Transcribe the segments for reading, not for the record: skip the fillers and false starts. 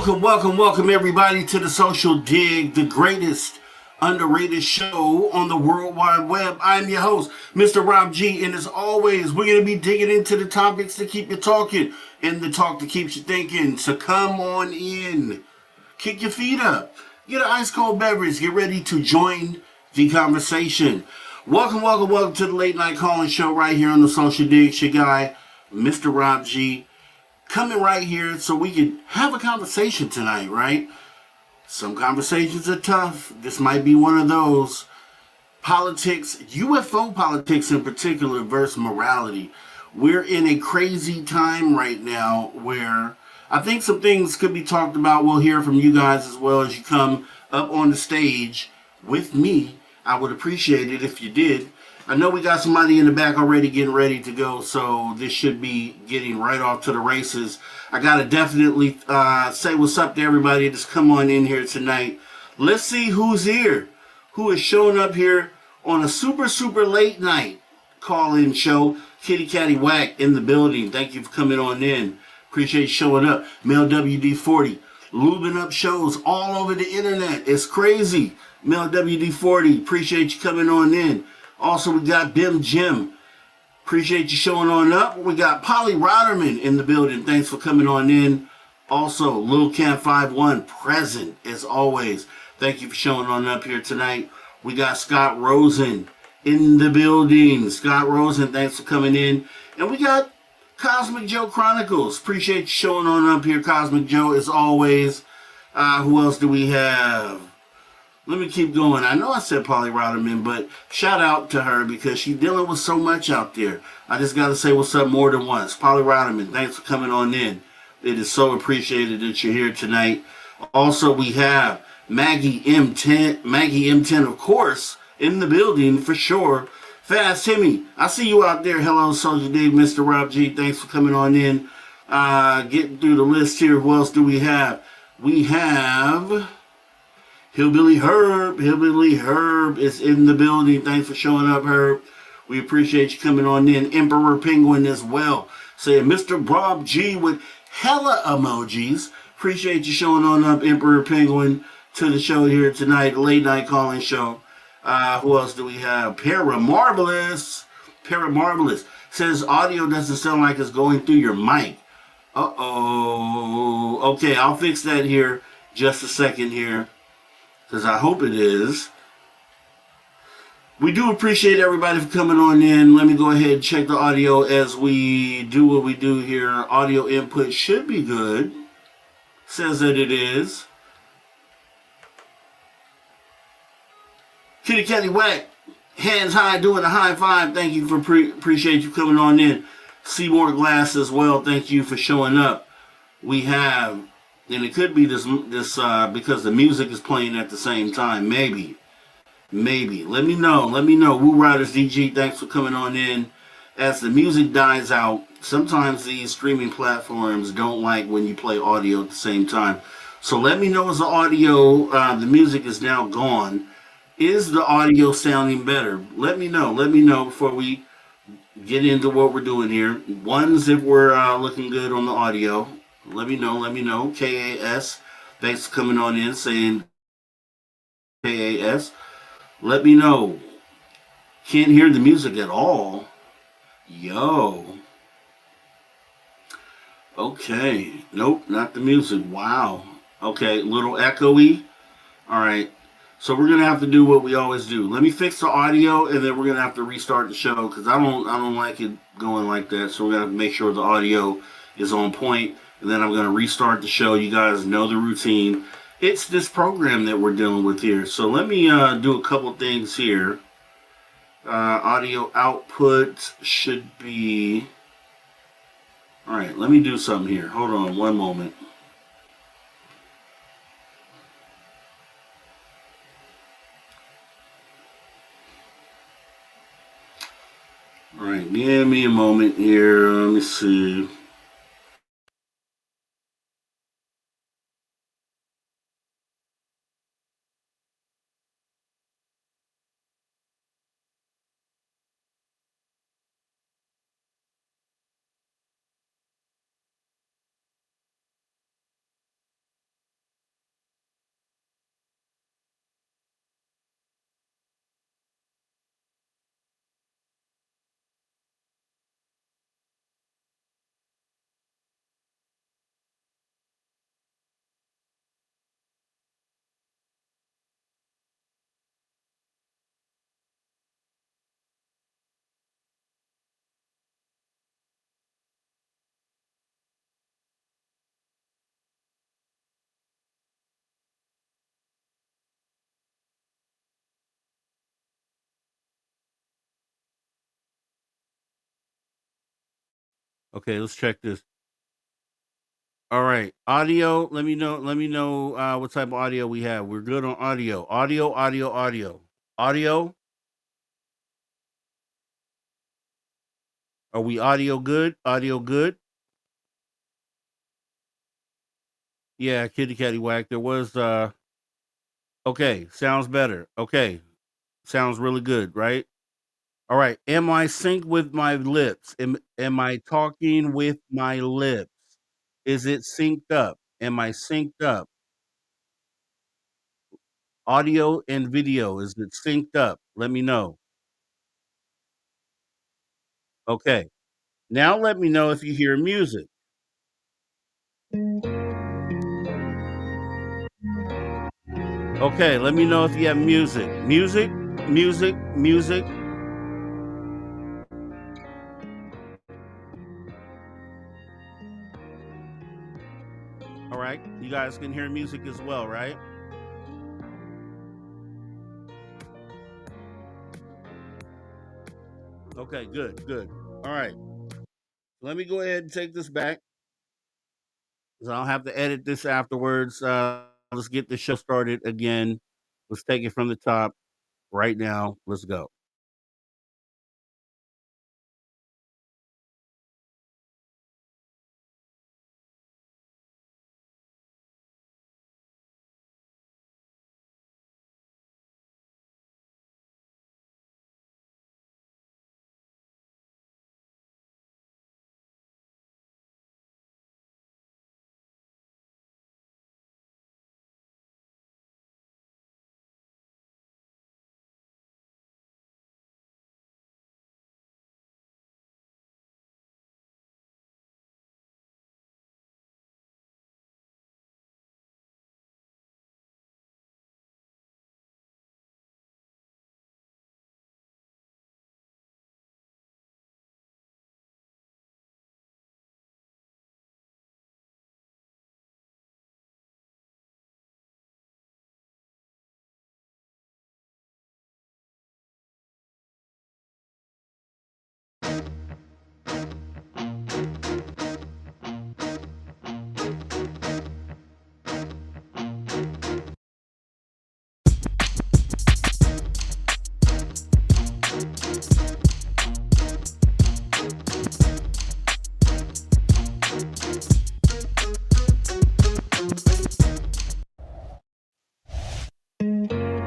Welcome everybody to the Social Dig, the greatest underrated show on the World Wide Web. I'm your host, Mr. Rob G, and as always, we're going to be digging into the topics to keep you talking and the talk that keeps you thinking. So come on in, kick your feet up, get an ice cold beverage, get ready to join the conversation. Welcome to the late night calling show right here on the Social Dig. It's your guy, Mr. Rob G, coming right here so we can have a conversation tonight, right? Some conversations are tough. This might be one of those. Politics, UFO politics in particular versus morality. We're in a crazy time right now where I think some things could be talked about. We'll hear from you guys as well as you come up on the stage with me. I would appreciate it if you did. I know we got somebody in the back already getting ready to go, so this should be getting right off to the races. I got to definitely say what's up to everybody that's come on in here tonight. Let's see who's here, who is showing up here on a super late night call-in show. Kitty Catty Whack in the building. Thank you for coming on in. Appreciate you showing up. Mel WD-40, lubing up shows all over the internet. It's crazy. Mel WD-40, appreciate you coming on in. Also, we got Bim Jim. Appreciate you showing on up. We got Polly Rotterman in the building. Thanks for coming on in. Also, Lil Camp 51 present as always. Thank you for showing on up here tonight. We got Scott Rosen in the building. Scott Rosen, thanks for coming in. And we got Cosmic Joe Chronicles. Appreciate you showing on up here, Cosmic Joe, as always. Who else do we have? Let me keep going. I know I said Polly Rotterman, but shout out to her because she's dealing with so much out there. I just got to say what's up more than once. Polly Rotterman, thanks for coming on in. It is so appreciated that you're here tonight. Also, we have Maggie M10, of course, in the building for sure. Fast Timmy, I see you out there. Hello, Social Dig, Mr. Rob G. Thanks for coming on in. Getting through the list here. Who else do we have? We have Hillbilly Herb. Hillbilly Herb is in the building. Thanks for showing up, Herb. We appreciate you coming on in. Emperor Penguin as well. Saying Mr. Rob G with hella emojis. Appreciate you showing on up, Emperor Penguin, to the show here tonight. The late night calling show. Who else do we have? Paramarvelous. Paramarvelous says audio doesn't sound like it's going through your mic. Uh-oh. Okay, I'll fix that here. Just a second here. Because I hope it is. We do appreciate everybody for coming on in. Let me go ahead and check the audio as we do what we do here. Audio input should be good. Says that it is. Kitty Catty Whack, hands high, doing a high five. Thank you for appreciate you coming on in. Seymour Glass as well. Thank you for showing up. We have, and it could be this because the music is playing at the same time. Maybe. Let me know. Woo Riders DG, thanks for coming on in. As the music dies out, sometimes these streaming platforms don't like when you play audio at the same time. So let me know as the audio, the music is now gone. Is the audio sounding better? Let me know before we get into what we're doing here. Ones if we're looking good on the audio. Let me know. KAS, thanks for coming on in, saying KAS. Let me know. Can't hear the music at all. Yo. Okay. Nope, not the music. Wow. Okay, little echoey. All right. So we're gonna have to do what we always do. Let me fix the audio, and then we're gonna have to restart the show because I don't like it going like that. So we're gonna have to make sure the audio is on point, and then I'm gonna restart the show. You guys know the routine. It's this program that we're dealing with here. So let me do a couple things here. Audio output should be. All right. Let me do something here. Hold on one moment. All right, give me a moment here. Let me see. Okay, let's check this. All right, audio. Let me know. Let me know what type of audio we have. We're good on audio. Audio. Are we audio good? Audio good? Yeah, kitty catty whack. There was okay, sounds better. Okay. Sounds really good, right? All right. Am I synced with my lips? Am I talking with my lips? Is it synced up? Am I synced up? Audio and video, is it synced up? Let me know. Okay. Now let me know if you hear music. Okay, let me know if you have music. Music. All right. You guys can hear music as well, right? Okay, good. All right. Let me go ahead and take this back, 'cause I'll have to edit this afterwards. Let's get the show started again. Let's take it from the top right now. Let's go.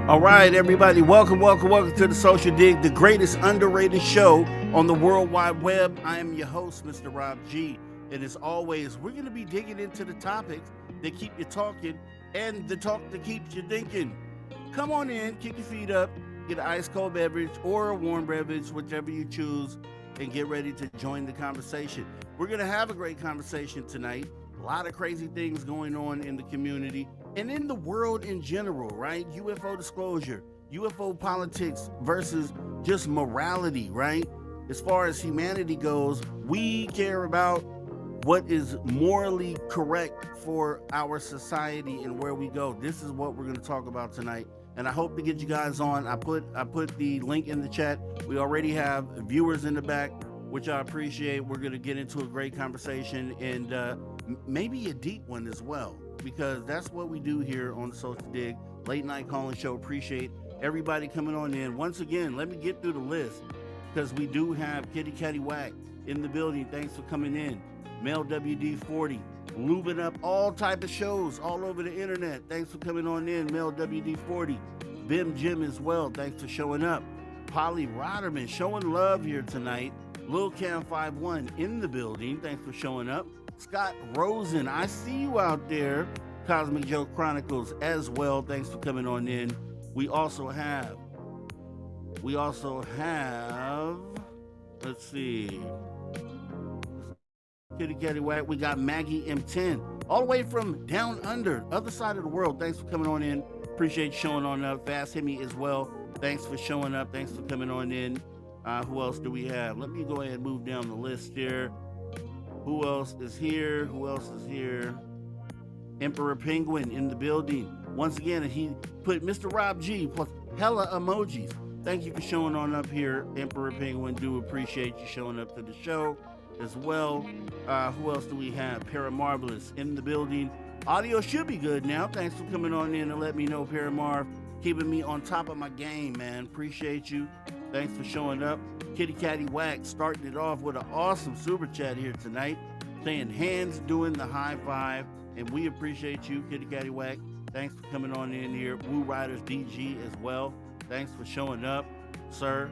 All right, everybody, welcome to the Social Dig, the greatest underrated show on the World Wide Web. I am your host, Mr. Rob G. And as always, we're going to be digging into the topics that keep you talking and the talk that keeps you thinking. Come on in, kick your feet up, get an ice cold beverage or a warm beverage, whichever you choose, and get ready to join the conversation. We're going to have a great conversation tonight. A lot of crazy things going on in the community and in the world in general, right? UFO disclosure, UFO politics versus just morality, right? As far as humanity goes, we care about what is morally correct for our society and where we go. This is what we're going to talk about tonight, and I hope to get you guys on. I put the link in the chat. We already have viewers in the back, which I appreciate. We're going to get into a great conversation and maybe a deep one as well, because that's what we do here on the Social Dig late night calling show. Appreciate everybody coming on in. Once again, let me get through the list, because we do have Kitty Catty Whack in the building. Thanks for coming in. Mel WD40, lubing up all type of shows all over the internet. Thanks for coming on in, Mel WD40. Bim Jim as well. Thanks for showing up. Polly Rodderman showing love here tonight. Lil Cam 51 in the building. Thanks for showing up. Scott Rosen, I see you out there. Cosmic Joe Chronicles as well. Thanks for coming on in. We also have, let's see, Kitty Catty Whack. We got Maggie M10, all the way from down under, other side of the world. Thanks for coming on in. Appreciate you showing on up. Fast Hit Me as well. Thanks for showing up. Thanks for coming on in. Who else do we have? Let me go ahead and move down the list here. Who else is here? Emperor Penguin in the building. Once again, he put Mr. Rob G plus hella emojis. Thank you for showing on up here, Emperor Penguin. Do appreciate you showing up to the show. as well. Who else do we have? Paramarvelous in the building. Audio should be good now. Thanks for coming on in and let me know, Paramarv. Keeping me on top of my game, man. Appreciate you. Thanks for showing up. Kitty Catty Wax starting it off with an awesome super chat here tonight, saying hands doing the high five, and we appreciate you, Kitty Catty Wax. Thanks for coming on in here. Woo Riders DG as well. Thanks for showing up, sir.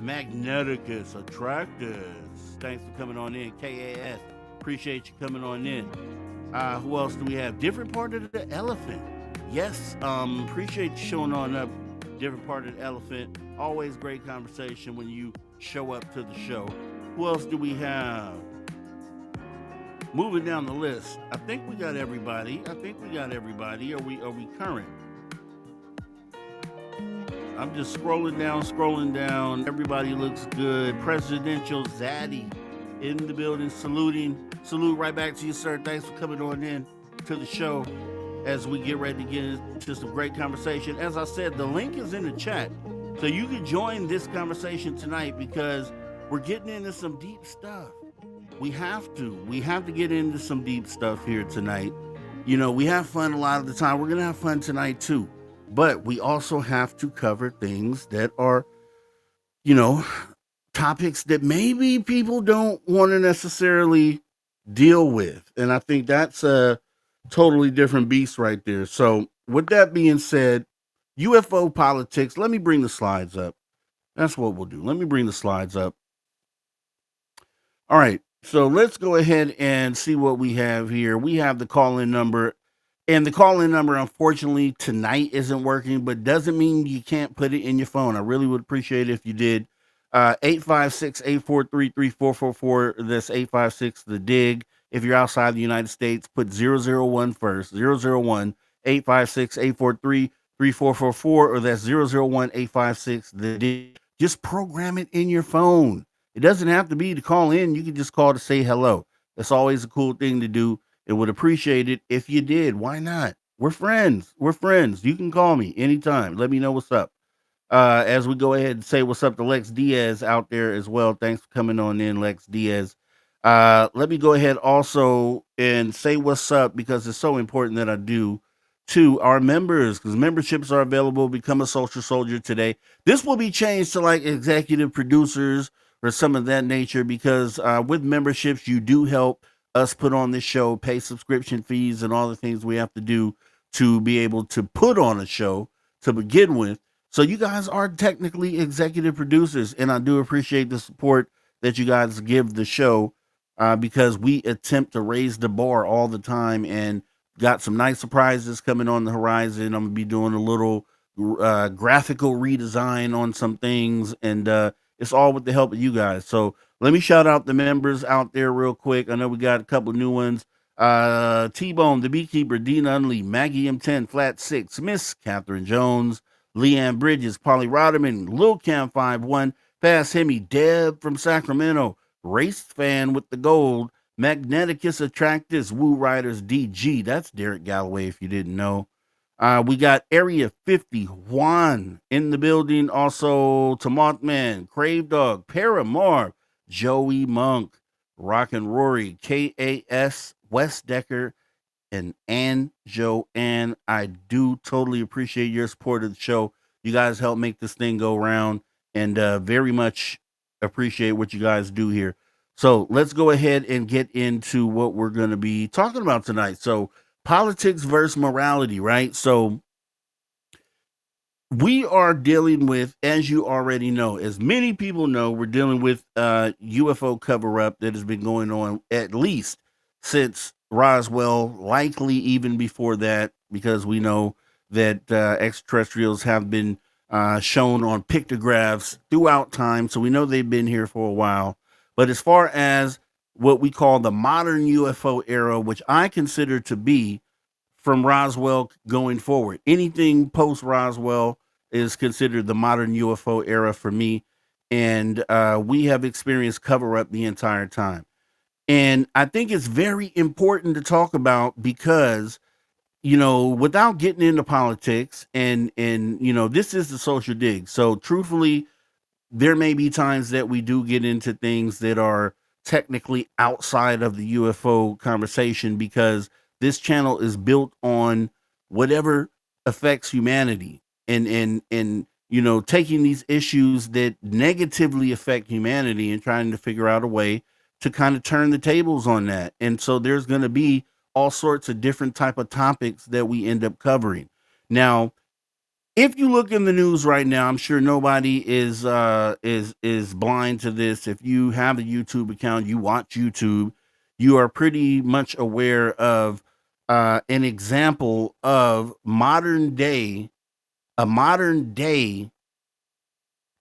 Magneticus Attractus. Thanks for coming on in. KAS. Appreciate you coming on in. Who else do we have? Different part of the elephant. Yes, appreciate you showing on up. Different part of the elephant. Always great conversation when you show up to the show. Who else do we have? Moving down the list. I think we got everybody. Are we current? I'm just scrolling down. Everybody looks good. Presidential Zaddy in the building, saluting. Salute right back to you, sir. Thanks for coming on in to the show as we get ready to get into some great conversation. As I said, the link is in the chat, so you can join this conversation tonight because we're getting into some deep stuff. We have to get into some deep stuff here tonight. You know, we have fun a lot of the time. We're going to have fun tonight too. But we also have to cover things that are, you know, topics that maybe people don't want to necessarily deal with. And I think that's a totally different beast right there. So with that being said, UFO politics, let me bring the slides up. That's what we'll do. Let me bring the slides up. All right. So let's go ahead and see what we have here. We have the call-in number. And the call-in number, unfortunately, tonight isn't working, but doesn't mean you can't put it in your phone. I really would appreciate it if you did. 856-843-3444. That's 856-THE-DIGG. If you're outside the United States, put 001 first. 001 856-843-3444, or that's 001 856-THE-DIGG. Just program it in your phone. It doesn't have to be to call in. You can just call to say hello. That's always a cool thing to do. And would appreciate it if you did. Why not? We're friends. You can call me anytime. Let me know what's up. As we go ahead and say what's up to Lex Diaz out there as well. Thanks for coming on in, Lex Diaz. Let me go ahead also and say what's up, because it's so important that I do, to our members, because memberships are available. Become a social soldier today. This will be changed to like executive producers or some of that nature, because with memberships, you do help us put on this show, pay subscription fees and all the things we have to do to be able to put on a show to begin with. So you guys are technically executive producers, and I do appreciate the support that you guys give the show, because we attempt to raise the bar all the time, and got some nice surprises coming on the horizon. I'm gonna be doing a little graphical redesign on some things, and it's all with the help of you guys. So let me shout out the members out there real quick. I know we got a couple of new ones. T-Bone, the Beekeeper, Dean Unley, Maggie M10, Flat 6, Miss Catherine Jones, Leanne Bridges, Polly Rodderman, Lil Cam 51, Fast Hemi, Deb from Sacramento, Race Fan with the Gold, Magneticus Attractus, Woo Riders DG. That's Derek Galloway, if you didn't know. We got Area 50, Juan in the building. Also, Tomothman, Crave Dog, Paramar, Joey Monk, Rockin' Rory, KAS, Wes Decker, and Ann Joanne. I do totally appreciate your support of the show. You guys help make this thing go round, and very much appreciate what you guys do here. So let's go ahead and get into what we're going to be talking about tonight. So politics versus morality, right? So we are dealing with, as you already know, as many people know, we're dealing with UFO cover-up that has been going on at least since Roswell, likely even before that, because we know that extraterrestrials have been shown on pictographs throughout time, so we know they've been here for a while. But as far as what we call the modern UFO era, which I consider to be from Roswell going forward, anything post Roswell is considered the modern UFO era for me. And we have experienced cover up the entire time. And I think it's very important to talk about because, you know, without getting into politics and, you know, this is the social dig. So truthfully, there may be times that we do get into things that are technically outside of the UFO conversation, because this channel is built on whatever affects humanity, and taking these issues that negatively affect humanity and trying to figure out a way to kind of turn the tables on that. And so there's going to be all sorts of different type of topics that we end up covering. Now, if you look in the news right now, I'm sure nobody is blind to this. If you have a YouTube account, you watch YouTube, you are pretty much aware of an example of a modern day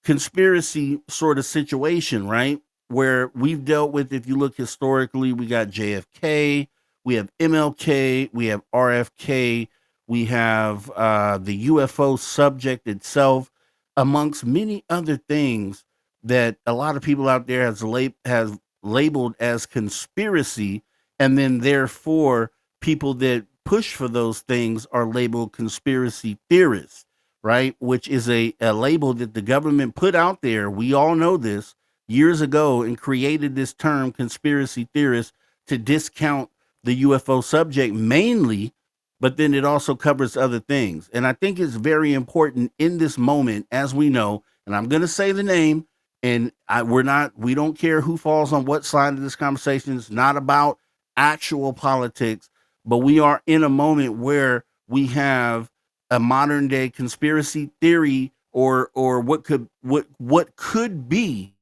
conspiracy sort of situation, right? Where we've dealt with, if you look historically, we got JFK, we have MLK, we have RFK, we have the UFO subject itself, amongst many other things that a lot of people out there has labeled as conspiracy, and then therefore people that push for those things are labeled conspiracy theorists, right? Which is a label that the government put out there. We all know this years ago and created this term conspiracy theorist to discount the UFO subject mainly, but then it also covers other things. And I think it's very important in this moment, as we know, and I'm going to say the name, and we don't care who falls on what side of this conversation. It's not about actual politics, but we are in a moment where we have a modern day conspiracy theory, or what could be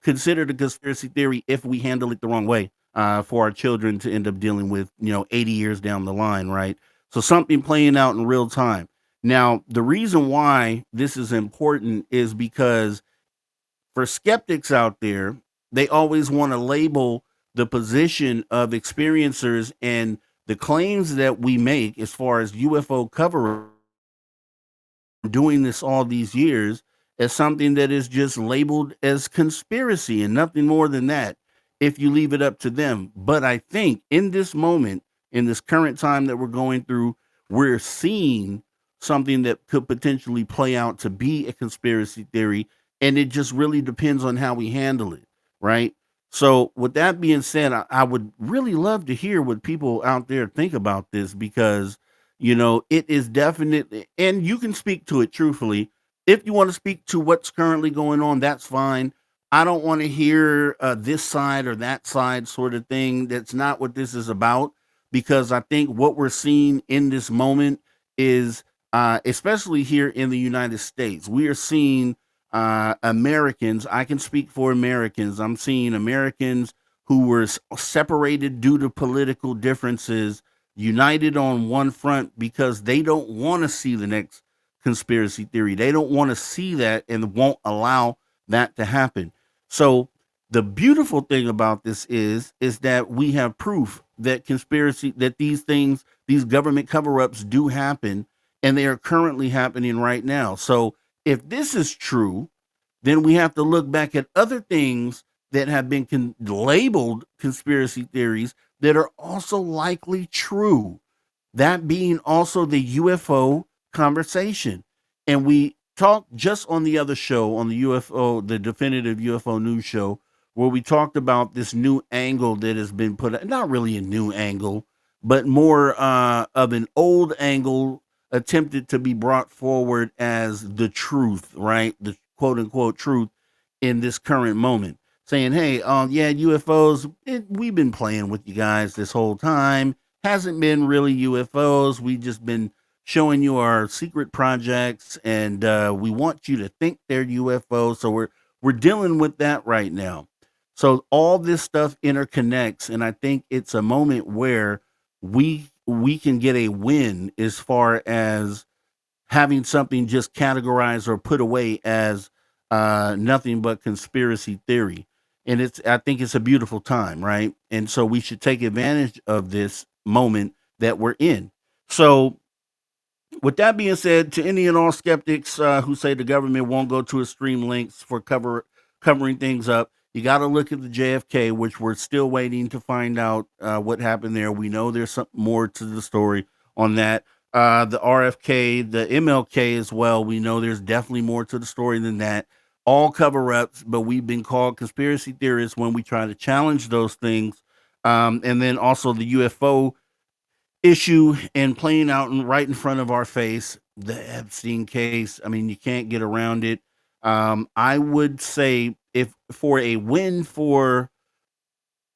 considered a conspiracy theory if we handle it the wrong way, for our children to end up dealing with 80 years down the line, right? So something playing out in real time. Now, the reason why this is important is because for skeptics out there, they always want to label the position of experiencers and the claims that we make as far as UFO cover doing this all these years as something that is just labeled as conspiracy and nothing more than that if you leave it up to them. But I think in this moment, in this current time that we're going through, we're seeing something that could potentially play out to be a conspiracy theory. And it just really depends on how we handle it, right? So, with that being said, I would really love to hear what people out there think about this, because it is definitely, and you can speak to it truthfully. If you want to speak to what's currently going on, that's fine. I don't want to hear this side or that side sort of thing. That's not what this is about, because I think what we're seeing in this moment is, especially here in the United States, we are seeing Americans. I can speak for Americans. I'm seeing Americans who were separated due to political differences united on one front because they don't want to see the next conspiracy theory. They don't want to see that and won't allow that to happen. So the beautiful thing about this is that we have proof that these things, these government cover-ups do happen, and they are currently happening right now. So if this is true, then we have to look back at other things that have been labeled conspiracy theories that are also likely true. That being also the UFO conversation. And we talked just on the other show, on the UFO, the definitive UFO news show, where we talked about this new angle that has been put, not really a new angle, but more of an old angle attempted to be brought forward as the truth, right? The quote unquote truth in this current moment. Saying, hey, yeah, UFOs, we've been playing with you guys this whole time. Hasn't been really UFOs. We just been showing you our secret projects, and we want you to think they're UFOs. So we're dealing with that right now. So all this stuff interconnects, and I think it's a moment where we can get a win as far as having something just categorized or put away as nothing but conspiracy theory. And I think it's a beautiful time, right? And so we should take advantage of this moment that we're in. So with that being said, to any and all skeptics who say the government won't go to extreme lengths for covering things up, you got to look at the JFK, which we're still waiting to find out what happened there. We know there's some more to the story on that. The RFK, the MLK as well. We know there's definitely more to the story than that. all cover ups, but we've been called conspiracy theorists when we try to challenge those things. And then also the UFO issue and playing out right in front of our face, the Epstein case. I mean, you can't get around it. I would say if for a win for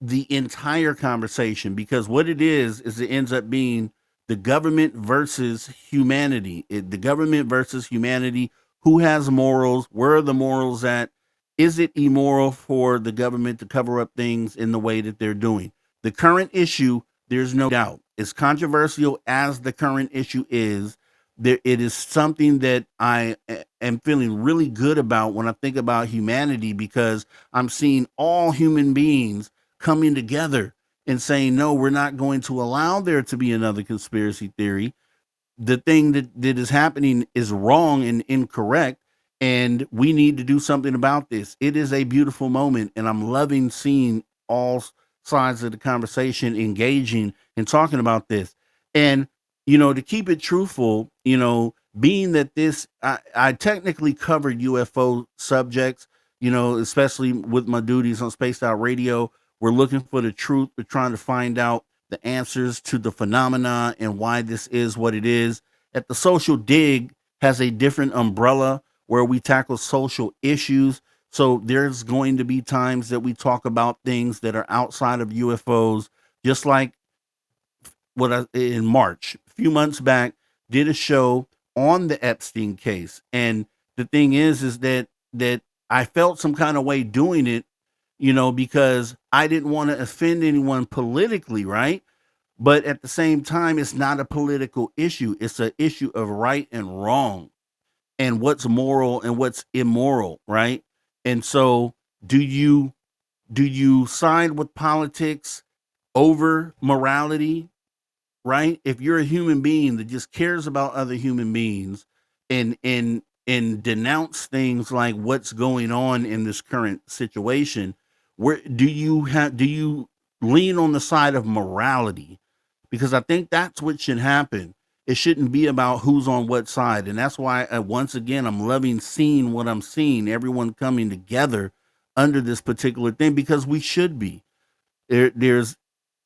the entire conversation, because what it is it ends up being the government versus humanity. The government versus humanity. Who has morals? Where are the morals at? Is it immoral for the government to cover up things in the way that they're doing? The current issue, there's no doubt, as controversial as the current issue is, there it is something that am feeling really good about when I think about humanity, because I'm seeing all human beings coming together and saying, no, we're not going to allow there to be another conspiracy theory. The thing that is happening is wrong and incorrect, and we need to do something about this. It is a beautiful moment, and I'm loving seeing all sides of the conversation engaging and talking about this. And, to keep it truthful, being that I technically covered UFO subjects, especially with my duties on Spaced Out Radio. We're looking for the truth. We're trying to find out the answers to the phenomena and why this is what it is. At the Social Dig has a different umbrella where we tackle social issues. So there's going to be times that we talk about things that are outside of UFOs, just like in March, a few months back, did a show on the Epstein case. And the thing is that I felt some kind of way doing it, because I didn't want to offend anyone politically, right? But at the same time, it's not a political issue. It's an issue of right and wrong and what's moral and what's immoral, right? And so do you side with politics over morality, right? If you're a human being that just cares about other human beings and denounce things like what's going on in this current situation, where do you lean on the side of morality? Because I think that's what should happen. It shouldn't be about who's on what side, and that's why once again I'm loving seeing what I'm seeing. Everyone coming together under this particular thing, because we should be. There's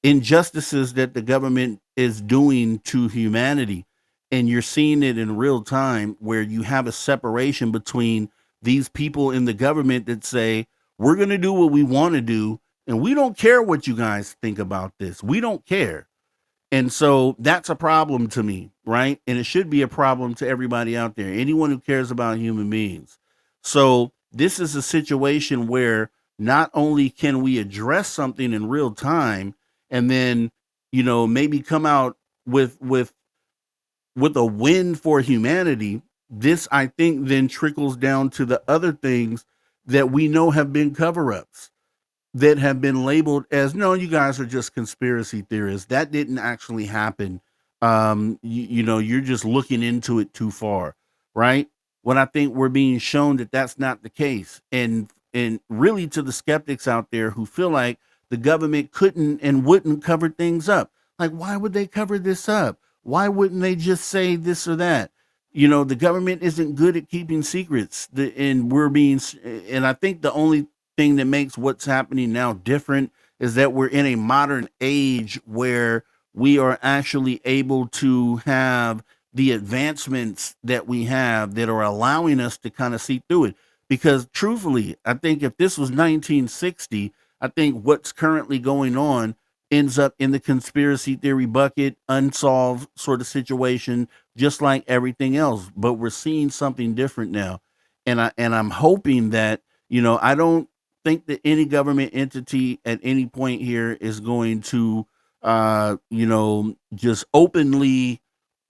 injustices that the government is doing to humanity, and you're seeing it in real time, where you have a separation between these people in the government that say, we're going to do what we want to do, and we don't care what you guys think about this. We don't care. And so that's a problem to me, right? And it should be a problem to everybody out there, anyone who cares about human beings. So this is a situation where not only can we address something in real time and then, maybe come out with a win for humanity, this I think then trickles down to the other things that we know have been cover-ups, that have been labeled as, no, you guys are just conspiracy theorists. That didn't actually happen. You're just looking into it too far, right? When I think we're being shown that that's not the case. And really, to the skeptics out there who feel like the government couldn't and wouldn't cover things up, like, why would they cover this up? Why wouldn't they just say this or that? The government isn't good at keeping secrets, and I think the only thing that makes what's happening now different is that we're in a modern age where we are actually able to have the advancements that we have that are allowing us to kind of see through it. Because truthfully, I think if this was 1960, I think what's currently going on ends up in the conspiracy theory bucket, unsolved sort of situation, just like everything else. But we're seeing something different now. And I'm hoping that, I don't think that any government entity at any point here is going to just openly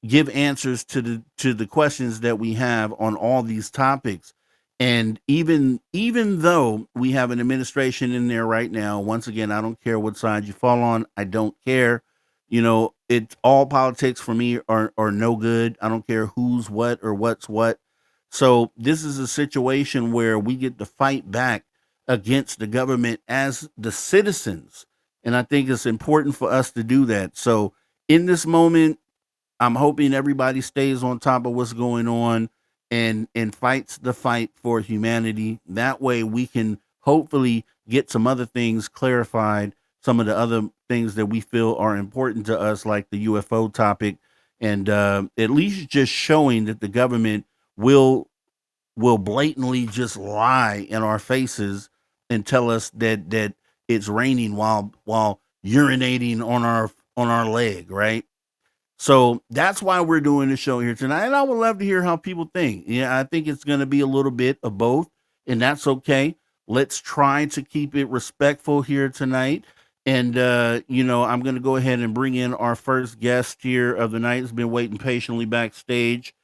give answers to the questions that we have on all these topics. And even though we have an administration in there right now, once again, I don't care what side you fall on. I don't care. It's all politics for me are no good. I don't care who's what or what's what. So this is a situation where we get to fight back against the government as the citizens. And I think it's important for us to do that. So in this moment, I'm hoping everybody stays on top of what's going on. and fights the fight for humanity. That way we can hopefully get some other things clarified, some of the other things that we feel are important to us, like the UFO topic, and at least just showing that the government will blatantly just lie in our faces and tell us that it's raining while urinating on our leg, right? So that's why we're doing the show here tonight. And I would love to hear how people think. Yeah, I think it's going to be a little bit of both, and that's okay. Let's try to keep it respectful here tonight. And, I'm going to go ahead and bring in our first guest here of the night. Has been waiting patiently backstage.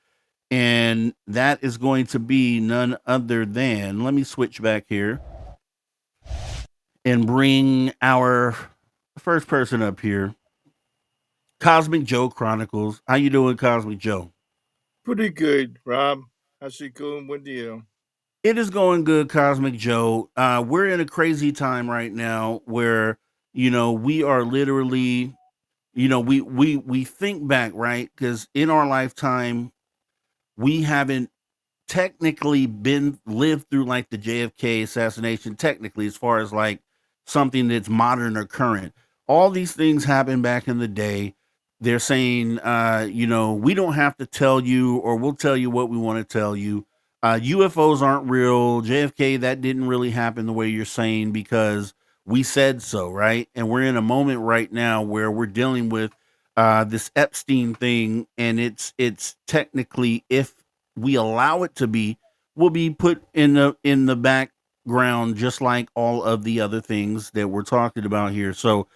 And that is going to be none other than, let me switch back here and bring our first person up here. Cosmic Joe Chronicles. How you doing, Cosmic Joe? Pretty good, Rob. How's it going with you? It is going good, Cosmic Joe. We're in a crazy time right now where we are literally, we think back, right? Because in our lifetime, we haven't technically been lived through like the JFK assassination, technically, as far as like something that's modern or current. All these things happened back in the day. They're saying, we don't have to tell you, or we'll tell you what we want to tell you. UFOs aren't real. JFK, that didn't really happen the way you're saying because we said so, right? And we're in a moment right now where we're dealing with this Epstein thing, and it's technically, if we allow it to be, will be put in the background, just like all of the other things that we're talking about here. So,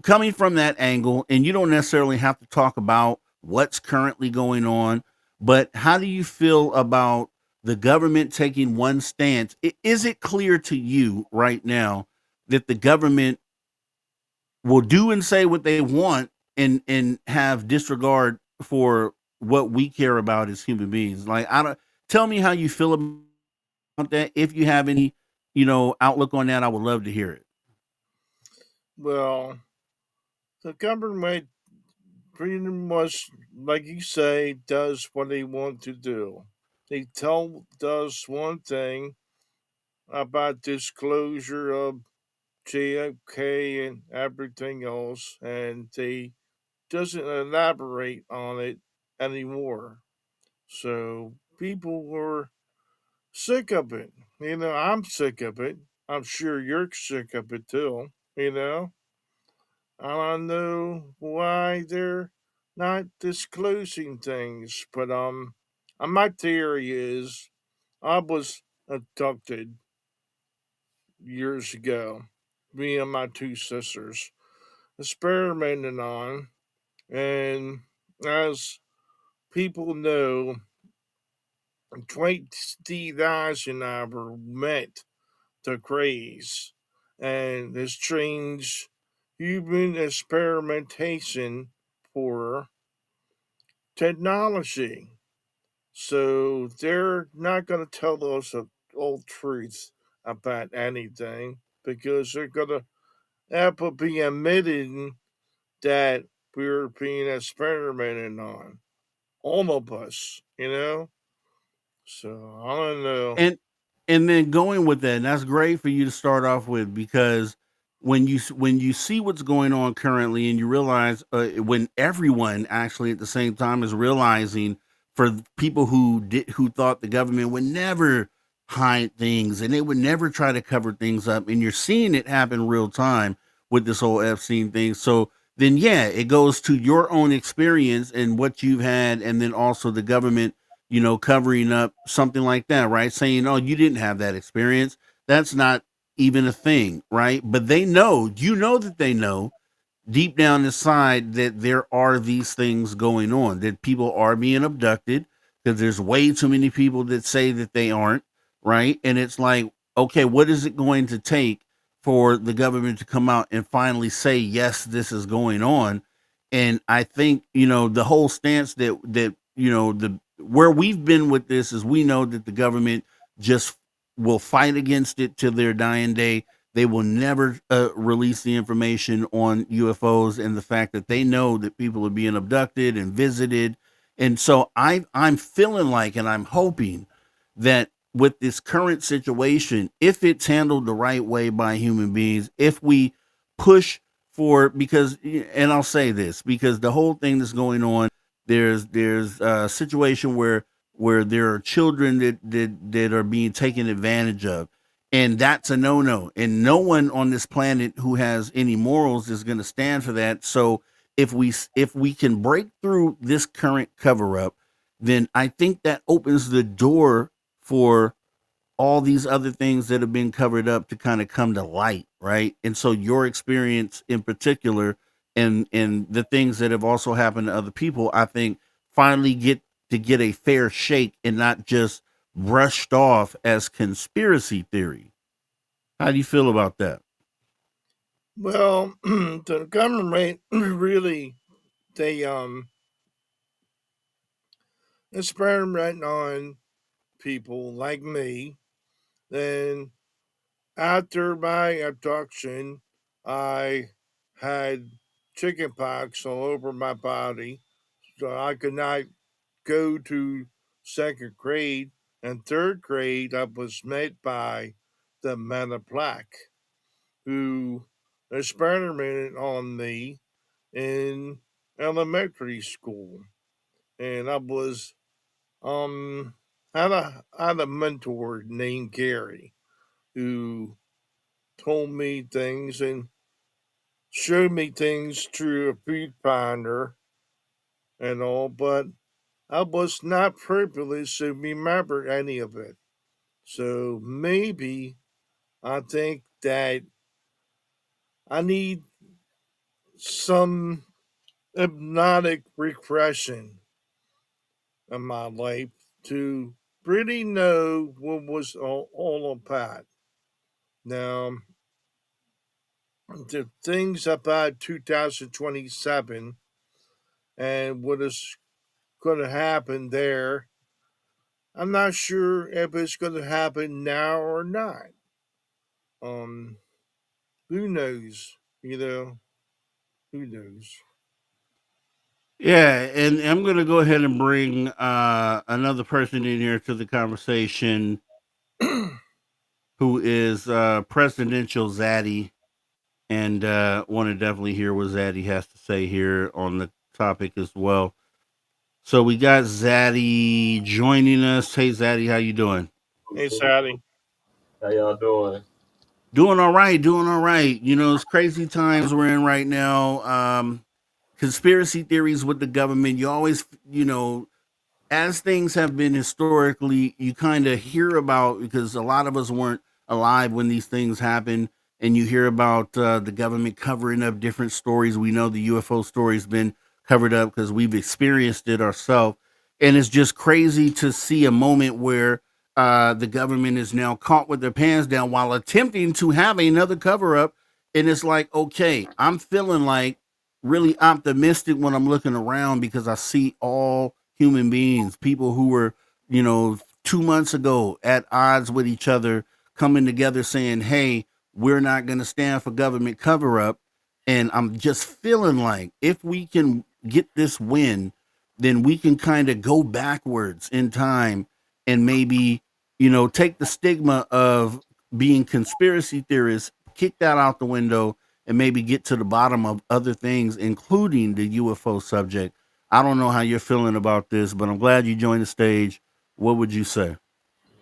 coming from that angle, and you don't necessarily have to talk about what's currently going on, but how do you feel about the government taking one stance? Is it clear to you right now that the government will do and say what they want and have disregard for what we care about as human beings? Like, I don't, tell me how you feel about that. If you have any, outlook on that, I would love to hear it. Well, the government pretty much, like you say, does what they want to do. They tell us one thing about disclosure of JFK and everything else, and they doesn't elaborate on it anymore. So people were sick of it. I'm sick of it. I'm sure you're sick of it too. I don't know why they're not disclosing things, but my theory is I was abducted years ago. Me and my two sisters experimented on, and as people know, Dwight Steve Eisenhower met the craze and has changed human experimentation for technology. So they're not going to tell us the old truth about anything because they're going to have to be admitting that we're being experimented on. All of us. So I don't know. and and then going with that, and that's great for you to start off with, because when you see what's going on currently, and you realize, when everyone actually at the same time is realizing, for people who thought the government would never hide things and they would never try to cover things up, and you're seeing it happen real time with this whole Epstein thing. So then, yeah, it goes to your own experience and what you've had, and then also the government, covering up something like that, right? Saying, oh, you didn't have that experience. That's not even a thing, right? But they know, that they know deep down inside that there are these things going on, that people are being abducted, because there's way too many people that say that they aren't, right? And it's like, okay, what is it going to take for the government to come out and finally say, yes, this is going on? And I think, the whole stance the where we've been with this is, we know that the government just will fight against it till their dying day. They will never release the information on UFOs, and the fact that they know that people are being abducted and visited, And so I'm feeling like, and I'm hoping that with this current situation, if it's handled the right way by human beings, if we push for, because, and I'll say this, because the whole thing that's going on, there's a situation where there are children that are being taken advantage of, and that's a no-no, and no one on this planet who has any morals is going to stand for that. So if we can break through this current cover up, then I think that opens the door for all these other things that have been covered up to kind of come to light, right? And so your experience in particular, and the things that have also happened to other people, I think finally get a fair shake and not just brushed off as conspiracy theory. How do you feel about that? Well, the government really they experiment on people like me. Then after my abduction, I had chicken pox all over my body, so I could not go to second grade. And third grade, I was met by the men of black who experimented on me in elementary school. And I was had a mentor named Gary who told me things and showed me things through a food finder and all, but I was not privileged to remember any of it. So maybe I think that I need some hypnotic repression in my life to really know what was all about. Now, the things about 2027 and what is going to happen there, I'm not sure if it's going to happen now or not. Um, who knows? Who knows? Yeah, and I'm going to go ahead and bring another person in here to the conversation who is Presidential Zaddy, and want to definitely hear what Zaddy has to say here on the topic as well. So we got Zaddy joining us. Hey, Zaddy, how you doing? Hey, Sally. How y'all doing? Doing all right, doing all right. It's crazy times we're in right now. Conspiracy theories with the government. You always, as things have been historically, you kind of hear about, because a lot of us weren't alive when these things happened, and you hear about the government covering up different stories. We know the UFO story's been covered up because we've experienced it ourselves, and it's just crazy to see a moment where the government is now caught with their pants down while attempting to have another cover up, and it's like, okay, I'm feeling like really optimistic when I'm looking around because I see all human beings, people who were, 2 months ago at odds with each other, coming together saying, hey, we're not going to stand for government cover up. And I'm just feeling like if we can get this win, then we can kind of go backwards in time and maybe, take the stigma of being conspiracy theorists, kick that out the window, and maybe get to the bottom of other things, including the UFO subject. I don't know how you're feeling about this, but I'm glad you joined the stage. What would you say?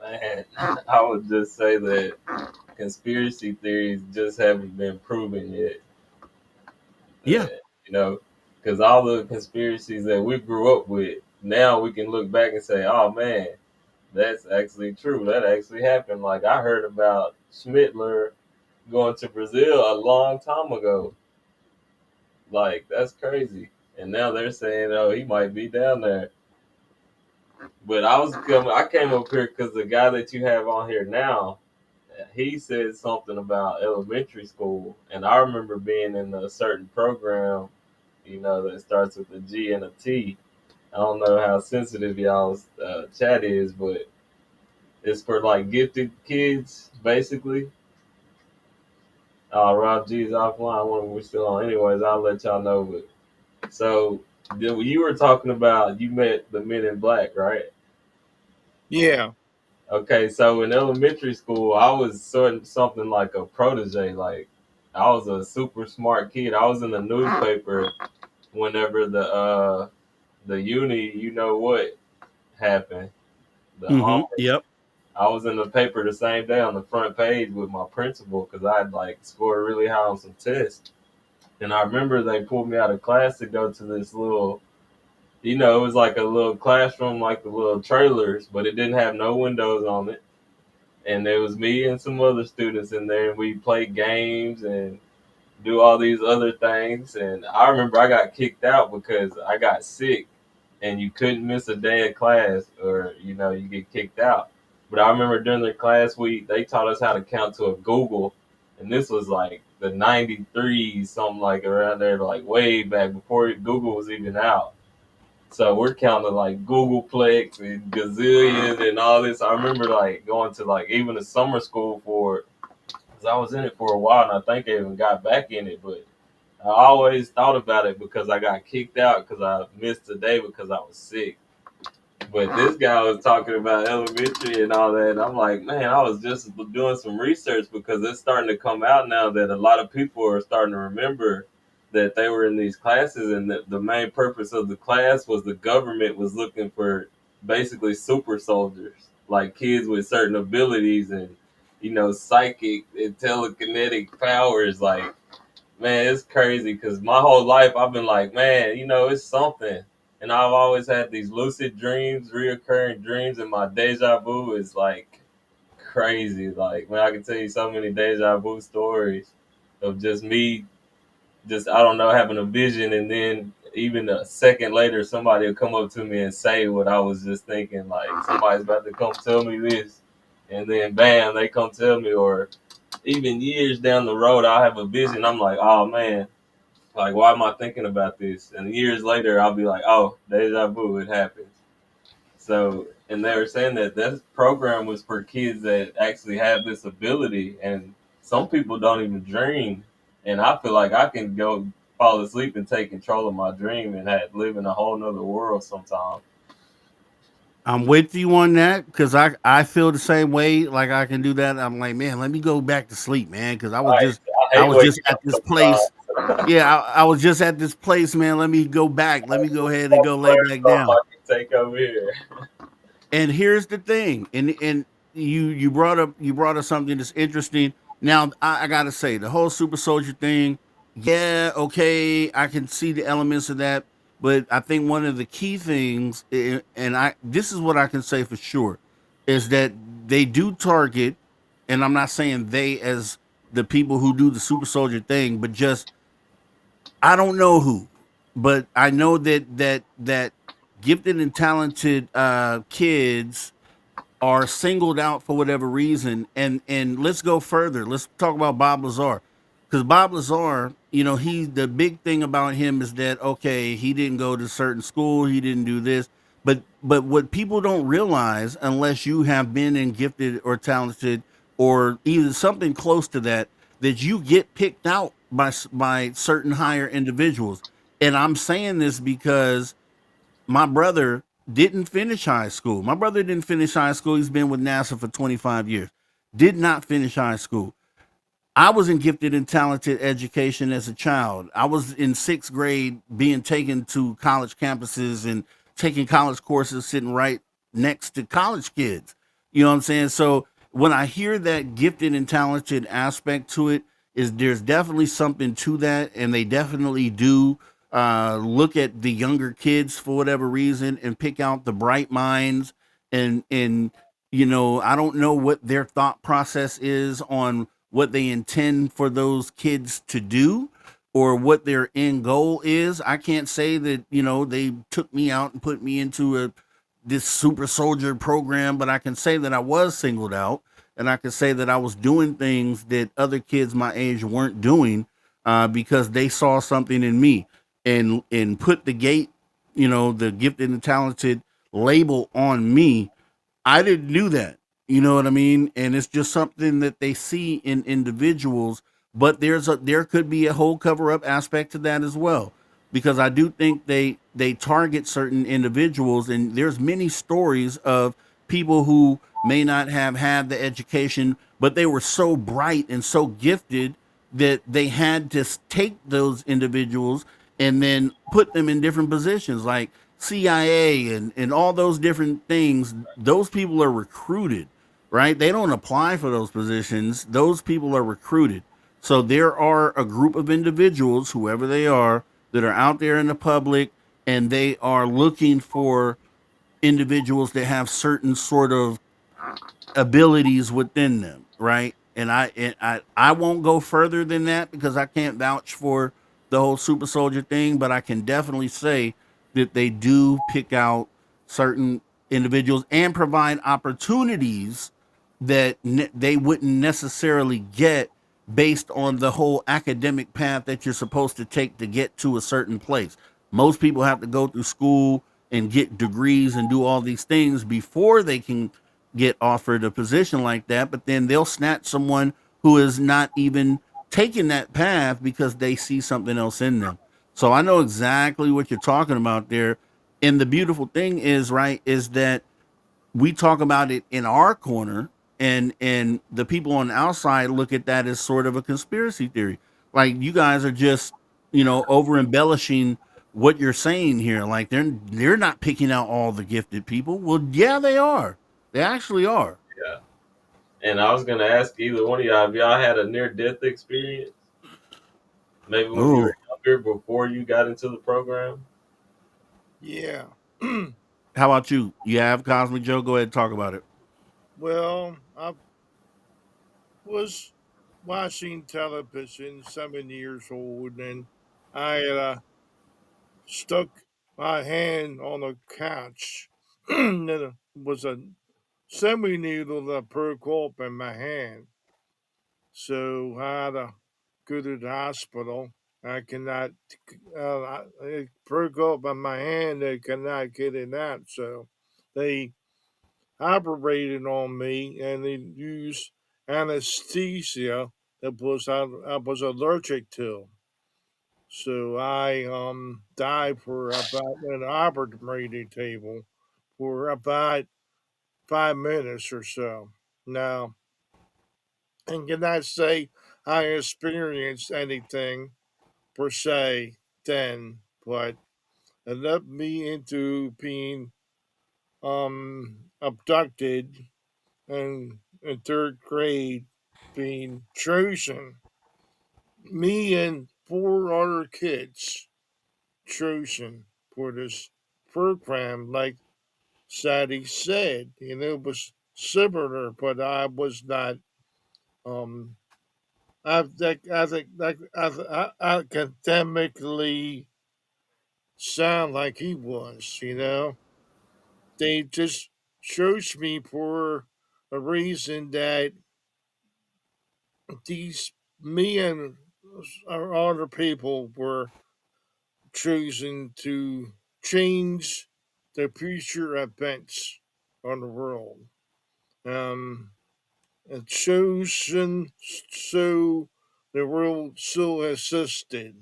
Man, I would just say that conspiracy theories just haven't been proven yet. Yeah. You know, because all the conspiracies that we grew up with, now we can look back and say, oh man, that's actually true. That actually happened. Like I heard about Schmittler going to Brazil a long time ago. Like that's crazy. And now they're saying, oh, he might be down there. But I came up here because the guy that you have on here now, he said something about elementary school, and I remember being in a certain program, that starts with a G and a T. I don't know how sensitive y'all's chat is, but it's for like gifted kids, basically. Rob G's offline when we're still on. Anyways, I'll let y'all know. But so You were talking about you met the Men in Black, right? Yeah. Okay, so in elementary school, I was sort of something like a protege. Like I was a super smart kid. I was in the newspaper whenever the uni, you know what happened, the Mm-hmm. homage. Yep. I was in the paper the same day on the front page with my principal because I had like scored really high on some tests. And I remember they pulled me out of class to go to this little, it was like a little classroom, like the little trailers, but it didn't have no windows on it. And there was me and some other students in there, and we played games and do all these other things. And I remember I got kicked out because I got sick, and you couldn't miss a day of class, or you get kicked out. But I remember during the class week, they taught us how to count to a Google, and this was like the '93, something like around there, like way back before Google was even out. So we're counting like Googleplex and gazillion and all this. I remember like going to like even a summer school for it because I was in it for a while and I think I even got back in it. But I always thought about it because I got kicked out because I missed a day because I was sick. But this guy was talking about elementary and all that. And I'm like, man, I was just doing some research because it's starting to come out now that a lot of people are starting to remember that they were in these classes, and that the main purpose of the class was the government was looking for basically super soldiers, like kids with certain abilities and, psychic and telekinetic powers. Like, man, it's crazy because my whole life I've been like, man, it's something. And I've always had these lucid dreams, reoccurring dreams, and my deja vu is like crazy. Like, man, I can tell you so many deja vu stories of just me, just, I don't know, having a vision, and then even a second later, somebody will come up to me and say what I was just thinking. Like, somebody's about to come tell me this, and then bam, they come tell me, or even years down the road, I'll have a vision. I'm like, oh man, like, why am I thinking about this? And years later, I'll be like, oh, deja vu, it happened. So, and they were saying that this program was for kids that actually have this ability, and some people don't even dream. And I feel like I can go fall asleep and take control of my dream and live in a whole nother world sometimes. I'm with you on that because I feel the same way. Like I can do that. I'm like, man, let me go back to sleep, man, because Right? I I hate was just waking at up this place. sometimes. Yeah, I was just at this place, man. Let me go back. Let me go ahead and go lay Learn back something down. I can take over here. And here's the thing, and you brought up something that's interesting. Now I gotta say the whole super soldier thing, yeah, okay, I can see the elements of that, but I think one of the key things, and I this is what I can say for sure, is that they do target, and I'm not saying they as the people who do the super soldier thing, but just I don't know who, but I know that gifted and talented kids are singled out for whatever reason. And let's go further. Let's talk about Bob Lazar, because Bob Lazar, he the big thing about him is that okay, he didn't go to certain school, he didn't do this, but what people don't realize, unless you have been in gifted or talented or even something close to that, that you get picked out by certain higher individuals. And I'm saying this because my brother didn't finish high school. My brother didn't finish high school. He's been with NASA for 25 years. Did not finish high school. I was in gifted and talented education as a child. I was in sixth grade being taken to college campuses and taking college courses, sitting right next to college kids. You know what I'm saying? So when I hear that gifted and talented aspect to it, is there's definitely something to that, and they definitely do look at the younger kids for whatever reason and pick out the bright minds and I don't know what their thought process is on what they intend for those kids to do or what their end goal is. I can't say that, they took me out and put me into this super soldier program, but I can say that I was singled out and I can say that I was doing things that other kids my age weren't doing because they saw something in me and put the gifted and talented label on me. I didn't do that. You know what I mean? And it's just something that they see in individuals, but there could be a whole cover up aspect to that as well. because I do think they target certain individuals, and there's many stories of people who may not have had the education, but they were so bright and so gifted that they had to take those individuals and then put them in different positions like CIA and all those different things. Those people are recruited, right? They don't apply for those positions. Those people are recruited. So there are a group of individuals, whoever they are, that are out there in the public, and they are looking for individuals that have certain sort of abilities within them, right? And I won't go further than that because I can't vouch for the whole super soldier thing, but I can definitely say that they do pick out certain individuals and provide opportunities that they wouldn't necessarily get based on the whole academic path that you're supposed to take to get to a certain place. Most people have to go through school and get degrees and do all these things before they can get offered a position like that, but then they'll snatch someone who is not even taking that path because they see something else in them. So I know exactly what you're talking about there. And the beautiful thing is, right, is that we talk about it in our corner, and the people on the outside look at that as sort of a conspiracy theory. Like you guys are just, over embellishing what you're saying here. Like they're not picking out all the gifted people. Well, yeah, they are. They actually are. Yeah. And I was gonna ask either one of y'all, have y'all had a near death experience? Maybe when you Oh, were younger before you got into the program? Yeah. how about you? You have Cosmic Joe? Go ahead and talk about it. Well, I was watching television, 7 years old, and I stuck my hand on the couch, and there was a semi needle that broke off in my hand. So I had to go to the hospital. I cannot, it broke off in my hand. They cannot get it out. So they operated on me and they used anesthesia that I was allergic to. So I died for about an operating table for about 5 minutes or so. Now, and cannot say I experienced anything per se then, but it led me into being abducted and in third grade being chosen. Me and four other kids chosen for this program, like Sadie said. It was similar, but I was not. Um, I academically sound like he was. They just chose me for a reason that these me and our other people were choosing to change the future events on the world. Um, and chosen so the world still existed.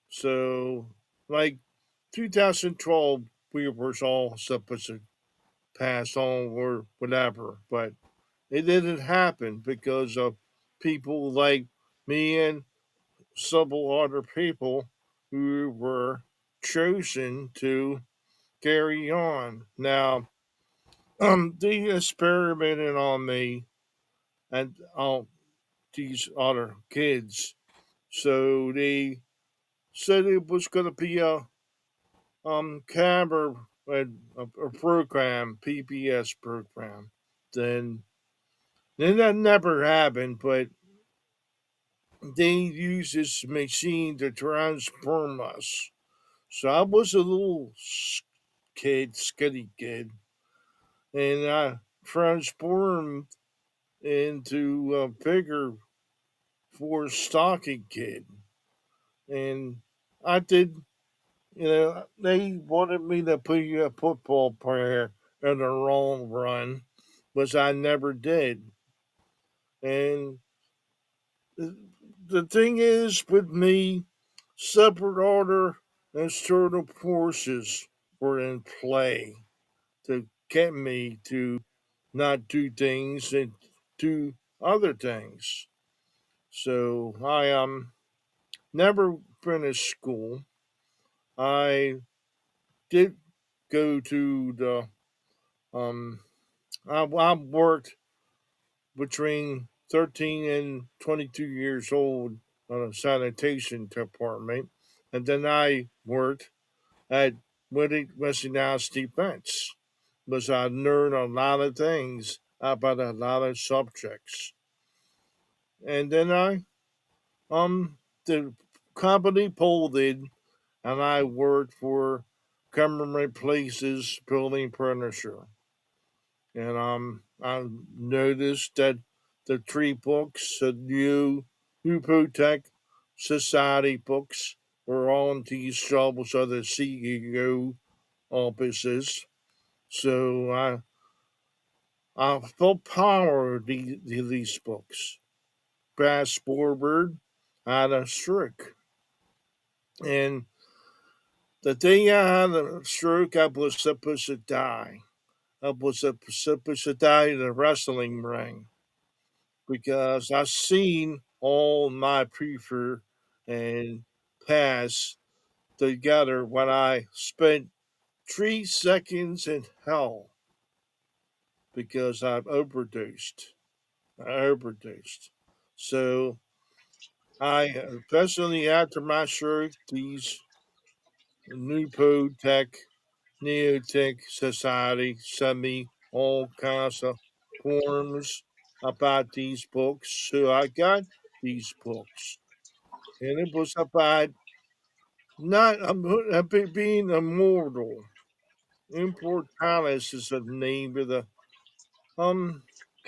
So, like 2012, we were all supposed to pass on or whatever, but it didn't happen because of people like me and several other people who were chosen to carry on. Now, they experimented on me and all these other kids. So they said it was going to be a camera, a program, PBS program. Then, then that never happened, but they used this machine to transform us. So I was a little kid, skinny kid, and I transformed into a bigger, for stocky kid. And I did, they wanted me to be a football player in the long run, which I never did. And the thing is with me, separate order external forces were in play to get me to not do things and do other things. So I never finished school. I did go to the I worked between 13 and 22 years old on a sanitation department, and then I worked at Westinghouse Defense. Was I learned a lot of things about a lot of subjects, and then the company pulled in, and I worked for Government Places Building Furniture, and I noticed that the three books, the new Protect Society books, were on these shelves of the CEO offices. So I felt power of these books. Fast forward, I had a stroke, and the day I had a stroke, I was supposed to die. I was supposed to die in a wrestling ring because I seen all my future and past together when I spent 3 seconds in hell because I've overdosed. I overdosed. So I eventually after my stroke, these Nupo Tech, Neotech Society sent me all kinds of forms about these books. So I got these books. And it was about not being immortal. Immortalis is the name of the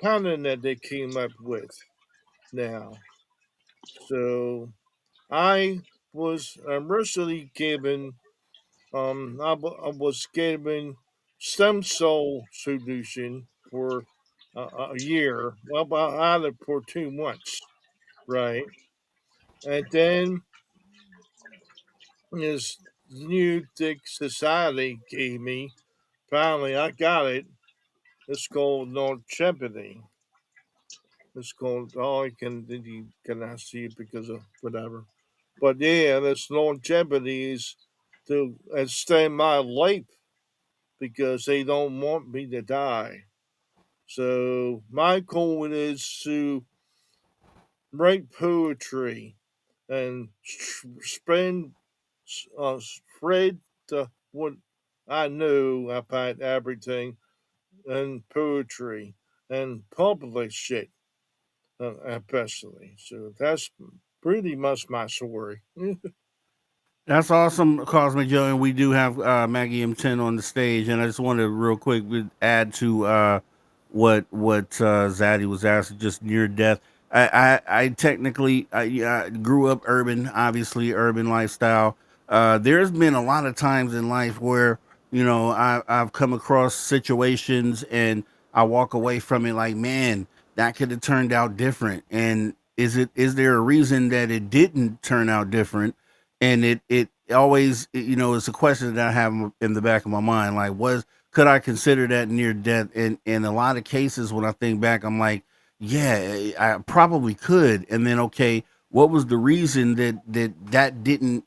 continent they came up with now. So I was originally given I was given stem cell solution for a year. Well, about I had it for 2 months, right? And then this new thick society gave me. Finally, I got it. It's called longevity. It's called, oh, I you cannot see it because of whatever. But yeah, this longevity is to extend my life because they don't want me to die. So my goal is to write poetry and spread what I know about everything and poetry and publish it, especially. So that's pretty much my story. That's awesome, Cosmic Joe, and we do have Maggie M10 on the stage, and I just wanted to real quick add to what Zaddy was asking, just near death. I technically I grew up urban, obviously urban lifestyle. There's been a lot of times in life where I've come across situations and I walk away from it like, man, that could have turned out different. And is there a reason that it didn't turn out different? And it always it's a question that I have in the back of my mind, like, was could I consider that near death? And in a lot of cases when I think back, I'm like, yeah, I probably could. And then, okay, what was the reason that didn't,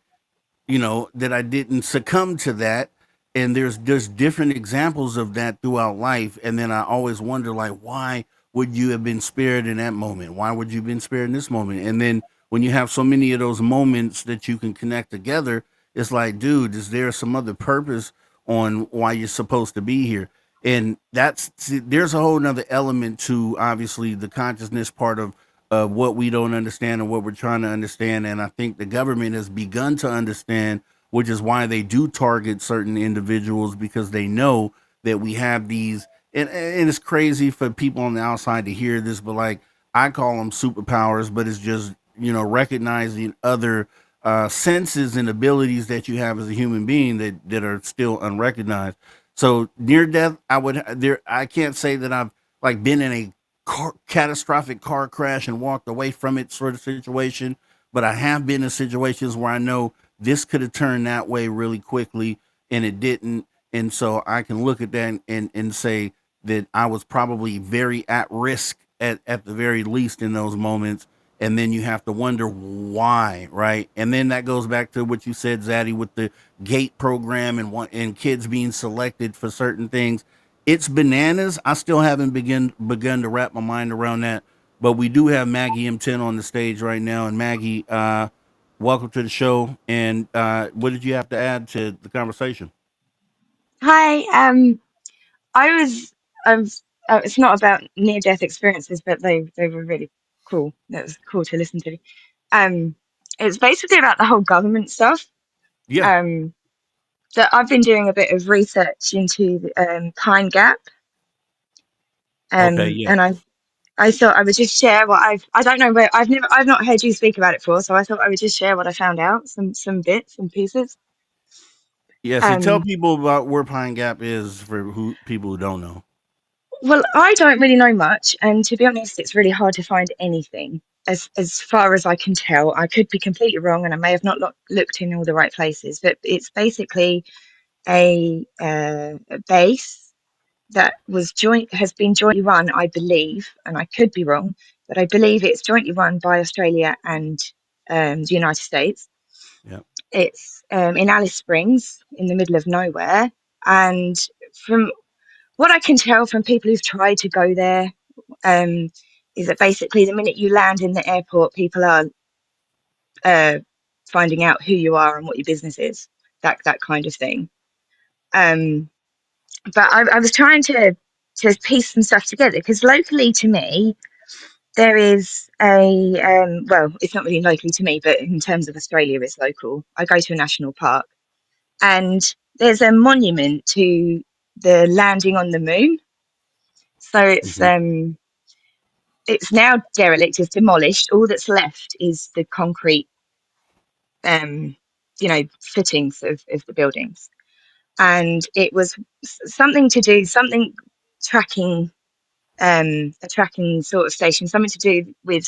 that I didn't succumb to that? And there's different examples of that throughout life. And then I always wonder, like, why would you have been spared in that moment? Why would you have been spared in this moment? And then when you have so many of those moments that you can connect together, it's like, dude, is there some other purpose on why you're supposed to be here? And there's a whole nother element to, obviously, the consciousness part of what we don't understand and what we're trying to understand. And I think the government has begun to understand, which is why they do target certain individuals, because they know that we have these. And it's crazy for people on the outside to hear this, but like, I call them superpowers, but it's just, recognizing other senses and abilities that you have as a human being that are still unrecognized. So near death, I can't say that I've like been in a catastrophic car crash and walked away from it sort of situation, but I have been in situations where I know this could have turned that way really quickly and it didn't. And so I can look at that and say that I was probably very at risk at the very least in those moments. And then you have to wonder why, right? And then that goes back to what you said, Zaddy, with the gate program and kids being selected for certain things. It's bananas. I still haven't begun to wrap my mind around that. But we do have Maggie M10 on the stage right now. And Maggie, welcome to the show. And what did you have to add to the conversation? Hi. I was. It's not about near-death experiences, but they were really cool. That was cool to listen to. Um, it's basically about the whole government stuff. Yeah. Um, that I've been doing a bit of research into Pine Gap. Okay. Yeah. And I thought I would just share what I don't know where I've not heard you speak about it before, so I thought I would just share what I found out, some bits and pieces. Yeah. So tell Um, people about where Pine Gap is for people who don't know. Well, I don't really know much, and to be honest, it's really hard to find anything. As far as I can tell, I could be completely wrong, and I may have not looked in all the right places. But it's basically a base that has been jointly run, I believe, and I could be wrong, but I believe it's jointly run by Australia and the United States. Yeah. It's in Alice Springs, in the middle of nowhere, and from what I can tell from people who've tried to go there, um, is that basically the minute you land in the airport, people are uh, finding out who you are and what your business is, that kind of thing. Um, but I was trying to piece some stuff together because locally to me, there is well, it's not really locally to me, but in terms of Australia, it's local. I go to a national park and there's a monument to the landing on the moon. So Hmm. it's now derelict, it's demolished. All that's left is the concrete, um, footings of the buildings. And it was something to do, something tracking, a tracking sort of station, something to do with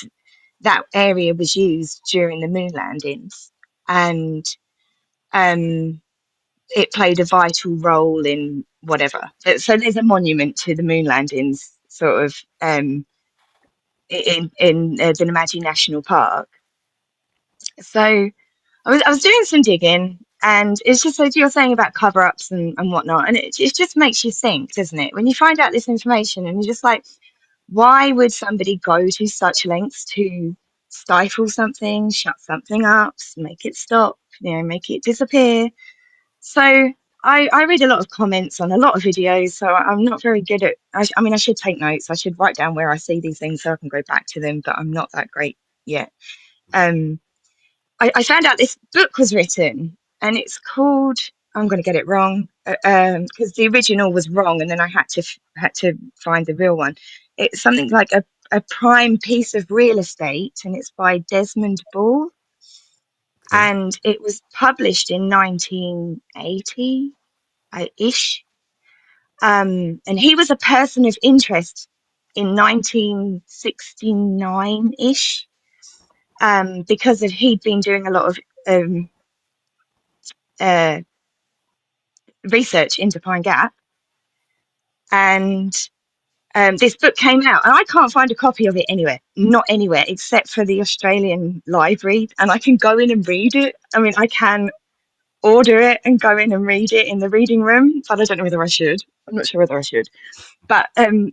that area was used during the moon landings. And um, it played a vital role in whatever. So there's a monument to the moon landings, sort of, in the Namadgi National Park. So I was doing some digging, and it's just like you're saying about cover-ups and whatnot, and it just makes you think, doesn't it? When you find out this information, and you're just like, why would somebody go to such lengths to stifle something, shut something up, make it stop, make it disappear? So I read a lot of comments on a lot of videos, so I'm not very good at. I mean, I should take notes. I should write down where I see these things so I can go back to them, but I'm not that great yet. Um, I found out this book was written, and it's called. I'm going to get it wrong because the original was wrong, and then I had to find the real one. It's something like a prime piece of real estate, and it's by Desmond Ball, Okay. and it was published in 1980 ish. And he was a person of interest in 1969 ish, because he'd been doing a lot of um, uh, research into Pine Gap, and this book came out, and I can't find a copy of it anywhere, not anywhere, except for the Australian library, and I can go in and read it. I mean, I can order it and go in and read it in the reading room, but I don't know whether I should. I'm not sure whether I should. But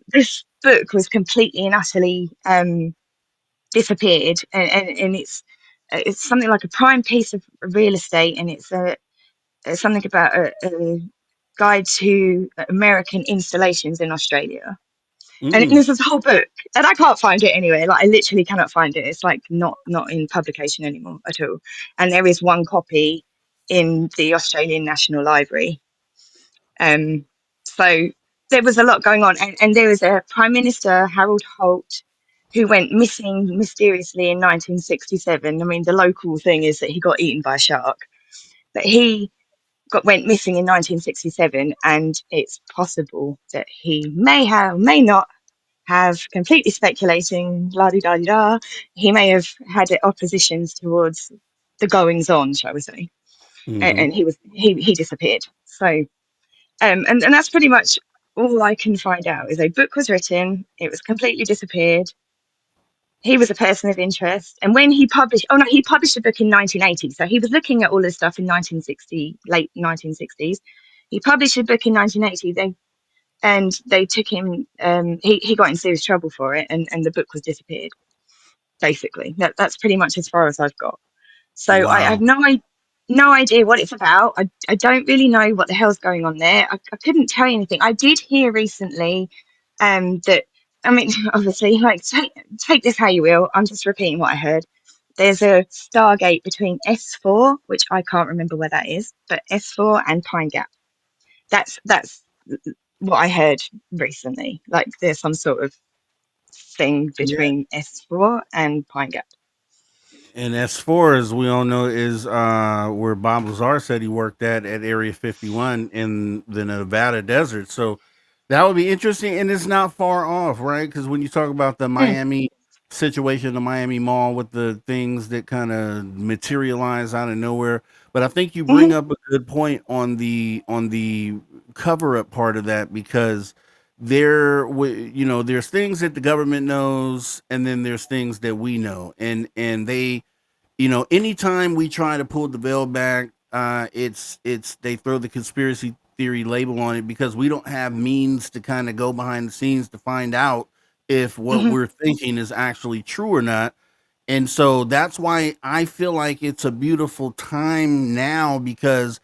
this book was completely and utterly disappeared, and it's something like a prime piece of real estate, and it's something about a guide to American installations in Australia. And Mm. this is a whole book, and I can't find it anywhere. Like I literally cannot find it. It's like not in publication anymore at all. And there is one copy in the Australian National Library. Um, so there was a lot going on, and there was a Prime Minister, Harold Holt, who went missing mysteriously in 1967. I mean, the local thing is that he got eaten by a shark, but he went missing in 1967, and it's possible that he may not have, completely speculating, la di da di da, he may have had oppositions towards the goings on, shall we say. Mm-hmm. and he disappeared. So and that's pretty much all I can find out. Is a book was written, it was completely disappeared. He was a person of interest, and when he published, oh no, he published a book in 1980. So he was looking at all this stuff in 1960, late 1960s. He published a book in 1980. They took him. He got in serious trouble for it, and the book was disappeared. Basically, that's pretty much as far as I've got. So I have Wow. no idea what it's about. I don't really know what the hell's going on there. I couldn't tell you anything. I did hear recently that, I mean, obviously, like, take this how you will. I'm just repeating what I heard. There's a Stargate between S4, which I can't remember where that is, but S4 and Pine Gap. That's what I heard recently. Like, there's some sort of thing Yeah. between S4 and Pine Gap. And S4, as we all know, is where Bob Lazar said he worked at Area 51 in the Nevada desert. So that would be interesting, and it's not far off, right? Because when you talk about the Mm, Miami situation, the Miami Mall with the things that kind of materialize out of nowhere. But I think you bring mhm, up a good point on the cover up part of that because there's things that the government knows, and then there's things that we know, and anytime we try to pull the veil back, it's they throw the conspiracy theory label on it because we don't have means to kind of go behind the scenes to find out if what mhm. we're thinking is actually true or not. And so that's why I feel like it's a beautiful time now because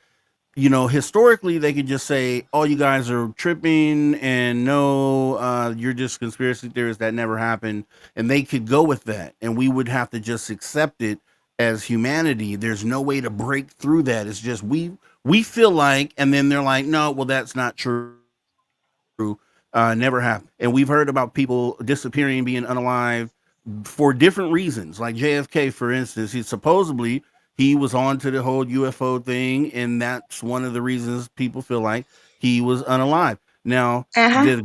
historically they could just say, "Oh, you guys are tripping," and no, you're just conspiracy theorists. That never happened, and they could go with that, and we would have to just accept it as humanity. There's no way to break through that. It's just we feel like, and then they're like, "No, well, that's not true. Never happened." And we've heard about people disappearing, being unalive for different reasons. Like JFK, for instance, he supposedly he was on to the whole UFO thing, and that's one of the reasons people feel like he was unalive. Now, Uh-huh.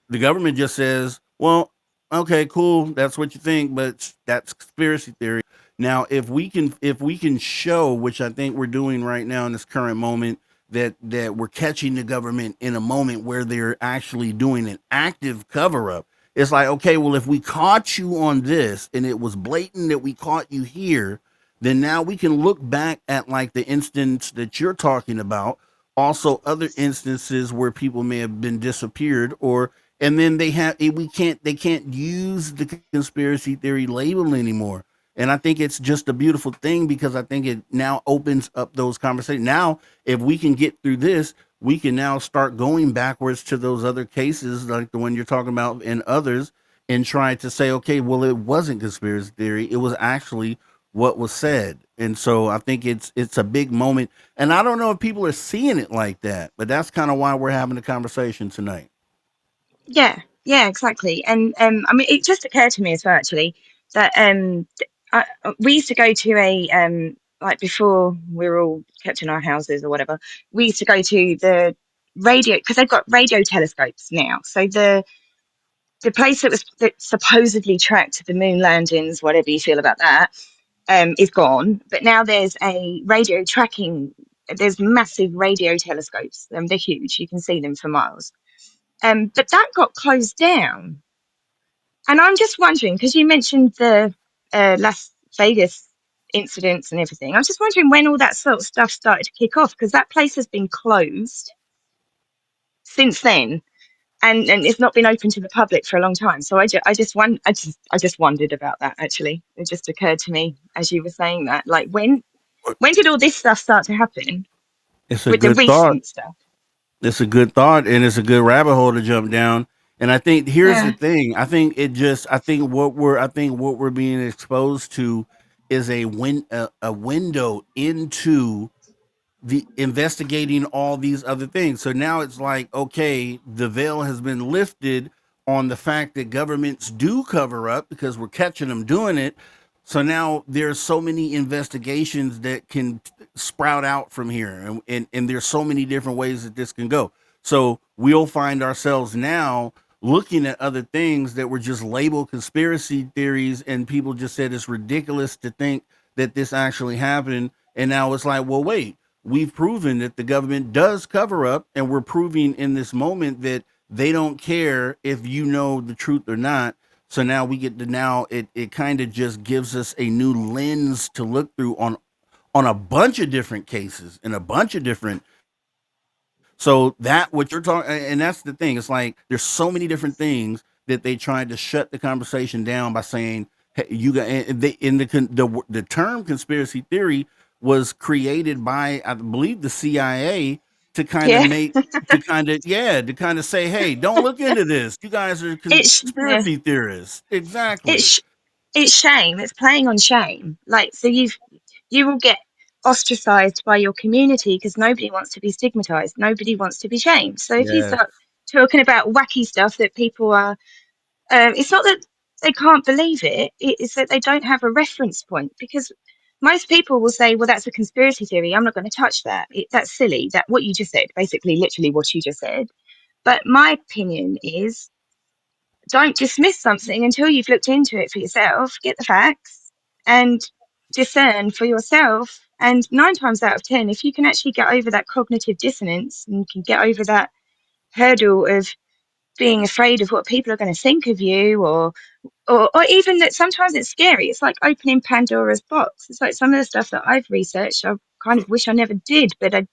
the government just says, "Well, okay, cool, that's what you think, but that's conspiracy theory." Now, if we can show, which I think we're doing right now in this current moment, that we're catching the government in a moment where they're actually doing an active cover up. It's like, okay, well, if we caught you on this and it was blatant that we caught you here, then now we can look back at like the instance that you're talking about, also other instances where people may have been disappeared or and then they can't use the conspiracy theory label anymore. And I think it's just a beautiful thing because I think it now opens up those conversations. Now, if we can get through this, we can now start going backwards to those other cases, like the one you're talking about, and others, and try to say, okay, well, it wasn't conspiracy theory; it was actually what was said. And so I think it's a big moment, and I don't know if people are seeing it like that, but that's kind of why we're having a conversation tonight. Yeah, yeah, exactly. And I mean, it just occurred to me as well, actually, that we used to go to a like before we were all kept in our houses or whatever. We used to go to the radio because they've got radio telescopes now. So the place that supposedly tracked the moon landings, whatever you feel about that, is gone. But now there's a radio tracking. There's massive radio telescopes. They're huge. You can see them for miles. But that got closed down. And I'm just wondering, because you mentioned the Las Vegas incidents and everything, I'm just wondering when all that sort of stuff started to kick off, because that place has been closed since then, and it's not been open to the public for a long time. So I just wondered about that. Actually, it just occurred to me as you were saying that, like when did all this stuff start to happen It's a with the good thought. recent stuff? It's a good thought, and it's a good rabbit hole to jump down. And I think here's the Yeah. thing. I think what we're being exposed to is a window into the investigating all these other things. So now it's like, okay, the veil has been lifted on the fact that governments do cover up because we're catching them doing it. So now there's so many investigations that can sprout out from here, and there's so many different ways that this can go. So we'll find ourselves now looking at other things that were just labeled conspiracy theories, and people just said it's ridiculous to think that this actually happened. And now it's like, well, wait. we've proven that the government does cover up, and we're proving in this moment that they don't care if you know the truth or not. So now we get to now it kind of just gives us a new lens to look through on a bunch of different cases and a bunch of different. So that what you're talking, and that's the thing. It's like there's so many different things that they tried to shut the conversation down by saying, "Hey, you got." And they, in the term conspiracy theory was created by, I believe, the CIA to kind of Yeah, make to kind of say, "Hey, don't look into this. You guys are yeah, conspiracy theorists." Exactly. it's it's shame. It's playing on shame. Like, so you will get ostracized by your community because nobody wants to be stigmatized. Nobody wants to be shamed. So if you Yes. start talking about wacky stuff that people are, it's not that they can't believe it. It's that they don't have a reference point because most people will say, "Well, that's a conspiracy theory. I'm not going to touch that. That's silly." That what you just said, basically, literally what you just said. But my opinion is don't dismiss something until you've looked into it for yourself, get the facts, and discern for yourself. And 9 times out of 10, if you can actually get over that cognitive dissonance and you can get over that hurdle of being afraid of what people are going to think of you, or even that sometimes it's scary. It's like opening Pandora's box. It's like some of the stuff that I've researched, I kind of wish I never did, but I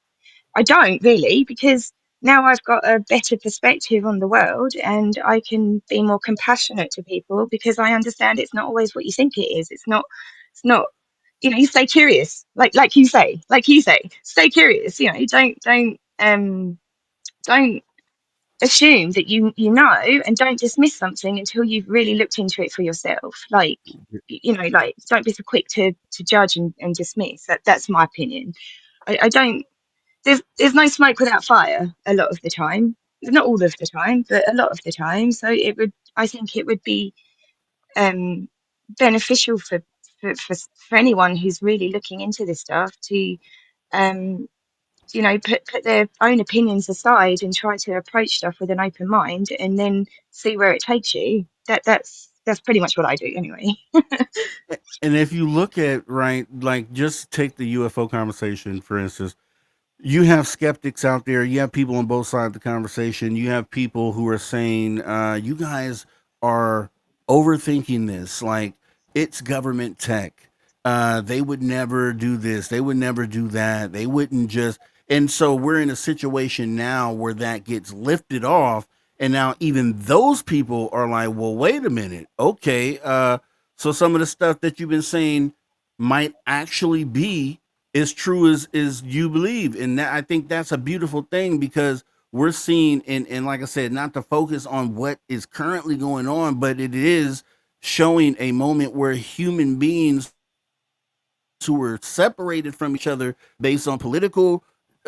don't really, because now I've got a better perspective on the world and I can be more compassionate to people because I understand it's not always what you think it is. It's not, you stay curious, like you say, stay curious, don't assume that you know, and don't dismiss something until you've really looked into it for yourself. Like, like don't be so quick to judge and dismiss. That's my opinion. I don't there's no smoke without fire a lot of the time. Not all of the time, but a lot of the time. So I think it would be um, beneficial for anyone who's really looking into this stuff to um, put their own opinions aside and try to approach stuff with an open mind, and then see where it takes you. That's pretty much what I do anyway. And if you look at, right, like just take the UFO conversation for instance, you have skeptics out there. You have people on both sides of the conversation. You have people who are saying, you guys are overthinking this. Like, it's government tech. They would never do this. They would never do that. They wouldn't just. And so we're in a situation now where that gets lifted off. And now even those people are like, well, wait a minute. Okay. So some of the stuff that you've been saying might actually be as true as you believe, and that, I think that's a beautiful thing because we're seeing, and like I said, not to focus on what is currently going on, but it is showing a moment where human beings who were separated from each other based on political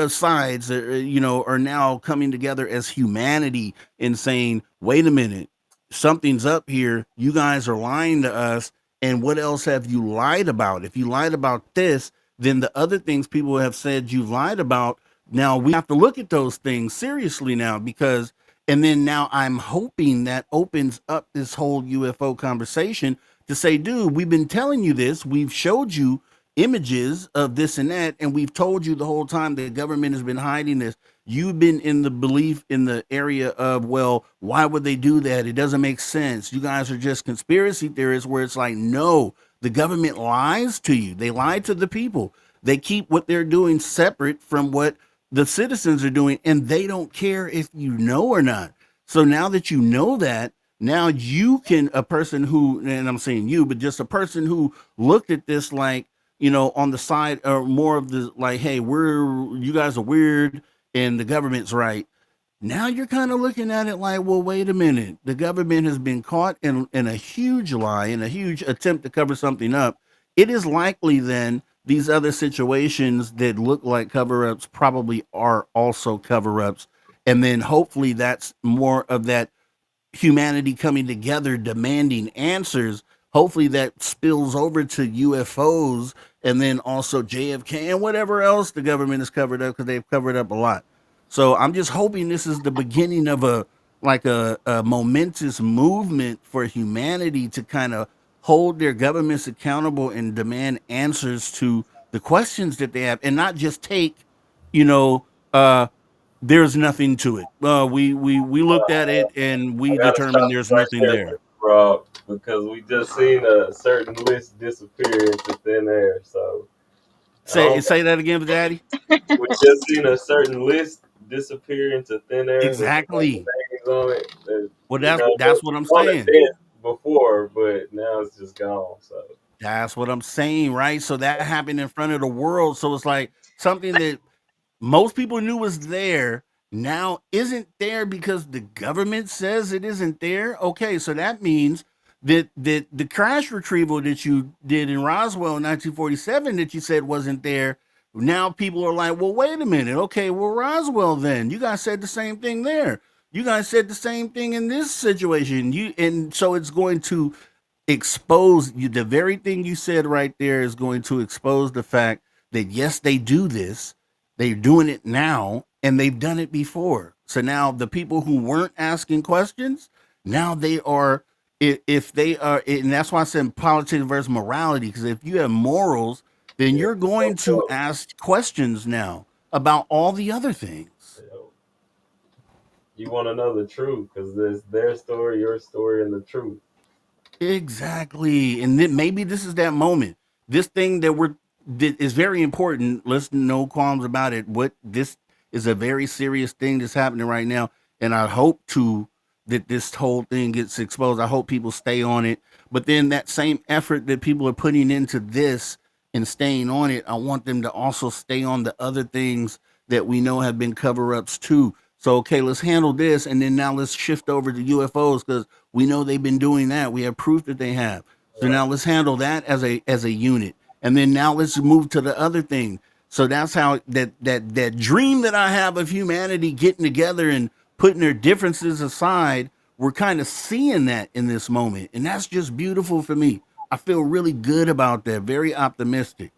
sides, are now coming together as humanity and saying, wait a minute, something's up here. You guys are lying to us. And what else have you lied about? If you lied about this, then the other things people have said you lied about, now we have to look at those things seriously now because, and then now I'm hoping that opens up this whole UFO conversation to say, dude, we've been telling you this. We've showed you images of this and that, and we've told you the whole time the government has been hiding this. You've been in the belief in the area of, well, why would they do that? It doesn't make sense. You guys are just conspiracy theorists, where it's like, no, the government lies to you. They lie to the people. They keep what they're doing separate from what the citizens are doing, and they don't care if you know or not. So now that you know that, now you can, a person who, and I'm saying you, but just a person who looked at this like, on the side or more of the like, hey, you guys are weird and the government's right. Now you're kind of looking at it like, well, wait a minute. The government has been caught in a huge lie, in a huge attempt to cover something up. It is likely then these other situations that look like cover ups probably are also cover ups. And then hopefully that's more of that humanity coming together demanding answers. Hopefully that spills over to UFOs and then also JFK and whatever else the government has covered up because they've covered up a lot. So I'm just hoping this is the beginning of a momentous movement for humanity to kind of hold their governments accountable and demand answers to the questions that they have, and not just take you know, uh, there's nothing to it. We looked at Uh, it and I we gotta determined stop there's you right nothing there, there. Mr. Rob, because we just seen a certain list disappear into thin air. So I don't Say that again, Daddy. we just seen a certain list disappear into thin air with a bunch of Exactly. names on it. That, Well, you know, that's that what I'm was on a saying. list before, but now it's just gone. So That's what I'm saying, right? So that happened in front of the world. So it's like something that most people knew was there now isn't there because the government says it isn't there. Okay, so that means that the crash retrieval that you did in Roswell in 1947 that you said wasn't there. Now people are like, well, wait a minute. Okay, well, Roswell, then you guys said the same thing there. You guys said the same thing in this situation. And so it's going to expose you. The very thing you said right there is going to expose the fact that yes, they do this, they're doing it now, and they've done it before. So now the people who weren't asking questions, now they are. If they are, and that's why I said politics versus morality, because if you have morals, then yeah. you're going to So, ask questions now about all the other things. you know, you want to know the truth because there's their story, your story, and the truth. Exactly. And then maybe this is that moment. This thing that is very important. Let's no qualms about it. What this is a very serious thing that's happening right now. And I hope to that this whole thing gets exposed. I hope people stay on it. But then that same effort that people are putting into this and staying on it, I want them to also stay on the other things that we know have been cover ups too. So okay, let's handle this, and then now let's shift over to UFOs because we know they've been doing that. We have proof that they have. So Right. now let's handle that as a unit, and then now let's move to the other thing. So that's how that dream that I have of humanity getting together and putting their differences aside. We're kind of seeing that in this moment, and that's just beautiful for me. I feel really good about that. Very optimistic.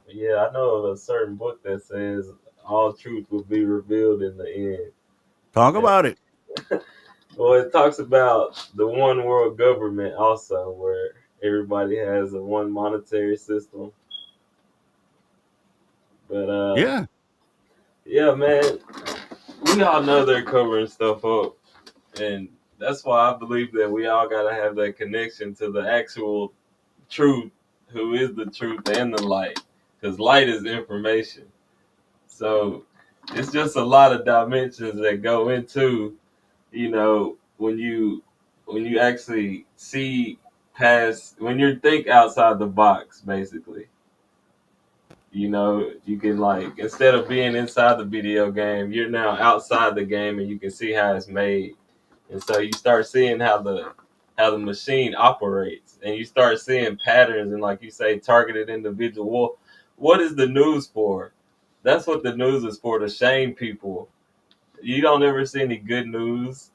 Yeah, I know of a certain book that says all truth will be revealed in the end. Talk And, about it. well, it talks about the one world government also, where everybody has a one monetary system. But Yeah. yeah, man, we all know they're covering stuff up, and that's why I believe that we all gotta have that connection to the actual truth, who is the truth and the light, because light is information. So it's just a lot of dimensions that go into, when you actually see past, when you think outside the box, basically. You can, like, instead of being inside the video game, you're now outside the game and you can see how it's made. And so you start seeing how the machine operates, and you start seeing patterns and, like you say, targeted individual. Well, what is the news for? That's what the news is for, to shame people. You don't ever see any good news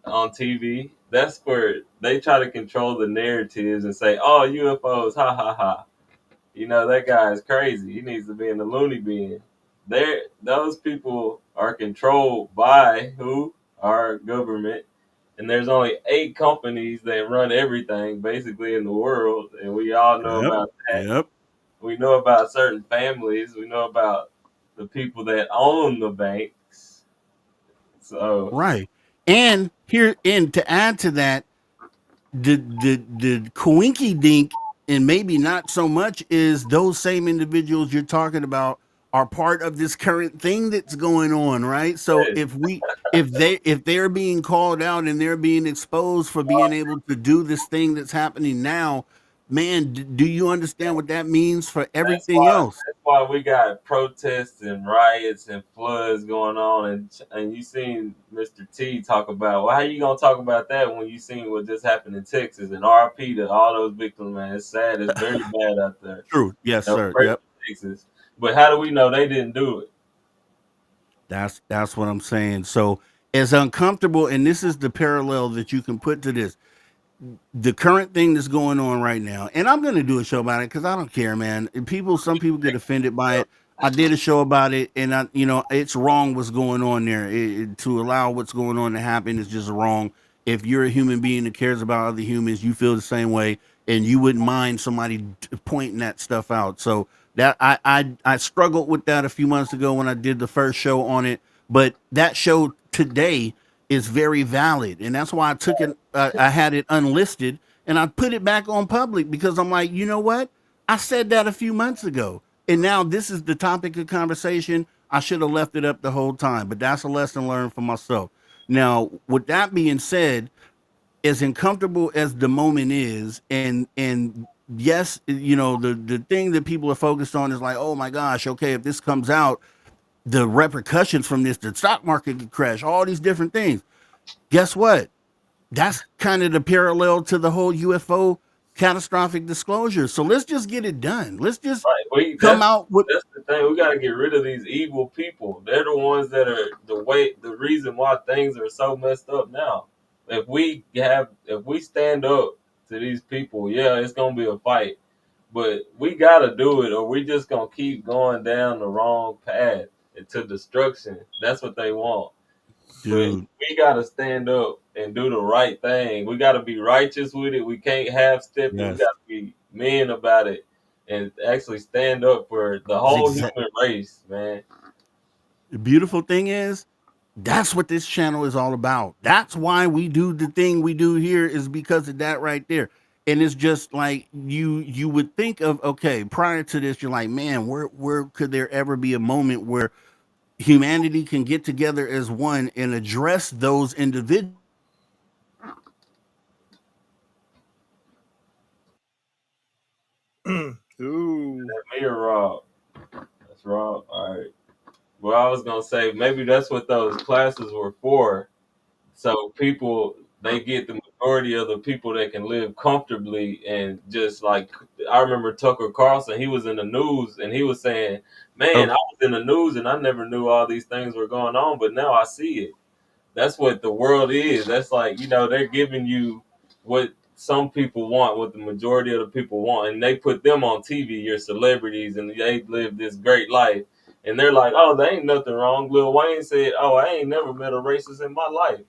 on TV. That's where they try to control the narratives and say, "Oh, UFOs, ha ha ha." That guy is crazy. He needs to be in the loony bin. Those people are controlled by who? Our government. And there's only 8 companies that run everything basically in the world, and we all know Yep. about that. Yep. We know about certain families. We know about the people that own the banks. So Right. And to add to that, the coinky dink, and maybe not so much, is those same individuals you're talking about are part of this current thing that's going on, right? So if they're being called out and they're being exposed for being able to do this thing that's happening now, man, do you understand what that means for That's everything why else? that's why we got protests and riots and floods going on, and you seen Mr. T talk about, well, how you gonna talk about that when you seen what just happened in Texas, and RP to all those victims, man. It's sad. It's very bad out there. True. Yes, sir. Pray Yep. for Texas. But how do we know they didn't do it? That's what I'm saying. So as uncomfortable, and this is the parallel that you can put to this, the current thing that's going on right now, and I'm going to do a show about it because I don't care, man. Some people get offended by it. I did a show about it, and it's wrong what's going on there. To allow what's going on to happen is just wrong. if you're a human being that cares about other humans, you feel the same way, and you wouldn't mind somebody pointing that stuff out. So that I struggled with that a few months ago when I did the first show on it, but that show today is very valid, and that's why I took it. I had it unlisted, and I put it back on public because I'm like, you know what? I said that a few months ago, and now this is the topic of conversation. I should have left it up the whole time, but that's a lesson learned for myself. Now, with that being said, as uncomfortable as the moment is, and yes, you know, the thing that people are focused on is like, oh my gosh, okay, if this comes out, the repercussions from this, the stock market could crash, all these different things. Guess what? That's kind of the parallel to the whole UFO catastrophic disclosure. So let's just get it done. Let's just Right. come out with. That's the thing. We got to get rid of these evil people. They're the ones that are the reason why things are so messed up now. If we stand up to these people, yeah, it's gonna be a fight, but we gotta do it, or we just gonna keep going down the wrong path into destruction. That's what they want. But Dude, we gotta stand up and do the right thing. We gotta be righteous with it. We can't half step it. We yes. gotta be men about it and actually stand up for the whole Exa- human race, man. the beautiful thing is, that's what this channel is all about. That's why we do the thing we do here, is because of that right there. And it's just like you would think of, okay, prior to this, you're like, man, where could there ever be a moment where humanity can get together as one and address those individuals? Ooh. Me or Rob? That's Rob. All right. Well, I was gonna say maybe that's what those classes were for. So people they get the majority of the people that can live comfortably and just like I remember Tucker Carlson, he was in the news and he was saying, "Man, Oh, I was in the news and I never knew all these things were going on, but now I see it." That's what the world is. That's like, they're giving you what some people want, what the majority of the people want, and they put them on TV, your celebrities, and they live this great life. And they're like, "Oh, there ain't nothing wrong." Lil Wayne said, "Oh, I ain't never met a racist in my life."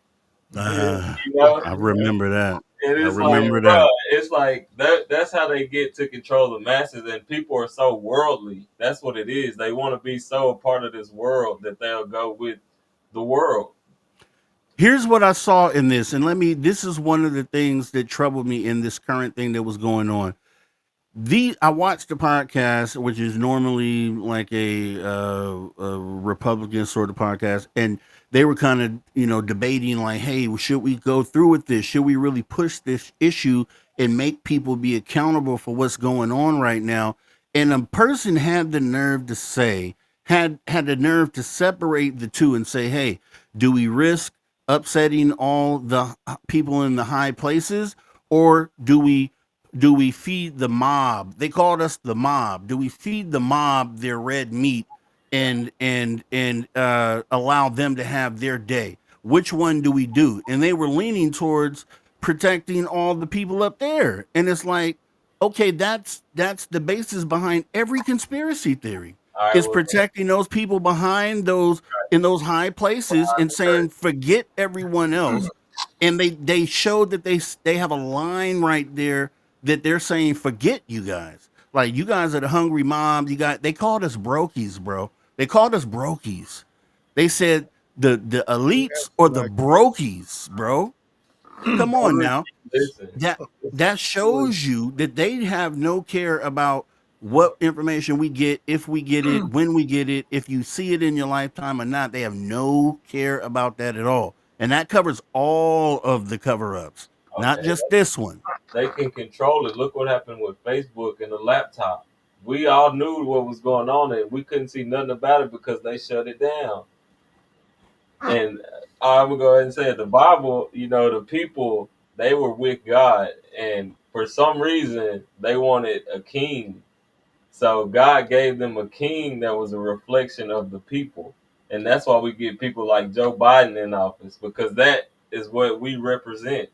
uh, You know? I remember that. And I it's like, remember bro, that. it's like that's how they get to control the masses, and people are so worldly. That's what it is. They want to be so a part of this world that they'll go with the world. Here's what I saw in this, and this is one of the things that troubled me in this current thing that was going on. I watched the podcast, which is normally like a Republican sort of podcast, and they were kind of debating like, hey, well, should we go through with this? Should we really push this issue and make people be accountable for what's going on right now? And a person had the nerve to say, had the nerve to separate the two and say, hey, do we risk upsetting all the people in the high places, or do we feed the mob? They called us the mob. Do we feed the mob their red meat and allow them to have their day? Which one do we do? And they were leaning towards protecting all the people up there. And it's like, okay, that's the basis behind every conspiracy theory, All right, is well, protecting those people behind those in those high places and saying forget everyone else. And they showed that they have a line right there that they're saying forget you guys, like you guys are the hungry mob. They called us brokies, bro. They called us brokies. They said the elites or the Like, brokies, bro. Come on now. listen. That shows you that they have no care about what information we get, if we get it, when we get it, if you see it in your lifetime or not. They have no care about that at all. And that covers all of the cover-ups, not Okay, just this one. they can control it. Look what happened with Facebook and the laptop. We all knew what was going on, and we couldn't see nothing about it because they shut it down. And I would go ahead and say it, the Bible, the people, they were with God, and for some reason they wanted a king. So God gave them a king that was a reflection of the people. And that's why we get people like Joe Biden in office, because that is what we represent.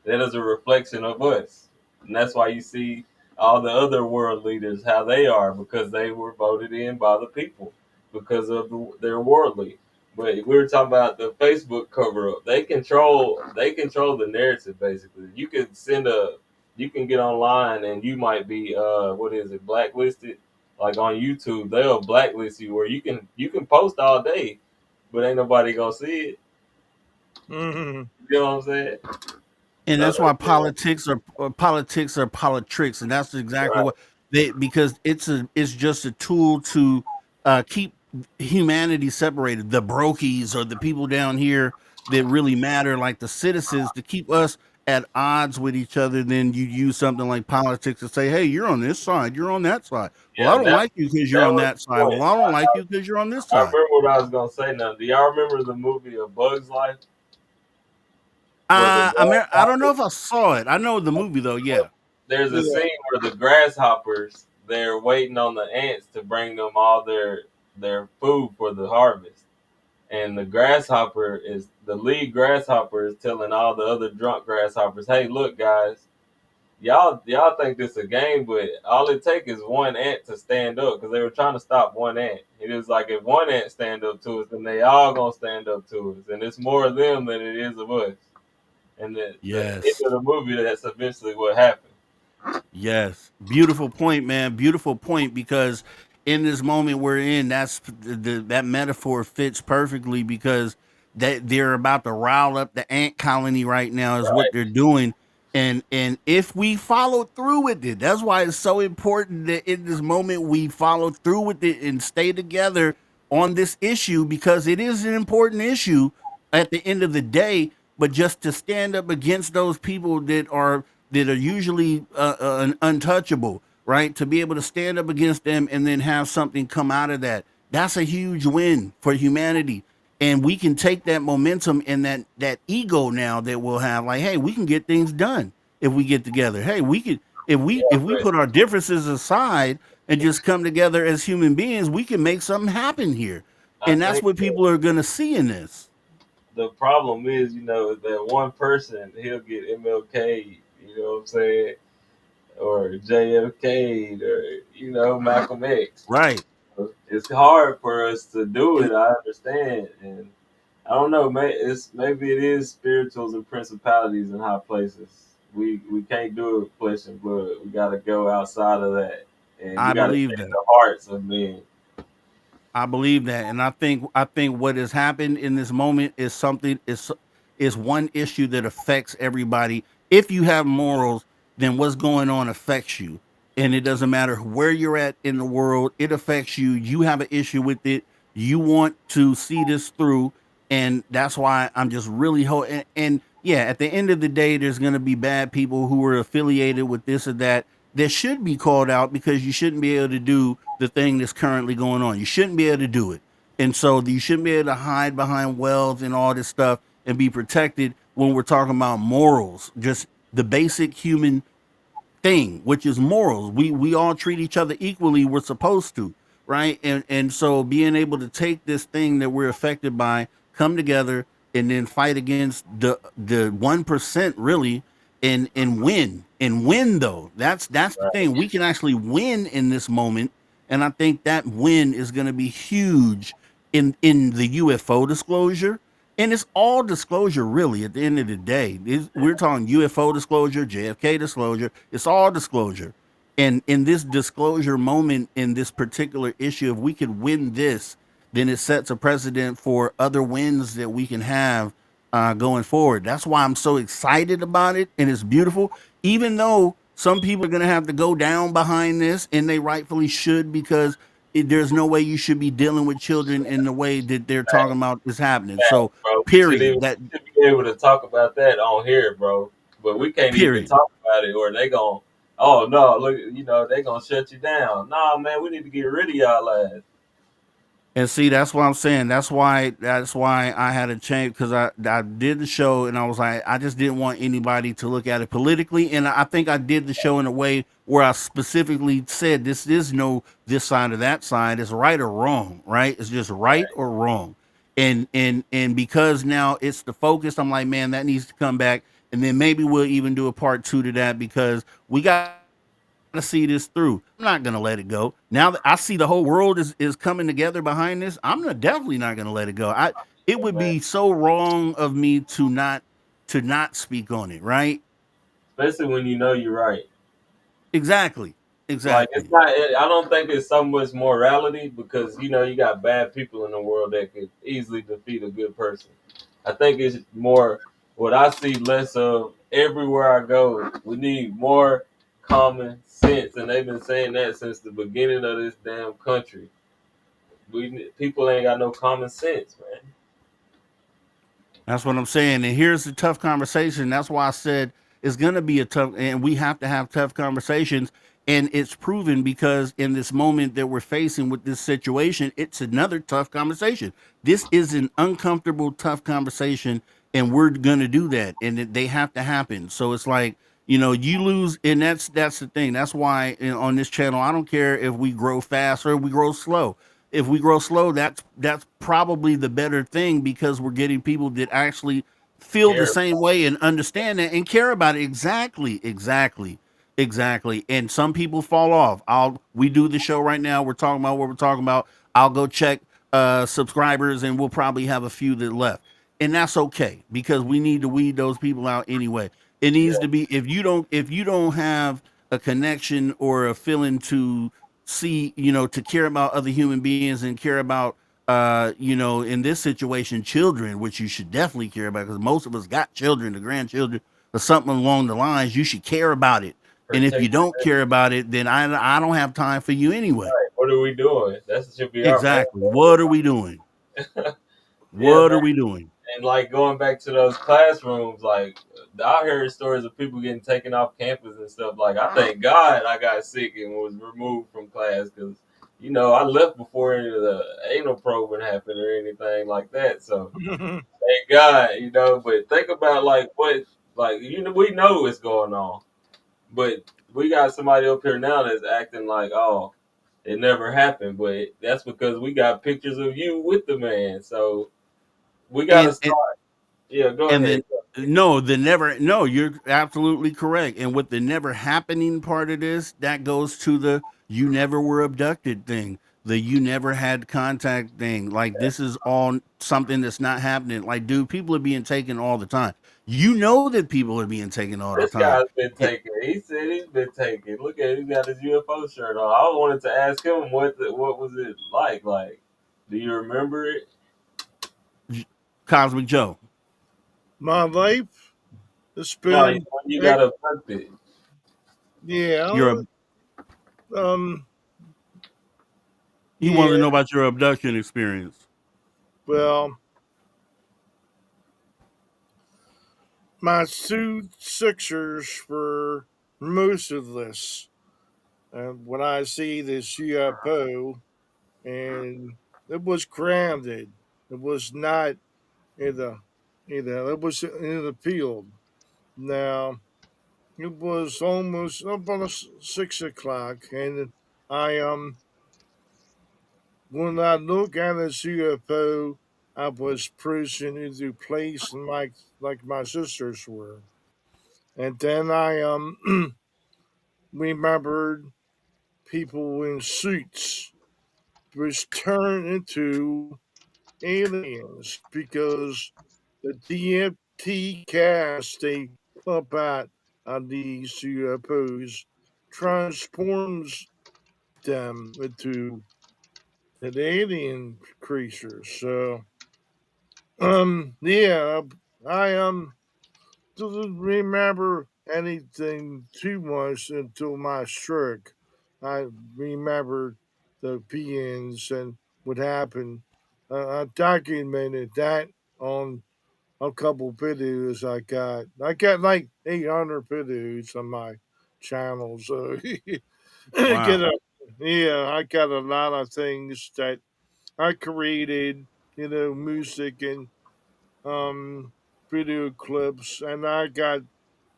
That is a reflection of us. And that's why you see all the other world leaders how they are, because they were voted in by the people because of their worldly. But we were talking about the Facebook cover up. They control the narrative basically. You can get online and you might be what is it, blacklisted. Like on YouTube, they'll blacklist you where you can post all day, but ain't nobody gonna see it. Hmm. You know what I'm saying? And So that's why that's politics are politricks, and that's exactly right. what they, because it's just a tool to keep humanity separated. The brokies or the people down here that really matter, like the citizens, to keep us at odds with each other. Then you use something like politics to say, "Hey, you're on this side, you're on that side. Well, I Yeah, don't that like you because you're that on was that the side. point. Well, I don't like you because you're on this I side." remember what I was gonna say now. Do y'all remember the movie A Bug's Life? Where the I don't know grasshoppers if I saw it. I know the movie though. Yeah. there's a Yeah. scene where the grasshoppers they're waiting on the ants to bring them all their food for the harvest. And the lead grasshopper is telling all the other drunk grasshoppers, "Hey, look, guys, y'all think this a game, but all it takes is one ant to stand up because they were trying to stop one ant. It is like if one ant stand up to us, then they all gonna stand up to us, and it's more of them than it is of us." And the end Yes. of the movie, that's eventually what happened. Yes, beautiful point, man. Beautiful point, because in this moment we're in, that metaphor fits perfectly, because they're about to rile up the ant colony right now is what Right. they're doing, and if we follow through with it, that's why it's so important that in this moment we follow through with it and stay together on this issue, because it is an important issue at the end of the day. But just to stand up against those people that are usually untouchable, right? To be able to stand up against them and then have something come out of that, that's a huge win for humanity. And we can take that momentum and that ego now that we'll have, like, hey, we can get things done if we get together. Hey, we can, Yeah, if we but put our differences aside and just come together as human beings, we can make something happen here. I And that's think what people are gonna see in this. the problem is, that one person he'll get MLK, you know what I'm saying, or JFK, or Malcolm X. Right. It's hard for us to do And it. I understand, and I don't know. Maybe it is spirituals and principalities in high places. We can't do it with flesh and blood. We got to go outside of that, and we I got to believe change that. the hearts of men. I believe that, and I think what has happened in this moment is something is one issue that affects everybody. If you have morals, then what's going on affects you, and it doesn't matter where you're at in the world. It affects you. You have an issue with it. You want to see this through, and that's why I'm just really and yeah, at the end of the day, there's going to be bad people who are affiliated with this or that should be called out, because you shouldn't be able to do the thing that's currently going on. You shouldn't be able to do it. And so you shouldn't be able to hide behind wealth and all this stuff and be protected when we're talking about morals, just the basic human thing, which is morals. We all treat each other equally. We're supposed to, right? And so being able to take this thing that we're affected by, come together, and then fight against the 1% really, and win though. That's the Right. thing. We can actually win in this moment, and I think that win is going to be huge in the UFO disclosure, and it's all disclosure, really. At the end of the day, we're talking UFO disclosure, JFK disclosure. It's all disclosure. And in this disclosure moment, in this particular issue, if we could win this, then it sets a precedent for other wins that we can have going forward. That's why I'm so excited about it, and it's beautiful. Even though some people are going to have to go down behind this, and they rightfully should, because there's no way you should be dealing with children in the way that they're talking about is happening. So, Bro. period. That We should be able to talk about that on here, bro. But we can't even period. talk about it, or they gon' oh no, look, they gonna shut you down. Nah, man, we need to get rid of y'all ass. And see, that's what I'm saying. That's why I had to change, because I did the show and I was like, I just didn't want anybody to look at it politically. And I think I did the show in a way where I specifically said this is no this side or that side. It's right or wrong, right? It's just right or wrong. And because now it's the focus, I'm like, man, that needs to come back. And then maybe we'll even do a part two to that, because we got to see this through. I'm not gonna let it go. Now that I see the whole world is coming together behind this, definitely not gonna let it go. It Yeah, would man. be so wrong of me to not speak on it, right? Especially when you know you're right. Exactly. Like it's Exactly. not. I don't think it's so much morality because you got bad people in the world that could easily defeat a good person. I think it's more what I see less of everywhere I go. We need more common sense, and they've been saying that since the beginning of this damn country. People ain't got no common sense, man. That's what I'm saying. And here's the tough conversation. That's why I said it's going to be a tough, and we have to have tough conversations. And it's proven because in this moment that we're facing with this situation, it's another tough conversation. This is an uncomfortable, tough conversation, and we're going to do that. And they have to happen. So it's like, you lose, and that's the thing. That's why on this channel, I don't care if we grow fast or we grow slow. If we grow slow, that's probably the better thing because we're getting people that actually feel the Care. same way and understand that and care about it. Exactly, exactly, exactly. And some people fall off. We do the show right now. We're talking about what we're talking about. I'll go check subscribers and we'll probably have a few that left. And that's okay because we need to weed those people out anyway. It needs Yeah, to be if you don't have a connection or a feeling to see, to care about other human beings and care about, in this situation, children, which you should definitely care about because most of us got children, the grandchildren, or something along the lines. You should care about it. And if you protect. don't care about it, then I don't have time for you anyway. Right. What are we doing? That should be our main Exactly. goal. What are we doing? Yeah, What man. are we doing? And like going back to those classrooms, like I heard stories of people getting taken off campus and stuff. Like I thank God I got sick and was removed from class because I left before any of the anal probing happened or anything like that. So thank God, But think about like what, like we know what's going on, but we got somebody up here now that's acting like, oh, it never happened, but that's because we got pictures of you with the man. So we got to And start. Yeah, go and ahead. then no, you're absolutely correct. And with the never happening part of this, that goes to the you never were abducted thing, the you never had contact thing. Like this is all something that's not happening. Like, dude, people are being taken all the time. You know that people are being taken all the This time. guy's been taken. He said he's been taken. Look at him, he got his UFO shirt on. I wanted to ask him what was it like? Like, do you remember it? Cosmic Joe, My life has No, when been, you eh, got abducted. you're yeah, a, um, he wants to yeah, know about your abduction experience. well, my two Sixers were motionless. And when I see this UFO, and it was grounded, it was not in it was in the field. Now, it was almost about 6 o'clock, and I when I look at this UFO, I was frozen into place like my sisters were, and then I remembered people in suits was turned into aliens because the DFT gas they pump out on these UFOs transforms them into an alien creatures. So, yeah, I don't remember anything too much until my stroke. I remember the beings and what happened. I documented that on a couple videos I got. I got like 800 videos on my channel, so I get Wow. a yeah, I got a lot of things that I created, music and um video clips, and I got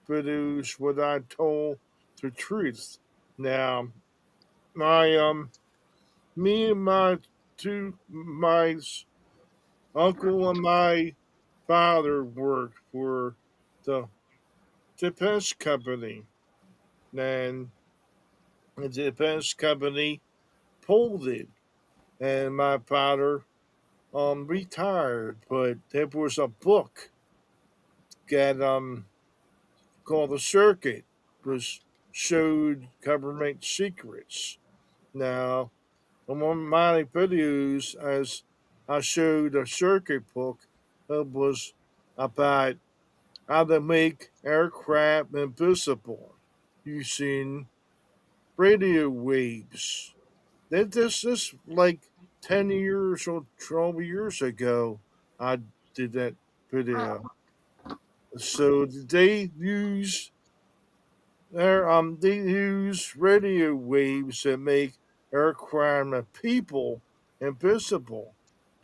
videos what I told the truth. Now, my me and my uncle and my father worked for the defense company, and the defense company pulled it, and my father retired. But there was a book that called The Circuit, was showed government secrets. Now, on one of my videos, as I showed a circuit book, it was about how to make aircraft invisible using radio waves. This like 10 years or 12 years ago. I did that video. So they use radio waves that make aircraft and people invisible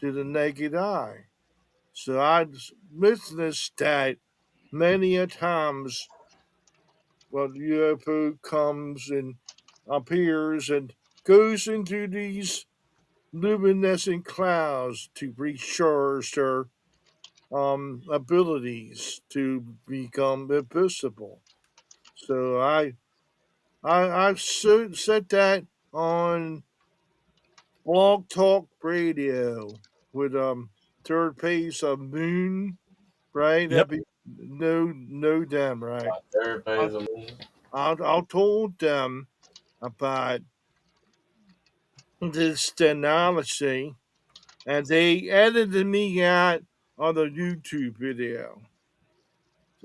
to the naked eye. So I witnessed that many a times. Well, UFO comes and appears and goes into these luminescent clouds to recharge their abilities to become invisible. So I said that on Blog Talk Radio with third phase of Moon, right? Yep. That be know them, right? Third I phase of moon. I told them about this technology, and they edited me out on the YouTube video.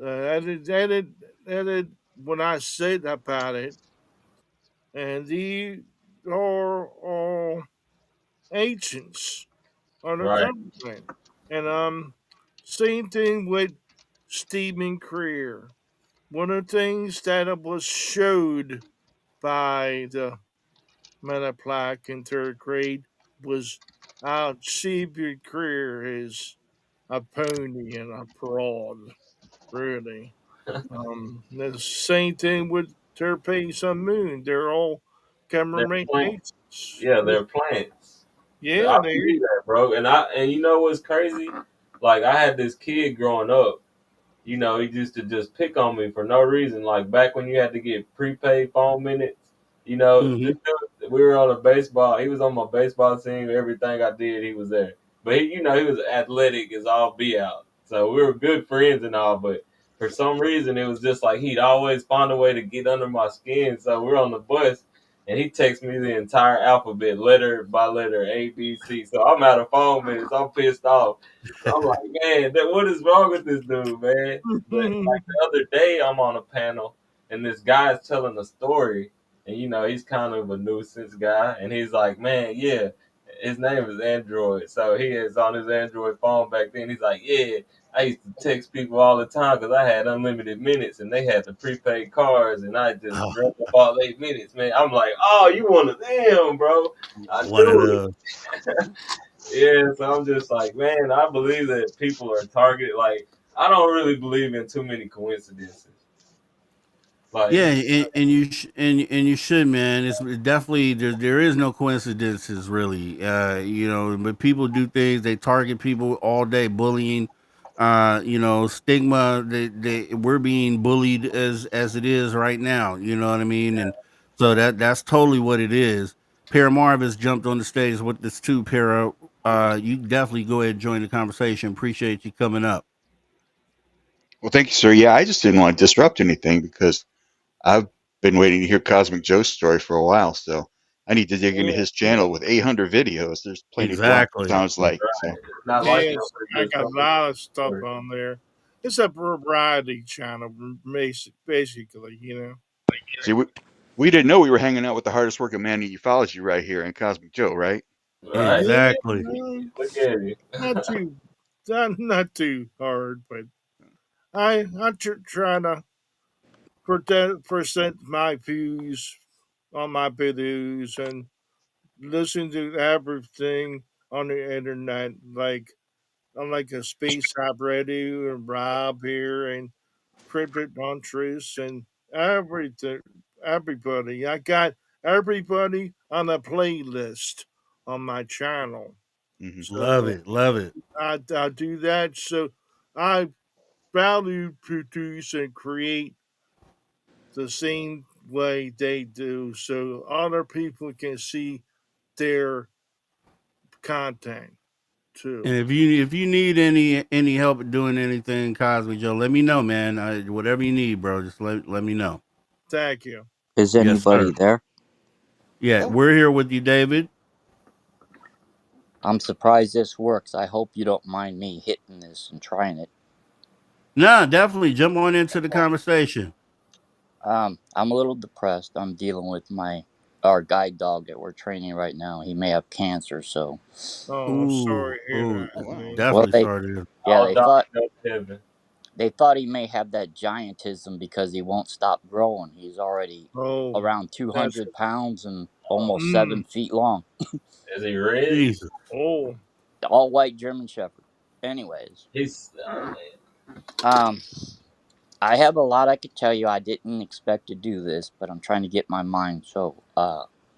Edit when I said about it, and these are all agents of the Right. government. And same thing with Stephen Greer. One of the things that was showed by the Metaplaque in third grade was how Stephen Greer is a pony and a fraud, really. The same thing with Terpace and Moon. They're all They're government plants. agents. Yeah, they're plants. Yeah, I they. believe that, bro. And you know what's crazy? Like I had this kid growing up. He used to just pick on me for no reason. Like back when you had to get prepaid phone minutes. This Hmm. dude, we were on a baseball. He was on my baseball team. Everything I did, he was there. But he was athletic as all be out. So we were good friends and all. But for some reason, it was just like he'd always find a way to get under my skin. So we're on the bus, and he texts me the entire alphabet, letter by letter, A, B, C. So I'm out of phone minutes. I'm pissed off. So I'm like, man, what is wrong with this dude, man? But like the other day, I'm on a panel, and this guy's telling a story, and he's kind of a nuisance guy, and he's like, man, yeah, his name is Android, so he is on his Android phone back then. He's like, yeah, I used to text people all the time because I had unlimited minutes, and they had the prepaid cards, and I just Oh, run up all 8 minutes, man. I'm like, oh, you one of them, bro? I one of knew the. it. Yeah, so I'm just like, man, I believe that people are targeted. Like, I don't really believe in too many coincidences. Like, Yeah, and you should, man. It's definitely there is no coincidences really. But people do things. They target people all day, bullying. Stigma. We're being bullied as it is right now. You know what I mean? And so that's totally what it is. Para Marvis jumped on the stage with this too. Para, you definitely go ahead and join the conversation. Appreciate you coming up. Well, thank you, sir. Yeah, I just didn't want to disrupt anything because I've been waiting to hear Cosmic Joe's story for a while. So I need to dig into yeah, his channel with 800 videos. There's plenty to watch, it Exactly. sounds like. So, it's not like him Yes, to I just got come a with lot of stuff story. on there. It's a variety channel, basically. see, we didn't know we were hanging out with the hardest working man in ufology right here in Cosmic Joe, right? Right. Yeah, Exactly. Look at you. not too, not too hard, but I try to present my views on my videos and listen to everything on the internet, like I'm like a space hop radio and Rob here and cryptid Montrese and everything, everybody. I got everybody on a playlist on my channel. Hmm. Love So it. Love it. I do that. So I value, produce, and create the same way they do so other people can see their content too. And if you need any help doing anything, Cosmic Joe, let me know, man. Whatever you need, bro, just let me know. Thank you. Is Yes, anybody sir. there? Yeah, we're here with you, David. I'm surprised this works. I hope you don't mind me hitting this and trying it. Nah, definitely jump on into the conversation. I'm a little depressed. I'm dealing with our guide dog that we're training right now. He may have cancer, so Oh, I'm sorry Ooh, to hear ooh, Oh that. wow. well definitely sorry to. yeah, All diagnosed heaven. they thought he may have that giantism because he won't stop growing. He's already Oh, around that's 200 pounds and Oh, almost mm, 7 feet long. is he red? Jesus. oh, All white German Shepherd. Anyways, He's oh man. um, I have a lot I could tell you. I didn't expect to do this, but I'm trying to get my mind. So,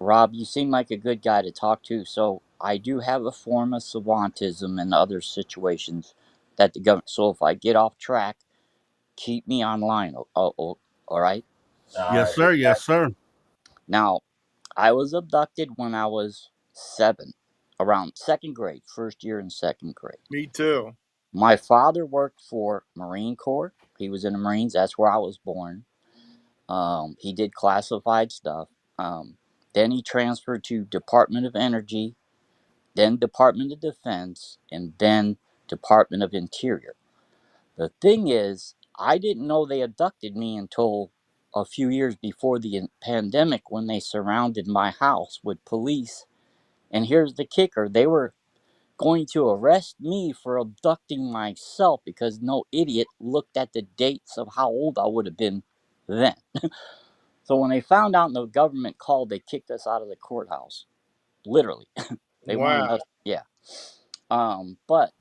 Rob, you seem like a good guy to talk to. So, I do have a form of savantism in other situations that the government. So, if I get off track, keep me online. All right. All Yes, right. sir. Yes, sir. Now, I was abducted when I was 7, around second grade, first year in second grade. me too. My father worked for Marine Corps. He was in the Marines. That's where I was born. He did classified stuff. Then he transferred to Department of Energy, then Department of Defense, and then Department of Interior. The thing is, I didn't know they abducted me until a few years before the pandemic when they surrounded my house with police. And here's the kicker, they were going to arrest me for abducting myself because no idiot looked at the dates of how old I would have been then. So when they found out and the government called, they kicked us out of the courthouse. Literally. They wanted us, Wow. yeah. But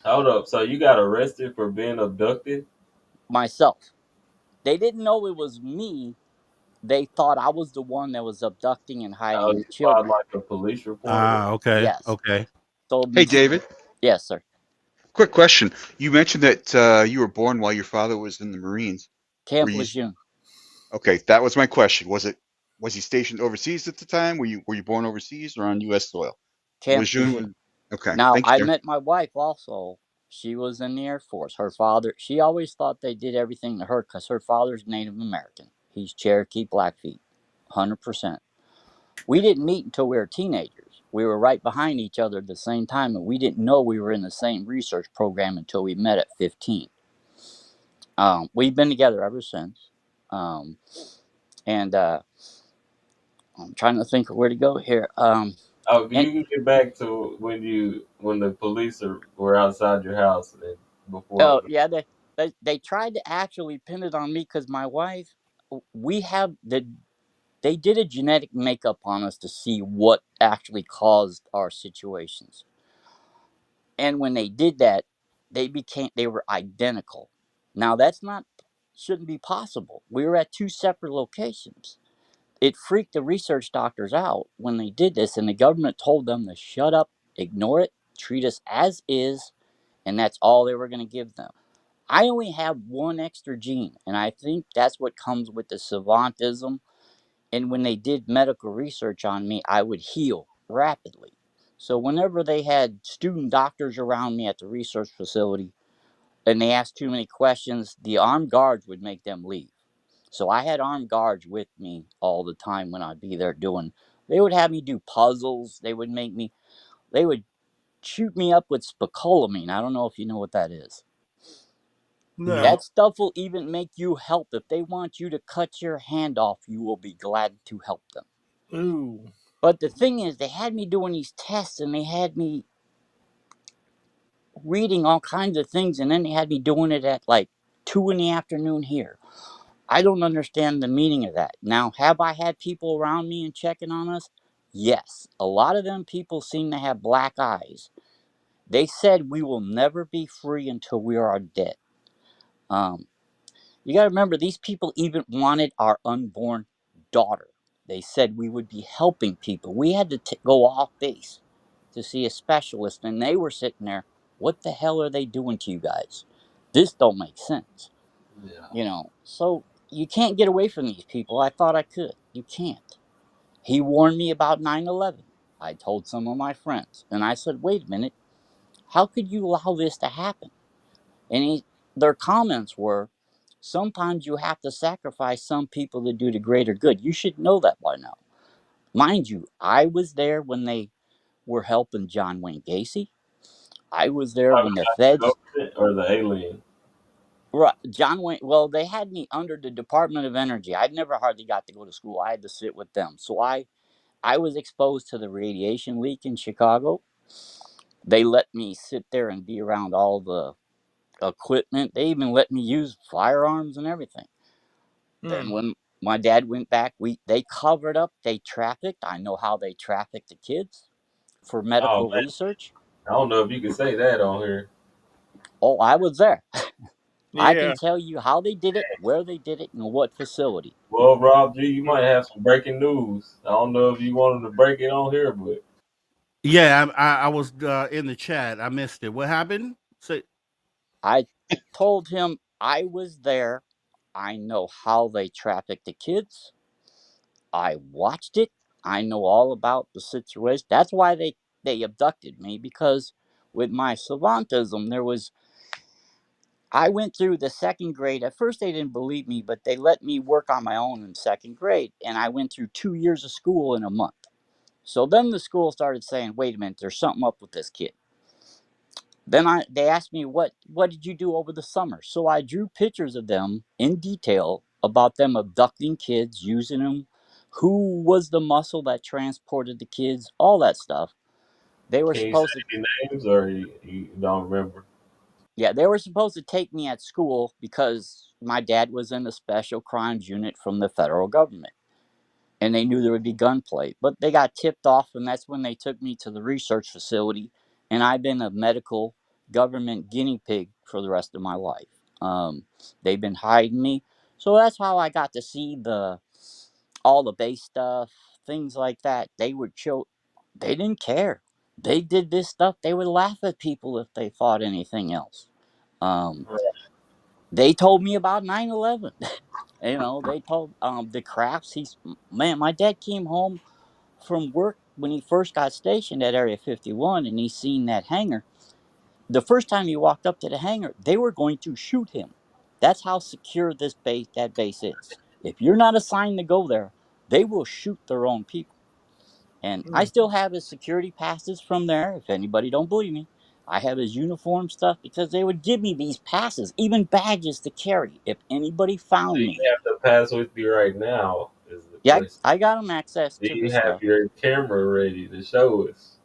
Hold up. So you got arrested for being abducted? myself, they didn't know it was me. They thought I was the one that was abducting and Oh, hiding the you filed children. like a police report? Ah, okay, Yes. okay. So Hey, before, David. yes, sir. Quick question. You mentioned that you were born while your father was in the Marines. Were Camp you Lejeune. okay? That was my question. Was he stationed overseas at the time? Were you born overseas or on U.S. soil? Camp Lejeune. Lejeune. Okay. Now, Thank you, I sir. met my wife also. She was in the Air Force. Her father, she always thought they did everything to her because her father's Native American. He's Cherokee Blackfeet, 100%. We didn't meet until we were teenagers. We were right behind each other at the same time, and we didn't know we were in the same research program until we met at 15. We've been together ever since. Um, and I'm trying to think of where to go here. Oh, And you can get back to when the police were outside your house and before. oh yeah, they tried to actually pin it on me because my wife, we have they did a genetic makeup on us to see what actually caused our situations. And when they did that, they were identical. Now that's not shouldn't be possible. We were at two separate locations. It freaked the research doctors out when they did this, and the government told them to shut up, ignore it, treat us as is, and that's all they were going to give them. I only have one extra gene, and I think that's what comes with the savantism. And when they did medical research on me, I would heal rapidly. So whenever they had student doctors around me at the research facility and they asked too many questions, the armed guards would make them leave. So I had armed guards with me all the time when I'd be there doing. They would have me do puzzles. They would shoot me up with scopolamine. I don't know if you know what that is. No. No. That stuff will even make you help. If they want you to cut your hand off, you will be glad to help them. Ooh. But the thing is, they had me doing these tests and they had me reading all kinds of things, and then they had me doing it at like 2 in the afternoon here. I don't understand the meaning of that. Now, have I had people around me and checking on us? Yes. A lot of them people seem to have black eyes. They said we will never be free until we are dead. Um, you got to remember, these people even wanted our unborn daughter. They said we would be helping people. We had to go off base to see a specialist, and they were sitting there. What the hell are they doing to you guys? This don't make sense. Yeah. So you can't get away from these people. I thought I could. You can't. He warned me about 9/11. I told some of my friends, and I said, "Wait a minute. How could you allow this to happen?" And their comments were, "Sometimes you have to sacrifice some people to do the greater good. You should know that by now." Mind you, I was there when they were helping John Wayne Gacy. I was there Talking when the about the feds. government or the alien? Right, John Wayne. Well, they had me under the Department of Energy. I never hardly got to go to school. I had to sit with them. So I was exposed to the radiation leak in Chicago. They let me sit there and be around all the equipment. They even let me use firearms and everything. Then Hmm. when my dad went back, they covered up. They trafficked. I know how they trafficked the kids for Oh medical man, research. I don't know if you can say that on here. Oh, I was there. I can Yeah. tell you how they did it, where they did it, and what facility. Well, Rob G, you Hmm. might have some breaking news. I don't know if you wanted to break it on here, but Yeah, I was in the chat. I missed it. What happened? Say, I told him I was there. I know how they trafficked the kids. I watched it. I know all about the situation. That's why they abducted me, because with my savantism, I went through the second grade. At first, they didn't believe me, but they let me work on my own in second grade, and I went through 2 years of school in a month. So then the school started saying, "Wait a minute, there's something up with this kid." Then they asked me, what did you do over the summer? So I drew pictures of them in detail about them abducting kids, using them, who was the muscle that transported the kids, all that stuff. They were can you say supposed to any names or you don't remember? Yeah, they were supposed to take me at school because my dad was in the special crimes unit from the federal government. And they knew there would be gunplay. But they got tipped off, and that's when they took me to the research facility. And I've been a medical government guinea pig for the rest of my life. They've been hiding me, so that's how I got to see the all the base stuff, things like that. They would show. They didn't care. They did this stuff. They would laugh at people if they thought anything else. Um, they told me about 9/11. They told the crafts. Man, my dad came home from work when he first got stationed at Area 51, and he seen that hangar. The first time he walked up to the hangar, they were going to shoot him. That's how secure that base is. If you're not assigned to go there, they will shoot their own people. And I Hmm. still have his security passes from there. If anybody don't believe me, I have his uniform stuff because they would give me these passes, even badges to carry. If anybody Do found you me, have the pass with you right now? Is the yeah, question. I got them access Do to the you have stuff. your camera ready to show us?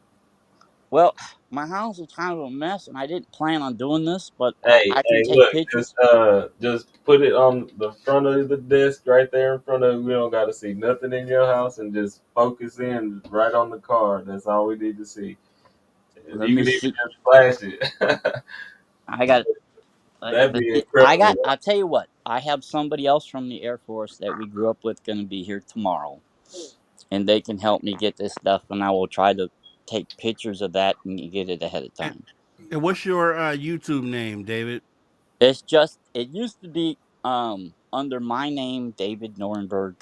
Well, my house is kind of a mess, and I didn't plan on doing this, but Hey, I can hey, take look, pictures. just put it on the front of the desk right there in front of. We don't got to see nothing in your house, and just focus in right on the car. That's all we need to see. If Let you me can even see. just flash it, I got. that'd be incredible. I'll tell you what. I have somebody else from the Air Force that we grew up with going to be here tomorrow, and they can help me get this stuff, and I will try to take pictures of that and get it ahead of and, time. and what's your YouTube name, David? It used to be under my name, David Norenberg.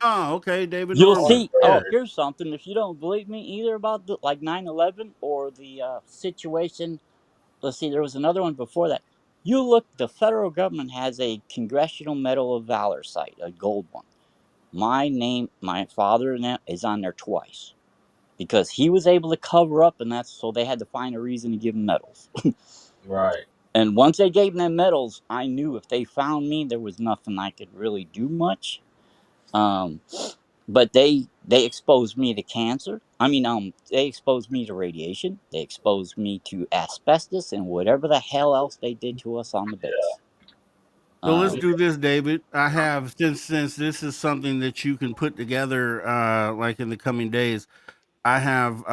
Oh, okay, David You'll Norberg. see. Oh, Yeah. here's something. If you don't believe me either about the like 9/11 or the situation, let's see. There was another one before that. You look. The federal government has a Congressional Medal of Valor site, a gold one. My name, my father, is on there twice because he was able to cover up, and that's so they had to find a reason to give him medals. Right. And once they gave them medals, I knew if they found me, there was nothing I could really do much. Um, but they exposed me to cancer. They exposed me to radiation. They exposed me to asbestos and whatever the hell else they did to us on the base. So let's Um, do this, David. I have since this is something that you can put together like in the coming days. I have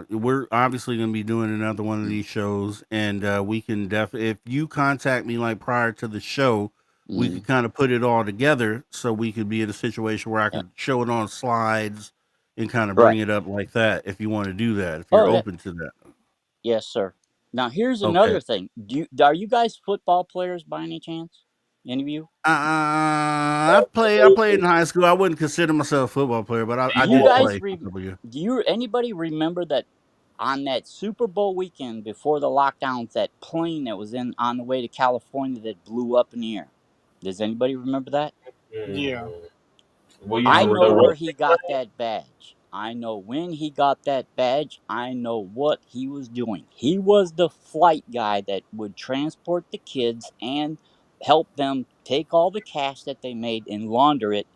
we're obviously going to be doing another one of these shows, and we can if you contact me like prior to the show, we could mm, kind of put it all together so we could be in a situation where I yeah, could show it on slides and kind of right. bring it up like that if you want to do that, if you're Oh yeah, open to that. yes sir. Now here's Okay. another thing. Are you guys football players by any chance? Any of you? I played in high school. I wouldn't consider myself a football player, but Do I you did guys play for a couple years. do you anybody remember that on that Super Bowl weekend before the lockdowns, that plane that was in on the way to California that blew up in the air? Does anybody remember that? Yeah. Mm. Well, you I know know the where rope. he got that badge. I know when he got that badge. I know what he was doing. He was the flight guy that would transport the kids and help them take all the cash that they made and launder it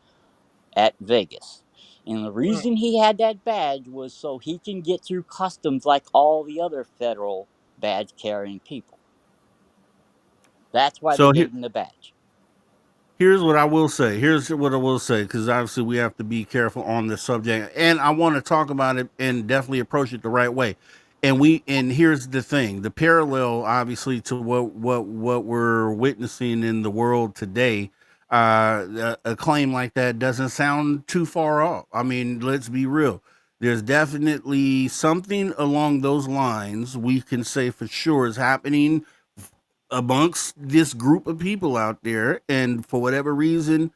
at Vegas. And the Mm. reason he had that badge was so he can get through customs like all the other federal badge carrying people. That's why they So gave him the badge. here's what I will say. Here's what I will say, because obviously we have to be careful on this subject, and I want to talk about it and definitely approach it the right way. And here's the thing: the parallel, obviously, to what we're witnessing in the world today. A claim like that doesn't sound too far off. I mean, let's be real. There's definitely something along those lines we can say for sure is happening amongst this group of people out there, and for whatever reason,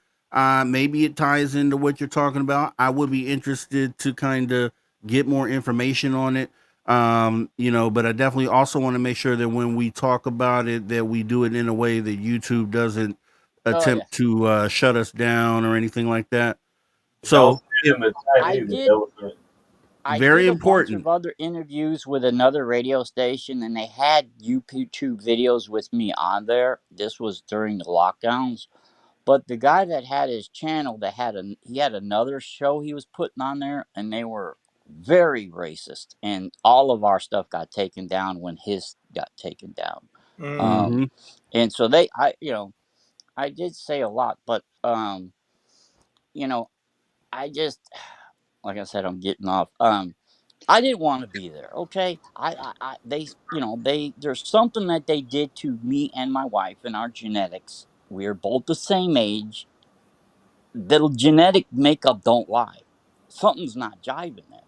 maybe it ties into what you're talking about. I would be interested to kind of get more information on it. But I definitely also want to make sure that when we talk about it, that we do it in a way that YouTube doesn't Oh yeah. attempt to shut us down or anything like that. Don't So say if it in the chat I either. did I very did a bunch important. of other interviews with another radio station, and they had YouTube videos with me on there. This was during the lockdowns. But the guy that had his channel, he had another show he was putting on there, and they were very racist. And all of our stuff got taken down when his got taken down. Mm. Um, Hmm. and so I did say a lot, but you know, I just, like I said, I'm getting off. I didn't want to be there. Okay, they, there's something that they did to me and my wife and our genetics. We are both the same age. The genetic makeup don't lie. Something's not jiving there.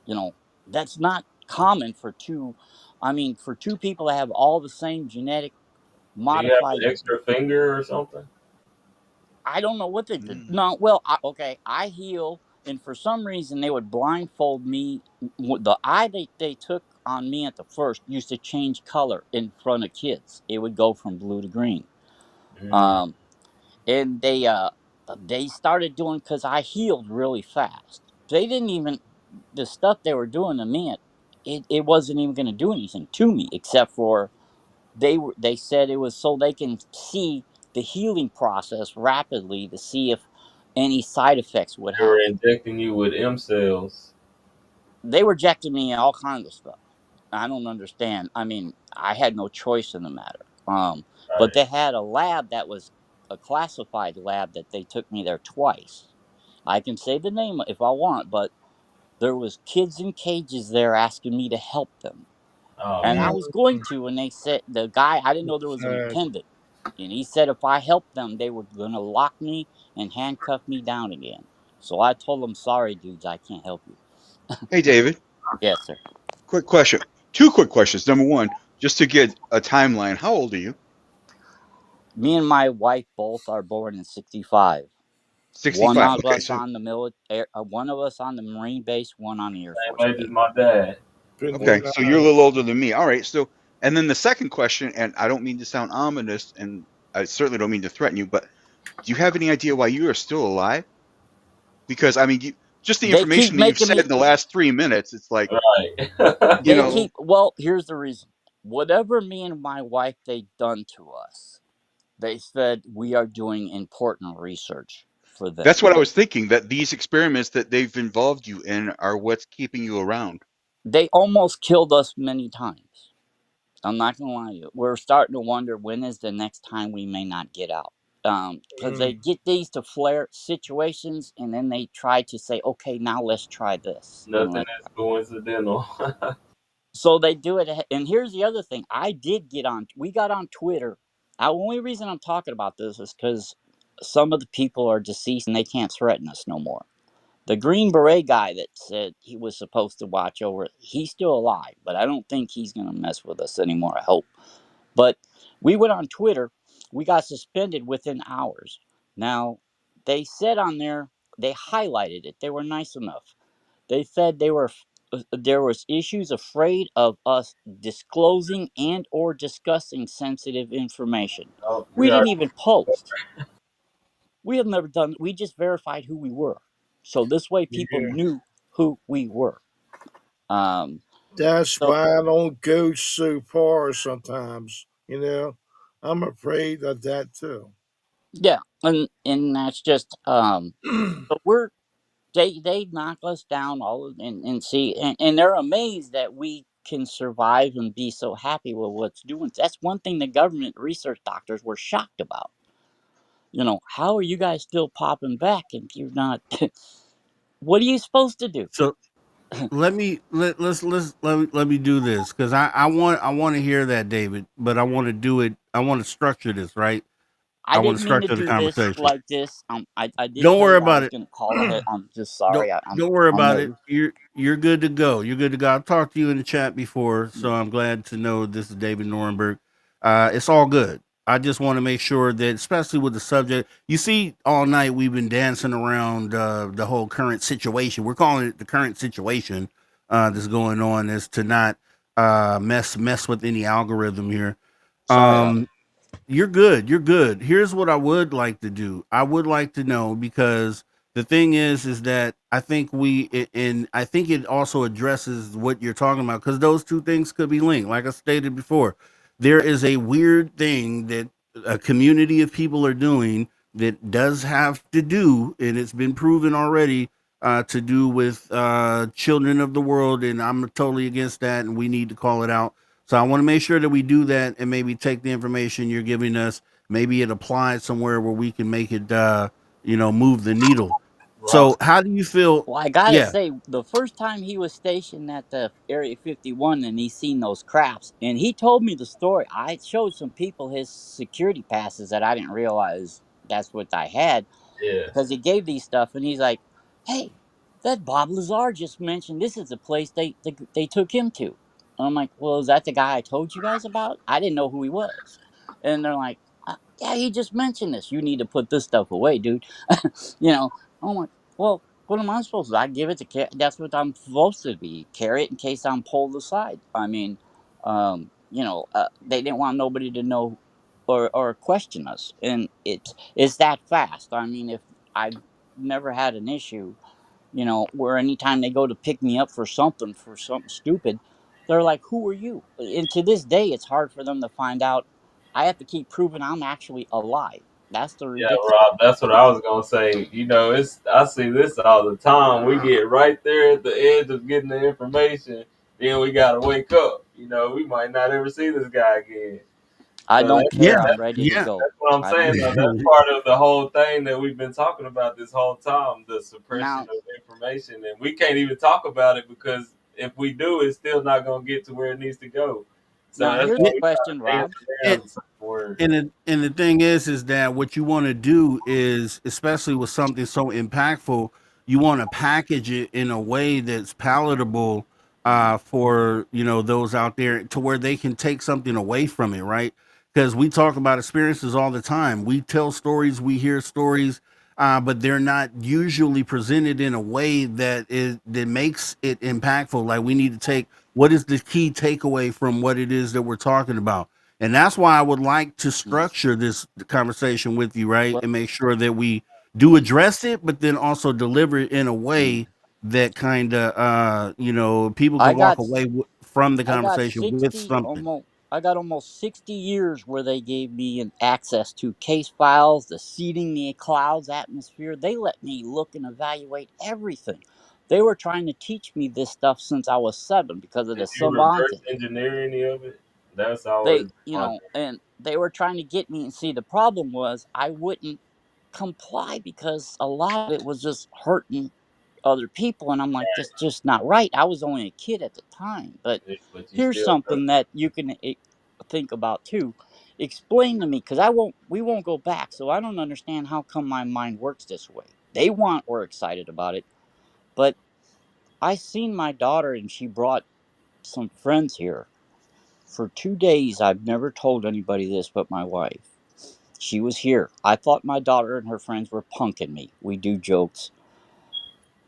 You know, that's not common for two. I mean, for two people to have all the same genetic Do you have modified. an extra finger or something? I don't know what they did. Mm. No, well, okay, I heal, and for some reason they would blindfold me. The eye they took on me at the first used to change color in front of kids. It would go from blue to green. Mm. Um, and they started doing, because I healed really fast. They didn't even, the stuff they were doing to me, it wasn't even going to do anything to me, except for they said it was so they can see the healing process rapidly to see if any side effects would They were happen. injecting you with M cells. They were injecting me all kinds of stuff. I don't understand. I mean, I had no choice in the matter. But Right. they had a lab that was a classified lab that they took me there twice. I can say the name if I want, but there was kids in cages there asking me to help them. Oh And I man. was going to, and they said, the guy, I didn't know there was an Sad. attendant. And he said if I helped them, they were going to lock me and handcuff me down again. So I told them, sorry, dudes, I can't help you. Hey, David, Yes, sir. quick question. Two quick questions. Number one, just to get a timeline, how old are you? Me and my wife both are born in 65. One 65. of Okay, us so on the one of us on the Marine base, one on the Air Force Same age as base. my dad. Been okay, denied. so you're a little older than me. All right, so and then the second question, and I don't mean to sound ominous, and I certainly don't mean to threaten you, but do you have any idea why you are still alive? Because I mean, just the They keep information that you've making said me, in the last 3 minutes, it's like, Right. you they know, keep, well, here's the reason. Whatever me and my wife they done to us, they said we are doing important research for that's them. what I was thinking, that these experiments that they've involved you in are what's keeping you around. They almost killed us many times. I'm not gonna lie to you. We're starting to wonder when is the next time we may not get out. Because they Mm. get these to flare situations, and then they try to say, "Okay, now let's try this." And Nothing is coincidental. so they do it. And here's the other thing: I did get on. We got on Twitter. The only reason I'm talking about this is because some of the people are deceased and they can't threaten us no more. The Green Beret guy that said he was supposed to watch over it, he's still alive, but I don't think he's going to mess with us anymore, I hope. But we went on Twitter We got suspended within hours. Now, they said on there, they highlighted it. They were nice enough. They said there was issues afraid of us disclosing and or discussing sensitive information. Oh, We we are. didn't even post. We have never done. We just verified who we were, so this way people Yeah. knew who we were. Um, That's so why I don't go so far sometimes. I'm afraid of that too. yeah, and that's just so we're they knock us down and see and they're amazed that we can survive and be so happy with what's doing. That's one thing the government research doctors were shocked about. How are you guys still popping back if you're not? What are you supposed to do? So let me do this because I want to hear that, David, but I want to do it. I want to structure this right. I I want to didn't mean to structure the do this conversation. like this. I did Don't tell worry you I about was it. going to call ahead. I'm just Don't sorry. don't worry I'm about it. nervous. You're good to go. You're good to go. I've talked to you in the chat before, so I'm glad to know this is David Norenberg. It's all good. I just want to make sure that, especially with the subject, you see, all night we've been dancing around the whole current situation. We're calling it the current situation that's going on, is to not mess with any algorithm here. Sorry about Um, you're good. You're good. Here's what I would like to do. I would like to know, because the thing is that I think and I think it also addresses what you're talking about, because those two things could be linked. Like I stated before, there is a weird thing that a community of people are doing that does have to do, and it's been proven already, to do with children of the world, and I'm totally against that, and we need to call it out. So I want to make sure that we do that, and maybe take the information you're giving us, maybe it applies somewhere where we can make it, move the needle. Rob, So how do you feel? Well, I gotta Yeah. say, the first time he was stationed at the Area 51 and he seen those craps, and he told me the story. I showed some people his security passes that I didn't realize that's what I had, yeah, because he gave these stuff, and he's like, "Hey, that Bob Lazar just mentioned this is the place they took him to." And I'm like, "Well, is that the guy I told you guys about? I didn't know who he was." And they're like, "Yeah, he just mentioned this. You need to put this stuff away, dude." you know, I'm like, "Well, what am I supposed to do? I give it to that's what I'm supposed to be, carry it in case I'm pulled aside." I mean, they didn't want nobody to know or question us, and it's that fast. I mean, if I've never had an issue, where anytime they go to pick me up for something stupid, they're like, "Who are you?" And to this day, it's hard for them to find out. I have to keep proving I'm actually alive. That's the yeah, ridiculous. Rob. That's what I was gonna say. It's I see this all the time. We get right there at the edge of getting the information, then we gotta wake up. We might not ever see this guy again. I So don't Yeah. care. I'm ready to Yeah. go. that's what I'm I don't saying. Though. care. That's part of the whole thing that we've been talking about this whole time: the suppression Now, of information, and we can't even talk about it because if we do, it's still not gonna get to where it needs to go. So that's here's why a Yeah. we try question, to dance Rob. And around some words. the thing is that what you want to do is, especially with something so impactful, you want to package it in a way that's palatable, for those out there, to where they can take something away from it, right? Because we talk about experiences all the time. We tell stories, we hear stories, but they're not usually presented in a way that makes it impactful. Like, we need to take, what is the key takeaway from what it is that we're talking about, and that's why I would like to structure this conversation with you, right? Well, And make sure that we do address it, but then also deliver it in a mm, way that kind of, people I can walk got away from the I got conversation with 60 something. almost I got almost 60 years where they gave me an access to case files, the seeding the clouds atmosphere. They let me look and evaluate everything. They were trying to teach me this stuff since I was 7 because of Did the you reverse savant. engineer any of it? That's always my thing. And they were trying to get me, and see, the problem was I wouldn't comply because a lot of it was just hurting other people, and I'm like, that's just not right. I was only a kid at the time, but But you here's still something that you can think about too. Explain to me, because we won't go back, so I don't understand how come my mind works this way. They want we're excited about it, but I seen my daughter and she brought some friends here for 2 days. I've never told anybody this but my wife. She was here. I thought my daughter and her friends were punking me. We do jokes.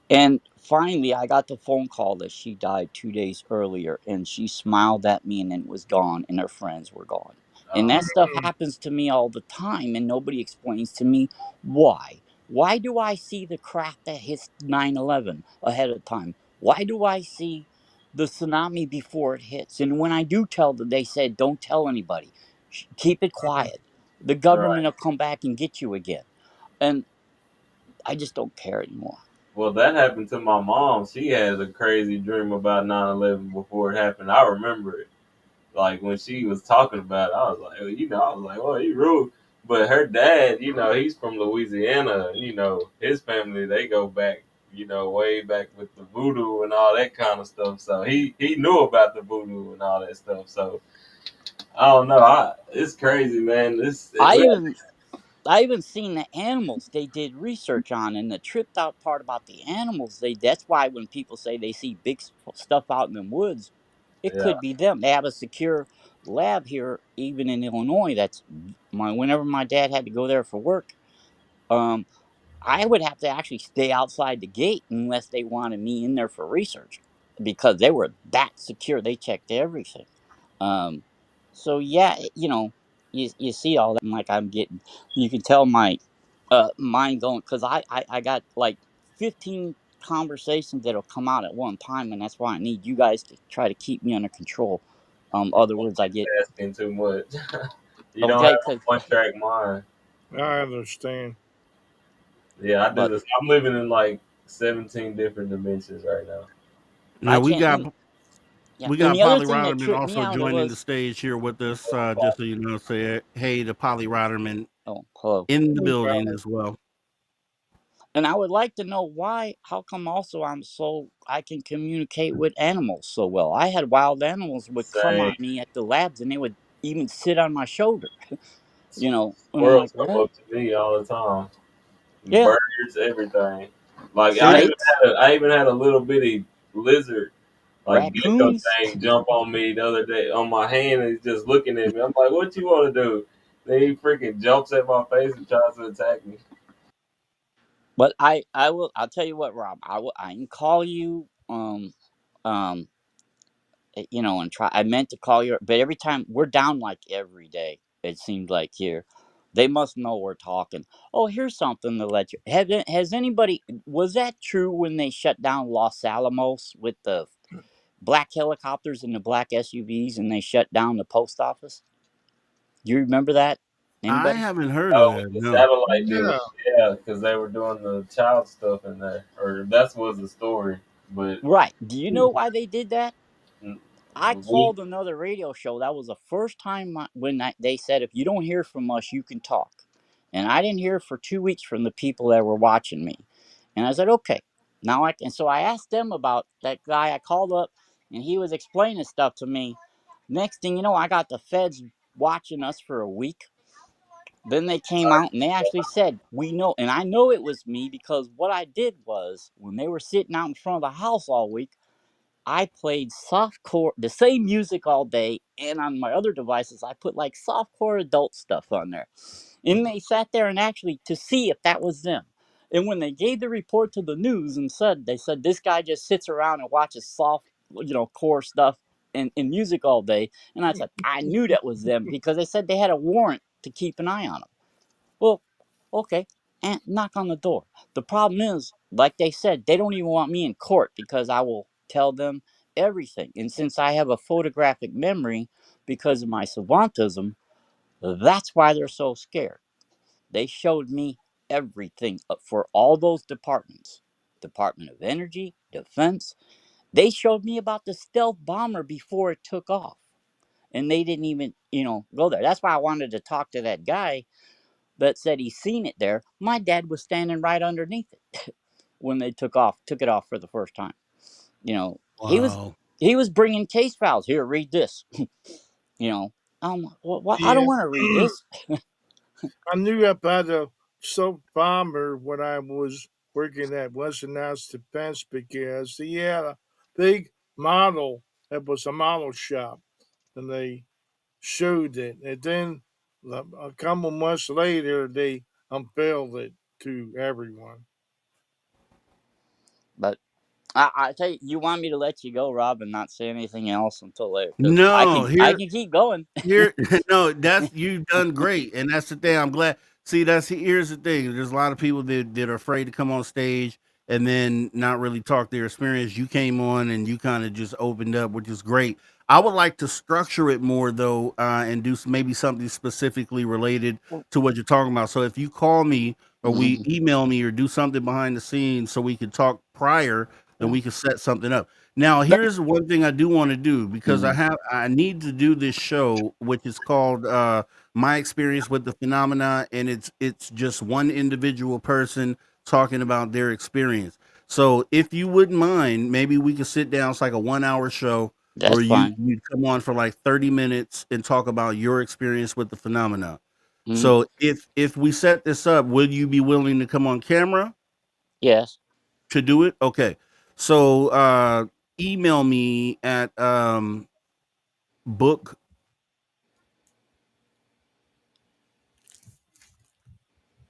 And finally, I got the phone call that she died 2 days earlier, and she smiled at me and then was gone, and her friends were gone. And that stuff Mm. happens to me all the time, and nobody explains to me why. Why do I see the crap that hits 9/11 ahead of time? Why do I see the tsunami before it hits? And when I do tell them, they said, don't tell anybody, keep it quiet. The Right. government will come back and get you again. And I just don't care anymore. Well, that happened to my mom. She had a crazy dream about 9/11 before it happened. I remember it. Like when she was talking about it, I was like, I was like, oh, you rude. But her dad, he's from Louisiana. His family, they go back, way back with the voodoo and all that kind of stuff. So he knew about the voodoo and all that stuff. So I don't know. It's crazy, man. I even I even seen the animals they did research on, and the tripped out part about the animals. That's why when people say they see big stuff out in the woods, it yeah, could be them. They have a secure lab here, even in Illinois. That's whenever my dad had to go there for work. Um, I would have to actually stay outside the gate unless they wanted me in there for research, because they were that secure. They checked everything. Um, so yeah, you see all that, and like I'm getting, you can tell my mind going, because I got like 15 conversations that'll come out at one time, and that's why I need you guys to try to keep me under control. Other words, I get asking too much. You don't okay, have a one track mind. I understand. Yeah, I do but this. I'm living in like 17 different dimensions right now. Now I we can't. got Yeah, we and got the other Polly thing that Rotterman tripped me also out, it joining the was stage here with us. Just so you know, say hey to Polly Rotterman hello. in the Hey, building Polly. as well. And I would like to know why, how come also I can communicate with animals so well. I had wild animals would come Same. on me at the labs and they would even sit on my shoulder, and I'm like, Squirrels come what? up to me all the time. Yeah, Birds, everything. Like snakes, I even had a little bitty lizard, like gecko raccoons. thing, jump on me the other day on my hand, and he's just looking at me. I'm like, "What you want to do?" Then he freaking jumps at my face and tries to attack me. But I'll tell you what, Rob, I can call you, um, and try. I meant to call you, but every time we're down like every day, it seemed like here. They must know we're talking. Oh, here's something to let you. Has anybody, was that true when they shut down Los Alamos with the black helicopters and the black SUVs and they shut down the post office? Do you remember that? I Anybody? haven't heard of Oh, that. with the No. satellite Yeah. dish, yeah, because they were doing the child stuff in there, or that was the story. But Right. Do you know why they did that? mm, I we, called another radio show. That was the first time they said, if you don't hear from us, you can talk. And I didn't hear for 2 weeks from the people that were watching me. And I said, okay, now I can. So I asked them about that guy. I called up and he was explaining stuff to me. Next thing you know, I got the feds watching us for a week. Then they came out and they actually said, we know. And I know it was me because what I did was when they were sitting out in front of the house all week, I played softcore, the same music all day, and on my other devices, I put like softcore adult stuff on there. And they sat there and actually to see if that was them. And when they gave the report to the news and they said this guy just sits around and watches soft, core stuff and music all day. And I said, I knew that was them because they said they had a warrant to keep an eye on them. Well, okay, and knock on the door. The problem is, like they said, they don't even want me in court because I will tell them everything. And since I have a photographic memory because of my savantism, that's why they're so scared. They showed me everything for all those departments. Department of Energy, Defense. They showed me about the stealth bomber before it took off. And they didn't even, go there. That's why I wanted to talk to that guy that said he seen it there. My dad was standing right underneath it when they took it off for the first time. You know, he was Wow. he was bringing case files. Here, read this. you know, well, I don't Yeah. want to read this. I knew about a soap bomber when I was working at Westinghouse Defense because he had a big model. It was a model shop, and they showed it. And then A couple months later, they unveiled it to everyone. But I tell you, you want me to let you go, Rob, and not say anything else until later? Because No, I here can keep going. Here, no, that's you've done great, and that's the thing. I'm glad. See, here's the thing. There's a lot of people that are afraid to come on stage and then not really talk their experience. You came on and you kind of just opened up, which is great. I would like to structure it more though, and do maybe something specifically related to what you're talking about. So if you call me or we Mhm. email me or do something behind the scenes so we can talk prior, then Yeah. we can set something up. Now, Let- here's one thing I do want to do because mhm. I need to do this show, which is called My Experience with the Phenomena, and it's just one individual person talking about their experience. So if you wouldn't mind, maybe we could sit down. It's like a 1 hour show That's where fine. you come on for like 30 minutes and talk about your experience with the phenomena. Mhm. So if we set this up, will you be willing to come on camera Yes. to do it? Okay. So email me at book.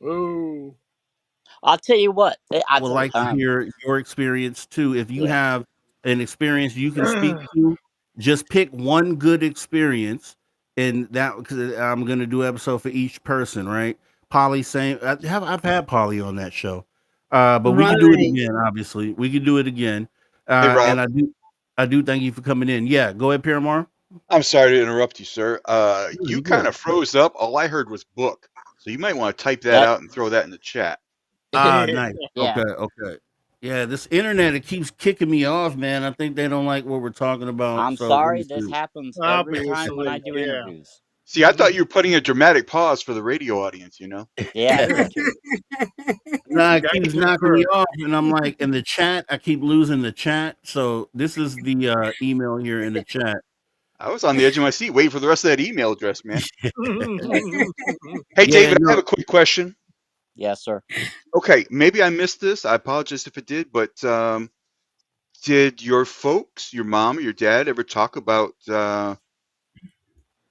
Oh, I'll tell you what. I would like to hear your experience too. If you Yeah. have an experience you can speak to, just pick one good experience, and that because I'm gonna do an episode for each person, right? Polly, same. I've had Polly on that show, but we can do it Right. again. Obviously, we can do it again. Hey, Rob. And I do thank you for coming in. Yeah, go ahead, Paramore. I'm sorry to interrupt you, sir. No, You you kind good. of froze up. All I heard was book. So you might want to type that That. out and throw that in the chat. Ah, nice. Yeah. Okay, okay. Yeah, this internet it keeps kicking me off, man. I think they don't like what we're talking about. I'm So let me sorry. This see. happens every time when I obviously, do yeah. interviews. See, I thought you were putting a dramatic pause for the radio audience, you know? Yeah, I did too. Nah, it Yeah, keeps you knocking me were. off, and I'm like in the chat. I keep losing the chat. So this is the email here in the chat. I was on the edge of my seat waiting for the rest of that email address, man. Hey, Yeah, David, I no. have a quick question. Yes, sir. Okay, maybe I missed this. I apologize if it did, but did your folks, your mom or your dad, ever talk about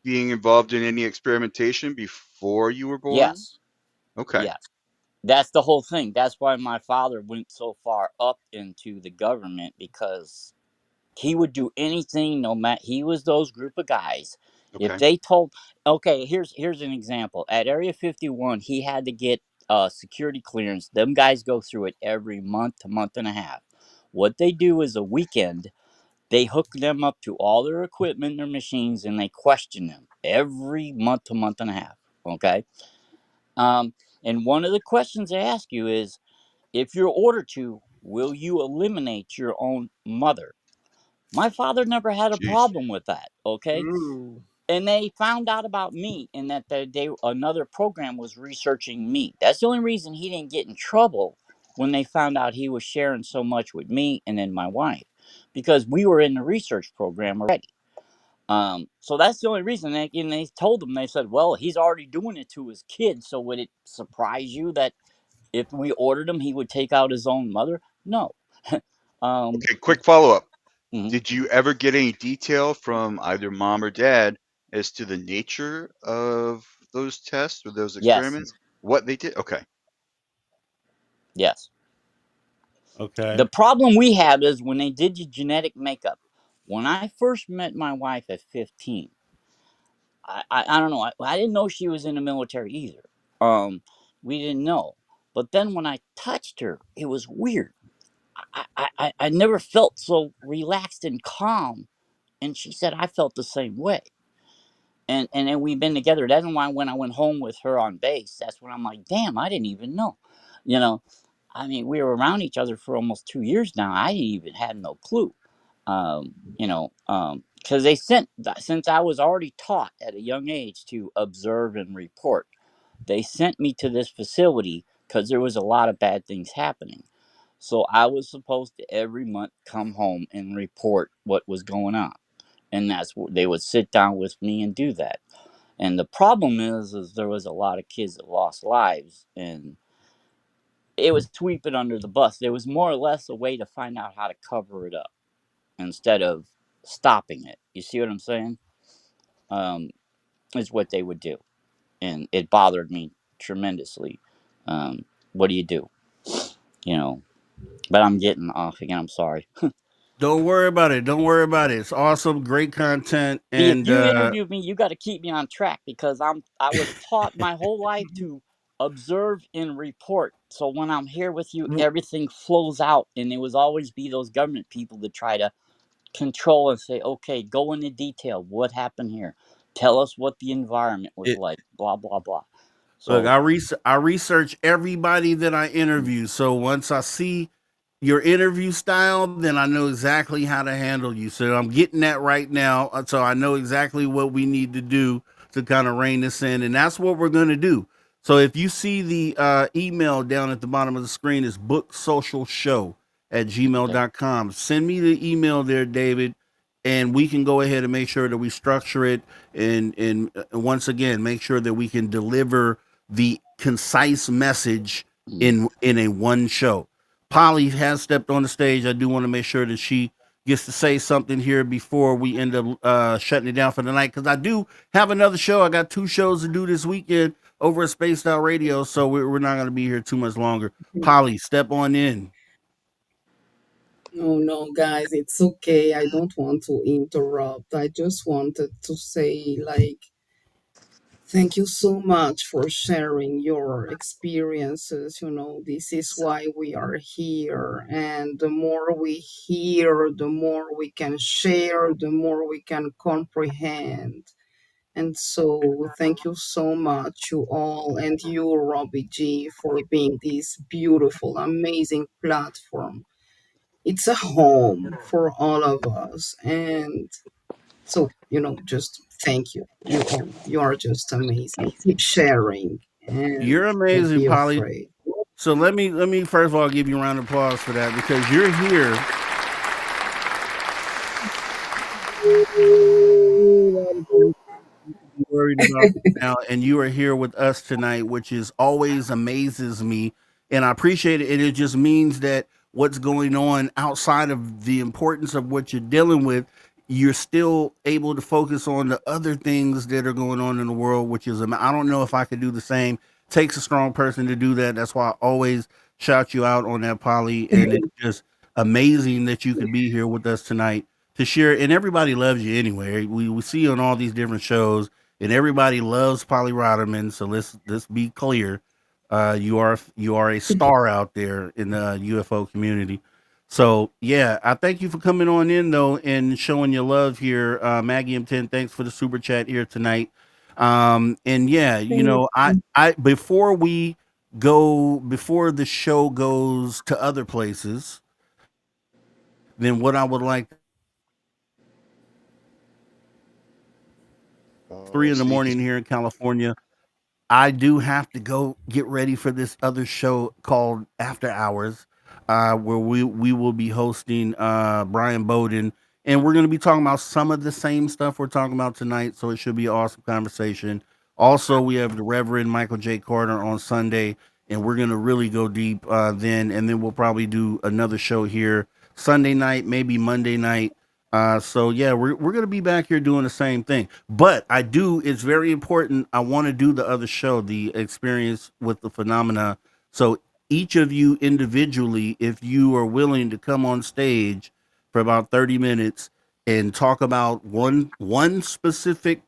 being involved in any experimentation before you were born? Yes. Okay, Yes. That's the whole thing. That's why my father went so far up into the government because he would do anything no matter he was those group of guys. If okay. they told okay, here's an example. At Area 51, he had to get security clearance. Them guys go through it every month to month and a half. What they do is a weekend, they hook them up to all their equipment, their machines, and they question them every month to month and a half. Okay. Um, and one of the questions they ask you is if you're ordered to, will you eliminate your own mother? My father never had a Jeez. problem with that, okay? Ooh. And they found out about me and that another program was researching me. That's the only reason he didn't get in trouble when they found out he was sharing so much with me and then my wife, because we were in the research program already. So that's the only reason. And they told him, they said, well, he's already doing it to his kids. So would it surprise you that if we ordered him, he would take out his own mother? No. um, Okay, quick follow-up. mhm. Did you ever get any detail from either mom or dad as to the nature of those tests or those Yes. experiments? What they did? Okay. Yes. Okay. The problem we have is when they did your genetic makeup. When I first met my wife at 15, I don't know. I didn't know she was in the military either. We didn't know. But then when I touched her, it was weird. I never felt so relaxed and calm. And she said I felt the same way. And then we've been together. That's why when I went home with her on base, that's when I'm like, damn, I didn't even know. You know, I mean, we were around each other for almost 2 years now. I didn't even had no clue. Because they sent since I was already taught at a young age to observe and report. They sent me to this facility because there was a lot of bad things happening. So I was supposed to every month come home and report what was going on, and that's what they would sit down with me and do that. And the problem is there was a lot of kids that lost lives, and it was sweeping under the bus. There was more or less a way to find out how to cover it up instead of stopping it. You see what I'm saying? Um, is what they would do. and it bothered me tremendously. Um, what do you do? You know, but I'm getting off again. I'm sorry. Don't worry about it. Don't worry about it. It's awesome, great content, See, if and you interview me, you got to keep me on track because I was taught my whole life to observe and report. So when I'm here with you, everything flows out, and it was always be those government people to try to control and say, okay, go into detail. What happened here? Tell us what the environment was it, like. Blah blah blah. look, So I research everybody that I interview. So once I see your interview style, then I know exactly how to handle you. So I'm getting that right now. So I know exactly what we need to do to kind of rein this in. And that's what we're going to do. So if you see the email down at the bottom of the screen, is booksocialshow at okay, gmail.com. Send me the email there, David, and we can go ahead and make sure that we structure it and once again make sure that we can deliver the concise message mm, in a one show. Polly has stepped on the stage. I do want to make sure that she gets to say something here before we end up shutting it down for the night, because I do have another show. I got two shows to do this weekend over at Spaced Out Radio, so we're not going to be here too much longer. Polly, step on in. Oh no, guys, it's okay. I don't want to interrupt. I just wanted to say, like, thank you so much for sharing your experiences. This is why we are here. And the more we hear, the more we can share, the more we can comprehend. And so, thank you so much, you all, and you, Robbie G, for being this beautiful, amazing platform. It's a home for all of us. And so, just thank you. You all. You are just amazing. Keep sharing and You're don't amazing, be Polly. afraid. So let me first of all give you a round of applause for that, because you're here. Worried about now, and you are here with us tonight, which is always amazes me, and I appreciate it. And it just means that what's going on outside of the importance of what you're dealing with, you're still able to focus on the other things that are going on in the world, which is I don't know if I could do the same. Takes a strong person to do that. That's why I always shout you out on that, Polly, and it's just amazing that you could be here with us tonight to share. And everybody loves you anyway. We see you on all these different shows, and everybody loves Polly Rotterman. So let's be clear. You are a star out there in the UFO community. So yeah, I thank you for coming on in though and showing your love here. Maggie M10, thanks for the super chat here tonight. And yeah, Thank you. I before the show goes to other places, then what I would like, three Oh, in the sneaky. morning here in California, I do have to go get ready for this other show called After Hours, where we will be hosting Brian Bowden, and we're going to be talking about some of the same stuff we're talking about tonight. So it should be an awesome conversation. Also, we have the Reverend Michael J. Carter on Sunday, and we're going to really go deep then, and then we'll probably do another show here Sunday night, maybe Monday night. So yeah, we're gonna be back here doing the same thing. But I do. It's very important. I want to do the other show, the experience with the phenomena. So each of you individually, if you are willing to come on stage for about 30 minutes and talk about one specific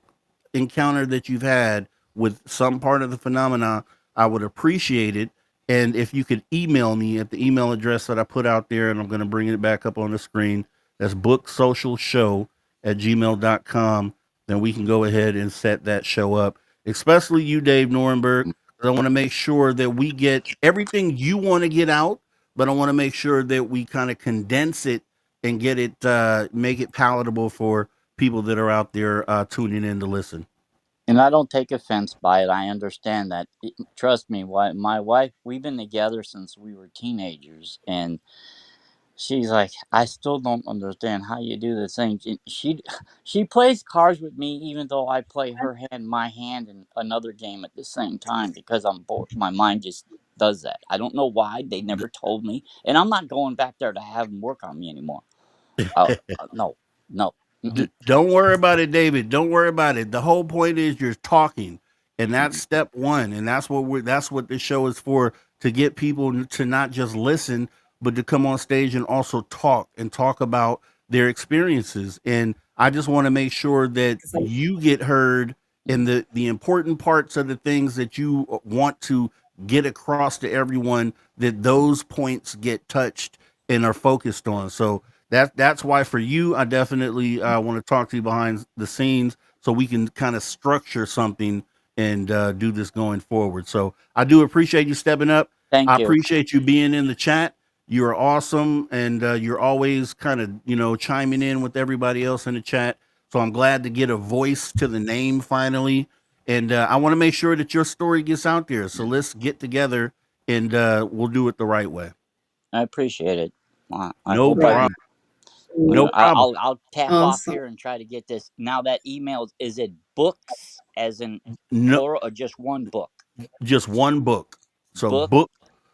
encounter that you've had with some part of the phenomena, I would appreciate it. And if you could email me at the email address that I put out there, and I'm going to bring it back up on the screen, that's booksocialshow at gmail.com, then we can go ahead and set that show up, especially you, Dave Norenberg. 'Cause I want to make sure that we get everything you want to get out, but I want to make sure that we kind of condense it and get it, make it palatable for people that are out there tuning in to listen. and I don't take offense by it. I understand that. Trust me, my wife, we've been together since we were teenagers, and she's like, I still don't understand how you do this thing. She plays cards with me, even though I play her hand, my hand, and another game at the same time because I'm bored. My mind just does that. I don't know why. They never told me, and I'm not going back there to have them work on me anymore. No, no. Mm-mm. Don't worry about it, David. Don't worry about it. The whole point is you're talking, And that's step one. And that's what this show is for, to get people to not just listen, but to come on stage and also talk about their experiences. And I just want to make sure that Exactly. you get heard in Mm. the important parts of the things that you want to get across to everyone, that those points get touched and are focused on. So that's why for you, I definitely want to talk to you behind the scenes so we can kind of structure something and do this going forward. So I do appreciate you stepping up. I Thank you. appreciate you being in the chat. You're awesome, and you're always kind of chiming in with everybody else in the chat. So I'm glad to get a voice to the name finally, and I want to make sure that your story gets out there. So let's get together, and we'll do it the right way. I appreciate it. I No hope I Right. problem. can. No problem. I'll tap off Awesome. here and try to get this. Now that email, is it books as in No, plural or just one book? just one book. So Book, book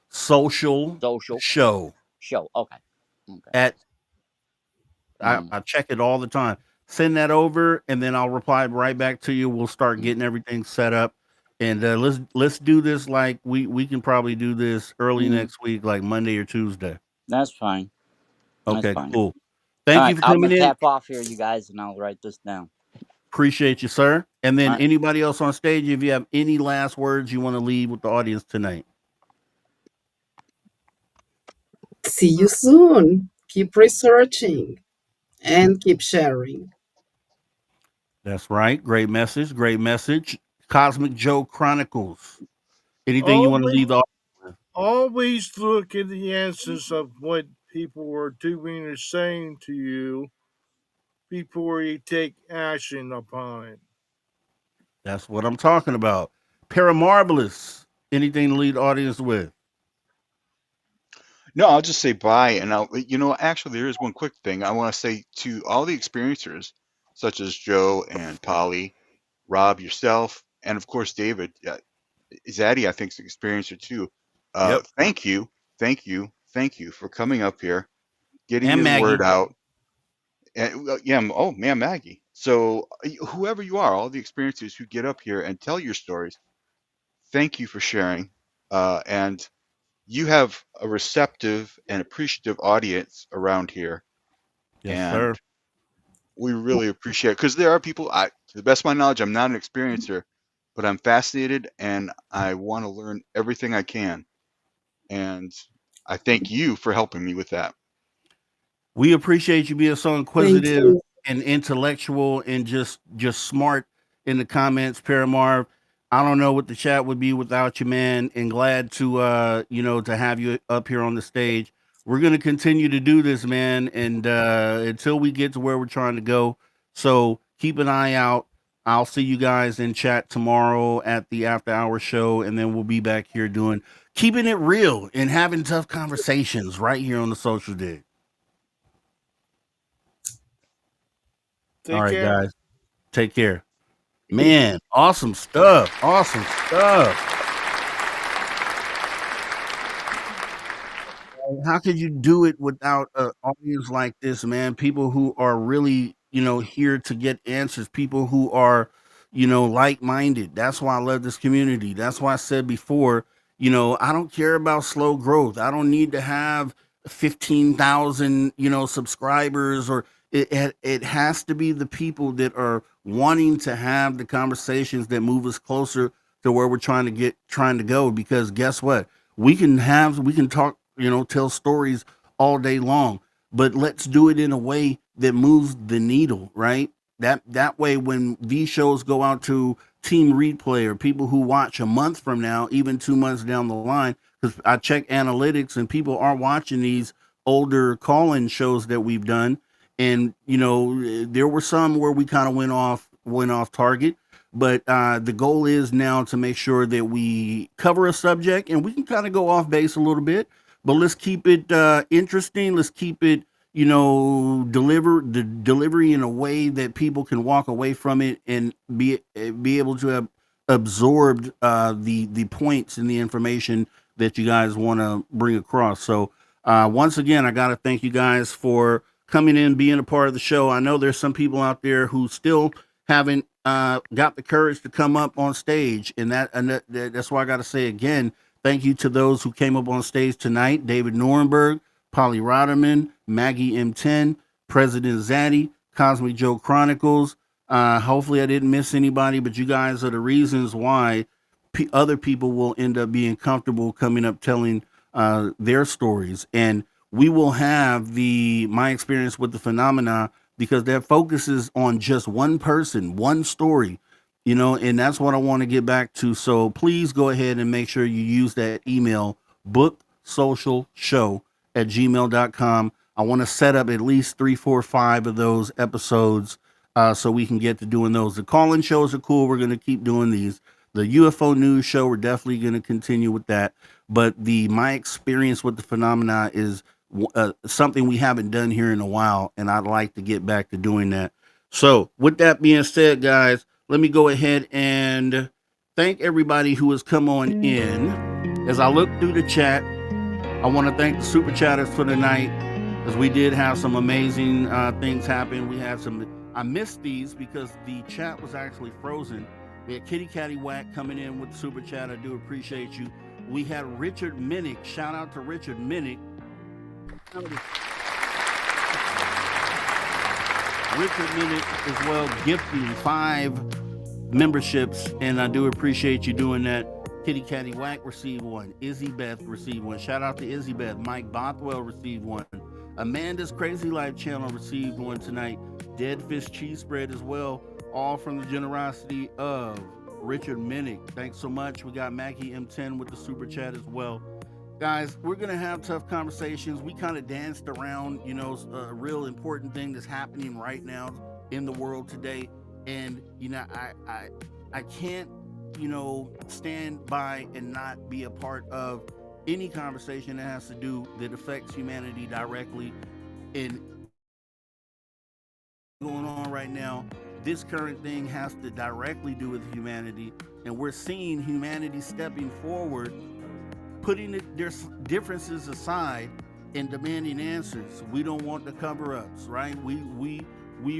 social social, show show. Okay. Okay. at Mm, I check it all the time. Send that over, and then I'll reply right back to you. We'll start mm, getting everything set up, and let's do this. Like we can probably do this early mm. next week, like Monday or Tuesday. That's fine. That's Okay, fine. cool. All Thank right. you for I'm gonna coming in. tap off here, you guys, and I'll write this down. Appreciate you, sir. And All then right. anybody else on stage, if you have any last words you want to leave with the audience tonight. See you soon. Keep researching and keep sharing. That's right. Great message. Great message. Cosmic Joe Chronicles. Anything you want to Always, leave the audience with? always look at the answers of what people are doing or saying to you before you take action upon it. That's what I'm talking about. Paramarvelous. Anything to lead the audience with? No, I'll just say bye. And actually, there is one quick thing I want to say to all the experiencers, such as Joe and Polly, Rob, yourself, and of course, David. Zaddy, I think, is an experiencer too. Yep. Thank you, thank you for coming up here, getting And the word Maggie. out. And yeah, oh man, Maggie. So whoever you are, all the experiencers who get up here and tell your stories, thank you for sharing. And you have a receptive and appreciative audience around here, Yes, and sir. we really appreciate it because there are people. To the best of my knowledge, I'm not an experiencer, but I'm fascinated and I want to learn everything I can. And I thank you for helping me with that. We appreciate you being so Thank inquisitive you. and intellectual and just smart in the comments, Paramarv. I don't know what the chat would be without you, man, and glad to to have you up here on the stage. We're gonna continue to do this, man, and until we get to where we're trying to go. So keep an eye out. I'll see you guys in chat tomorrow at the after hour show, and then we'll be back here doing keeping it real and having tough conversations right here on the Social Dig. All Take right, care. guys. Take care. Man, awesome stuff. Awesome stuff. How could you do it without an audience like this, man? People who are really, here to get answers, people who are, like-minded. That's why I love this community. That's why I said before, I don't care about slow growth. I don't need to have 15,000, subscribers, or it has to be the people that are wanting to have the conversations that move us closer to where we're trying to go, because guess what? We can talk, tell stories all day long, but let's do it in a way that moves the needle, right? That way, when these shows go out to team replay or people who watch a month from now, even 2 months down the line, because I check analytics and people are watching these older call-in shows that we've done, and there were some where we kind of went off target, but the goal is now to make sure that we cover a subject, and we can kind of go off base a little bit, but let's keep it interesting. Let's keep it, deliver the delivery in a way that people can walk away from it and be able to have absorbed the points and the information that you guys want to bring across. So once again, I got to thank you guys for coming in, being a part of the show. I know there's some people out there who still haven't got the courage to come up on stage. And that's why I got to say again, thank you to those who came up on stage tonight: David Norenberg, Polly Rotterman, Maggie M10, President Zaddy, Cosmic Joe Chronicles. Hopefully, I didn't miss anybody, but you guys are the reasons why other people will end up being comfortable coming up telling their stories. And we will have my experience with the phenomena, because that focuses on just one person, one story, and that's what I want to get back to. So please go ahead and make sure you use that email, booksocialshow@gmail.com. I want to set up at least 3, 4, 5 of those episodes so we can get to doing those. The call-in shows are cool. We're going to keep doing these. The UFO news show, we're definitely going to continue with that. But my experience with the phenomena is something we haven't done here in a while, and I'd like to get back to doing that. So with that being said, guys, let me go ahead and thank everybody who has come on in. As I look through the chat, I want to thank the super chatters for tonight, as we did have some amazing things happen. We had I missed these because the chat was actually frozen. We had Kitty Catty Whack coming in with the super chat. I do appreciate you. We had Richard Minnick. Shout out to Richard Minnick. Richard Minnick as well, gifting 5 memberships, and I do appreciate you doing that. Kitty Catty Whack received 1. Izzy Beth received 1. Shout out to Izzy Beth. Mike Bothwell received 1. Amanda's Crazy Life channel received 1 tonight. Dead Fish Cheese Spread as well, all from the generosity of Richard Minnick. Thanks so much. We got Mackie M10 with the super chat as well. Guys, we're going to have tough conversations. We kind of danced around, a real important thing that's happening right now in the world today. And, I can't, stand by and not be a part of any conversation that affects humanity directly. And going on right now, this current thing has to directly do with humanity. And we're seeing humanity stepping forward, putting their differences aside and demanding answers. We don't want the cover-ups, right? We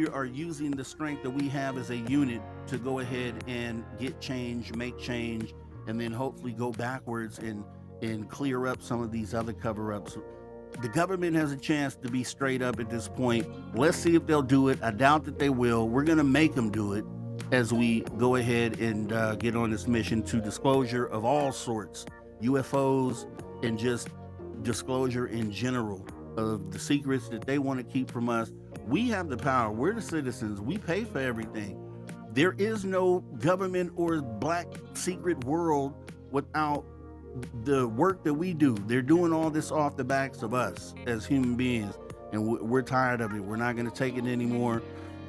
are using the strength that we have as a unit to go ahead and get change, make change, and then hopefully go backwards and clear up some of these other cover-ups. The government has a chance to be straight up at this point. Let's see if they'll do it. I doubt that they will. We're going to make them do it as we go ahead and get on this mission to disclosure of all sorts. UFOs, and just disclosure in general of the secrets that they want to keep from us. We have the power. We're the citizens. We pay for everything. There is no government or black secret world without the work that we do. They're doing all this off the backs of us as human beings, and we're tired of it. We're not going to take it anymore.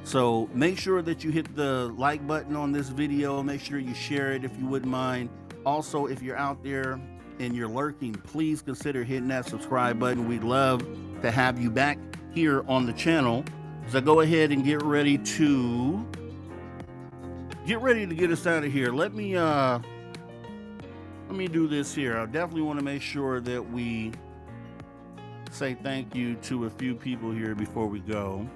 So make sure that you hit the like button on this video. Make sure you share it if you wouldn't mind. Also, if you're out there and you're lurking, please consider hitting that subscribe button. We'd love to have you back here on the channel. So go ahead and get ready to get us out of here. Let me do this here. I definitely want to make sure that we say thank you to a few people here before we go.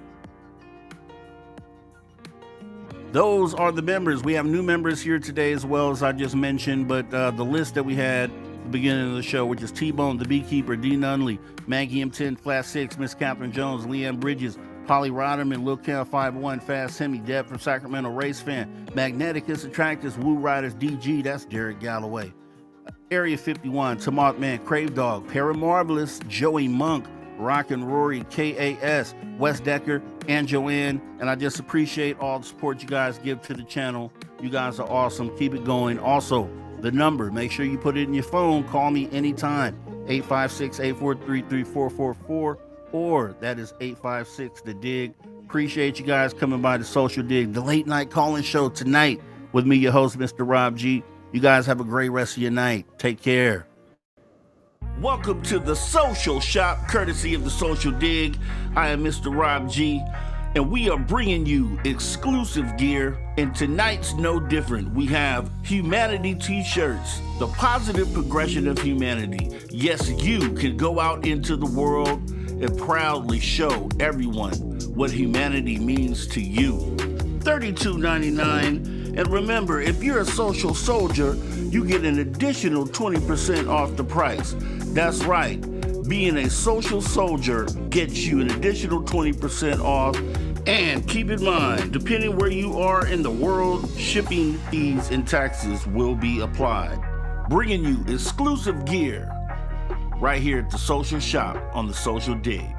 Those are the members. We have new members here today as well, as I just mentioned, but the list that we had at the beginning of the show, which is T-Bone, The Beekeeper, D. Nunley, Maggie M10, Flat 6, Miss Catherine Jones, Leanne Bridges, Polly Rotterman, Lil Cal 51, Fast Hemi, Deb from Sacramento, Race Fan, Magneticus, Attractus, Woo Riders, DG, that's Derek Galloway, Area 51, Tamoth Man, Crave Dog, Paramarvelous, Joey Monk, Rock and Rory, KAS, Wes Decker, and Joanne. And I just appreciate all the support you guys give to the channel. You guys are awesome. Keep it going. Also, the number, make sure you put it in your phone. Call me anytime. 856-843-3444, or that is 856-THE-DIGG. Appreciate you guys coming by the Social Dig, the late night calling show tonight with me, your host, Mr. Rob G. You guys have a great rest of your night. Take care. Welcome to the Social Shop, courtesy of the Social Dig. I am Mr. Rob G, and we are bringing you exclusive gear, and tonight's no different. We have Humanity t-shirts, the positive progression of humanity. Yes, you can go out into the world and proudly show everyone what humanity means to you. $32.99. And remember, if you're a social soldier, you get an additional 20% off the price. That's right. Being a social soldier gets you an additional 20% off. And keep in mind, depending where you are in the world, shipping fees and taxes will be applied. Bringing you exclusive gear right here at the Social Shop on the Social Dig.